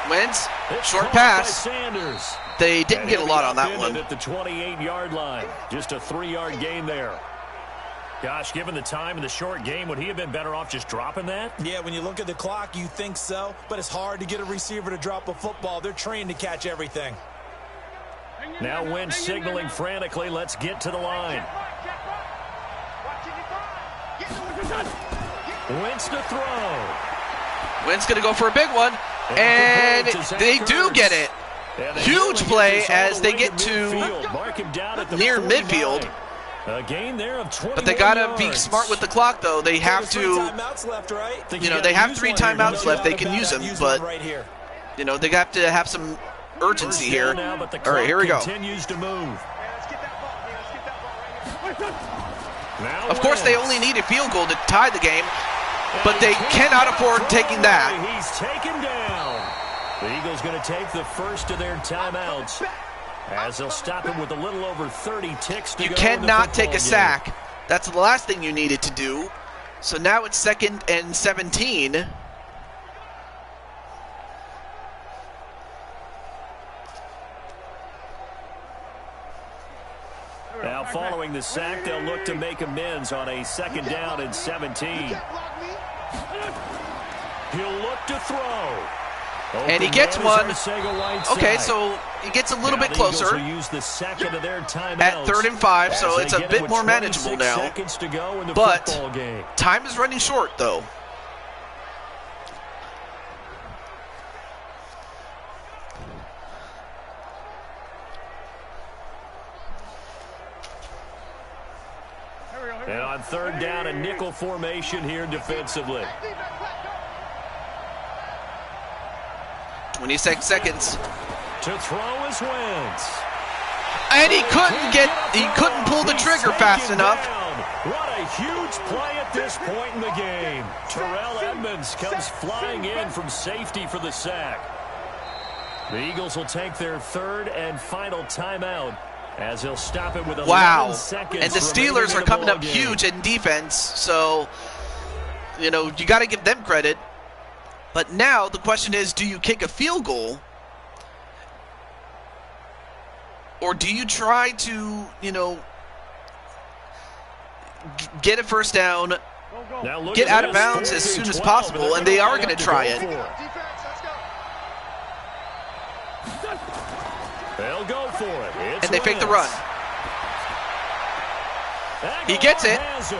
Wentz, short pass. They didn't get a lot on that one. At the 28-yard line. Just a 3-yard gain there. Gosh, given the time and the short game, would he have been better off just dropping that? Yeah, when you look at the clock, you think so. But it's hard to get a receiver to drop a football. They're trained to catch everything. Now Wentz signaling frantically. Let's get to the line. Wentz to throw. Wentz going to go for a big one, and they do get it. Huge play as they get to near midfield. A gain there of 21 but they got to yards. be smart with the clock, though. They have to, you know, they have 3 timeouts left. They can use them, but, you know, they have to have some urgency here. Now, but the All right, here we go. continues to move. Let's get that ball. Let's get that ball right here. Now Of course, they only need a field goal to tie the game, but they cannot afford taking that. He's taken down. The Eagles going to take the first of their timeouts as they'll stop him with a little over 30 ticks to You go. cannot take a sack. That's the last thing you needed to do. So now it's 2nd and 17. Now following the sack, they'll look to make amends on a 2nd down and 17. He'll look to throw. And he gets one. Okay, side. so he gets a little Now bit the Eagles closer will use the second of their at timeouts 3rd and 5, so as it's they a get bit with more 26 manageable now. seconds to go in the But football game. time is running short, though. And on 3rd down, a nickel formation here defensively. 26 seconds. To throw is Wentz. And he couldn't pull the trigger fast enough. What a huge play at this point in the game. Terrell Edmonds comes flying in from safety for the sack. The Eagles will take their 3rd and final timeout as they'll stop it with 11 Wow. seconds. And the remaining Steelers in are the coming ball up game. huge in defense, so, you know, you got to give them credit. But now the question is, do you kick a field goal? Or do you try to, you know, get a first down, Now look get at out of this, bounds as 4th soon as 12, possible, and they are going to try it. Defense, let's go. They'll go for it. It's And they fake the run. He Aguilar gets it. has it.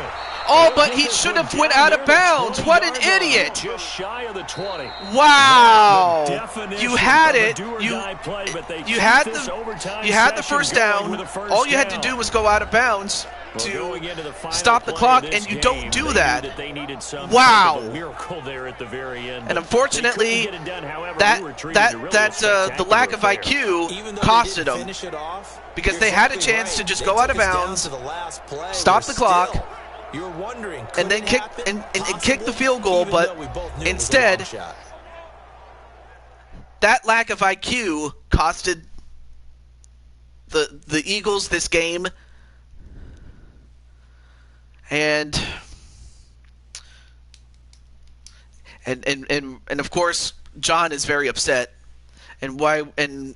Oh, but he should have went out of bounds. What an idiot. Just shy of the 20. Wow. Definition You had of a it. do-or-die play, but they You keep had this the overtime you had the session first going down. with a first All you had to down. do was go out of bounds Well, to going into the final stop the play clock, of this and you game, don't do they knew that. They needed some Wow. type of a miracle there at the very end. And but unfortunately, they couldn't get it done. However, that we were treated to really a the lack of spectacular affair. IQ Even though costed they didn't them. finish it off, Because you're they had a exactly chance right. to just They go out took of us down bounds, to the last play, stop where the clock, still you're wondering, and then could it kick happen? and kick the Possible? field goal, Even but though we both knew it was a instead, long shot. that lack of IQ costed the Eagles this game. And of course, John is very upset. And why? And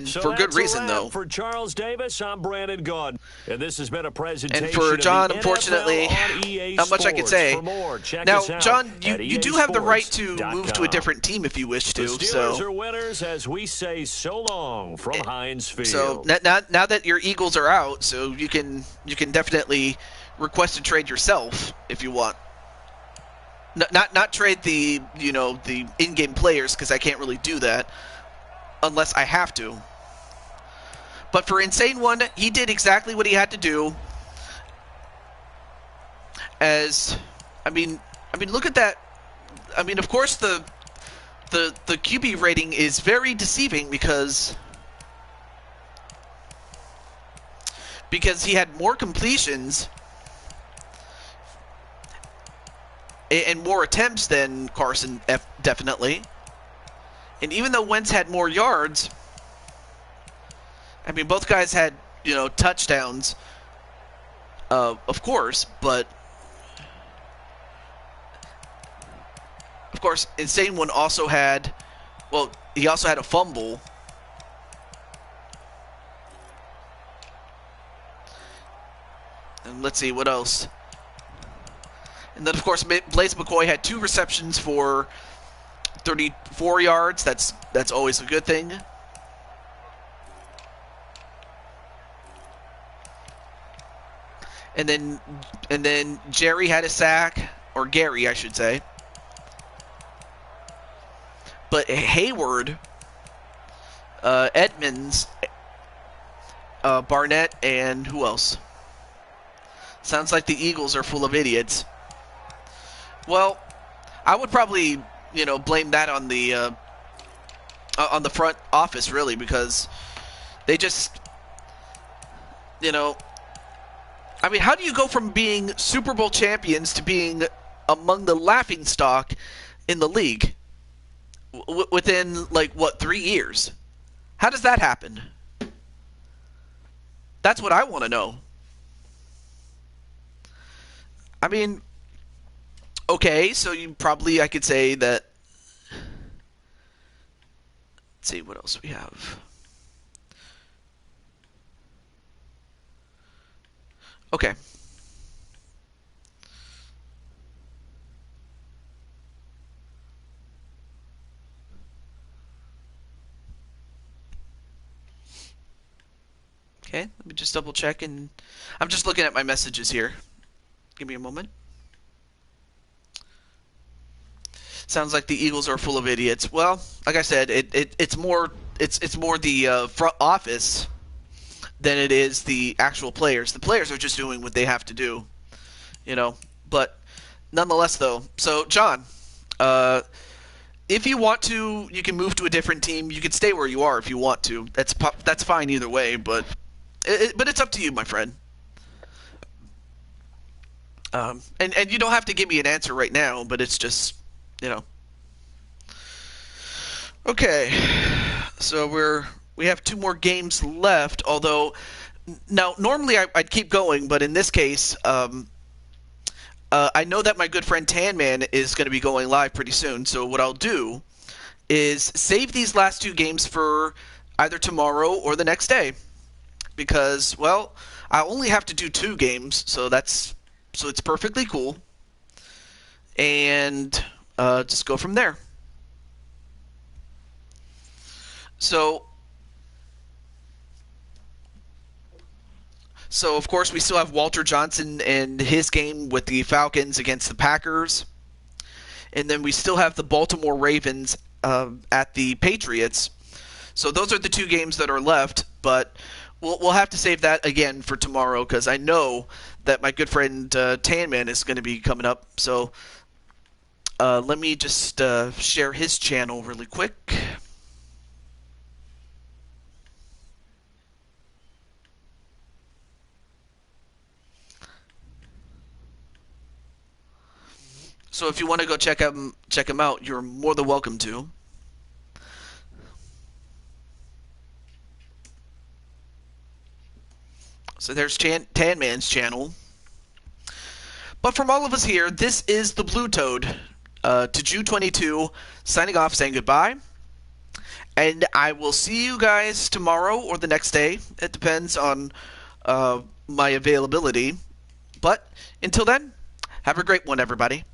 So for good that's a reason, wrap though. For Charles Davis, I'm Brandon Gaudin, and this has been a presentation. And for of John, the unfortunately, NFL on EA not much I can Sports. say. For more, check Now, us out John, at you do have the right to easports.com. move to a different team if you wish The to. Steelers So, are winners as we say so long from Heinz Field. so now that your Eagles are out, so you can definitely request a trade yourself if you want. Not trade the the in-game players, because I can't really do that unless I have to. But for Insane One, he did exactly what he had to do. As I mean, look at that. I mean, of course the QB rating is very deceiving because he had more completions and more attempts than Carson, definitely. And even though Wentz had more yards, I mean, both guys had, touchdowns, of course, but of course, Insane One also had, he also had a fumble. And let's see, what else? And then, of course, Blaze McCoy had 2 receptions for 34 yards. That's always a good thing. And then Jerry had a sack, or Gary, I should say. But Hayward, Edmonds, Barnett, and who else? Sounds like the Eagles are full of idiots. Well, I would probably, blame that on the on the front office, really, because they just, I mean, how do you go from being Super Bowl champions to being among the laughingstock in the league within, 3 years? How does that happen? That's what I want to know. I mean, okay, so I could say that. Let's see what else we have. Okay. Okay, let me just double check, and I'm just looking at my messages here. Give me a moment. Sounds like the Eagles are full of idiots. Well, like I said, it's more the front office than it is the actual players. The players are just doing what they have to do, But nonetheless, though. So, John, if you want to, you can move to a different team. You can stay where you are if you want to. That's fine either way. But it's up to you, my friend. And you don't have to give me an answer right now. But it's just, Okay, so we have 2 more games left. Although, now normally I'd keep going, but in this case, I know that my good friend Tan Man is going to be going live pretty soon. So what I'll do is save these last 2 games for either tomorrow or the next day, because I only have to do 2 games, so it's perfectly cool, and just go from there. So of course, we still have Walter Johnson and his game with the Falcons against the Packers. And then we still have the Baltimore Ravens at the Patriots. So those are the 2 games that are left. But we'll have to save that again for tomorrow, because I know that my good friend Tan Man is going to be coming up. So let me just share his channel really quick. So if you want to go check him out, you're more than welcome to. So there's Tan Man's channel. But from all of us here, this is the Blue Toad, to Jew22, signing off, saying goodbye. And I will see you guys tomorrow or the next day. It depends on my availability. But until then, have a great one, everybody.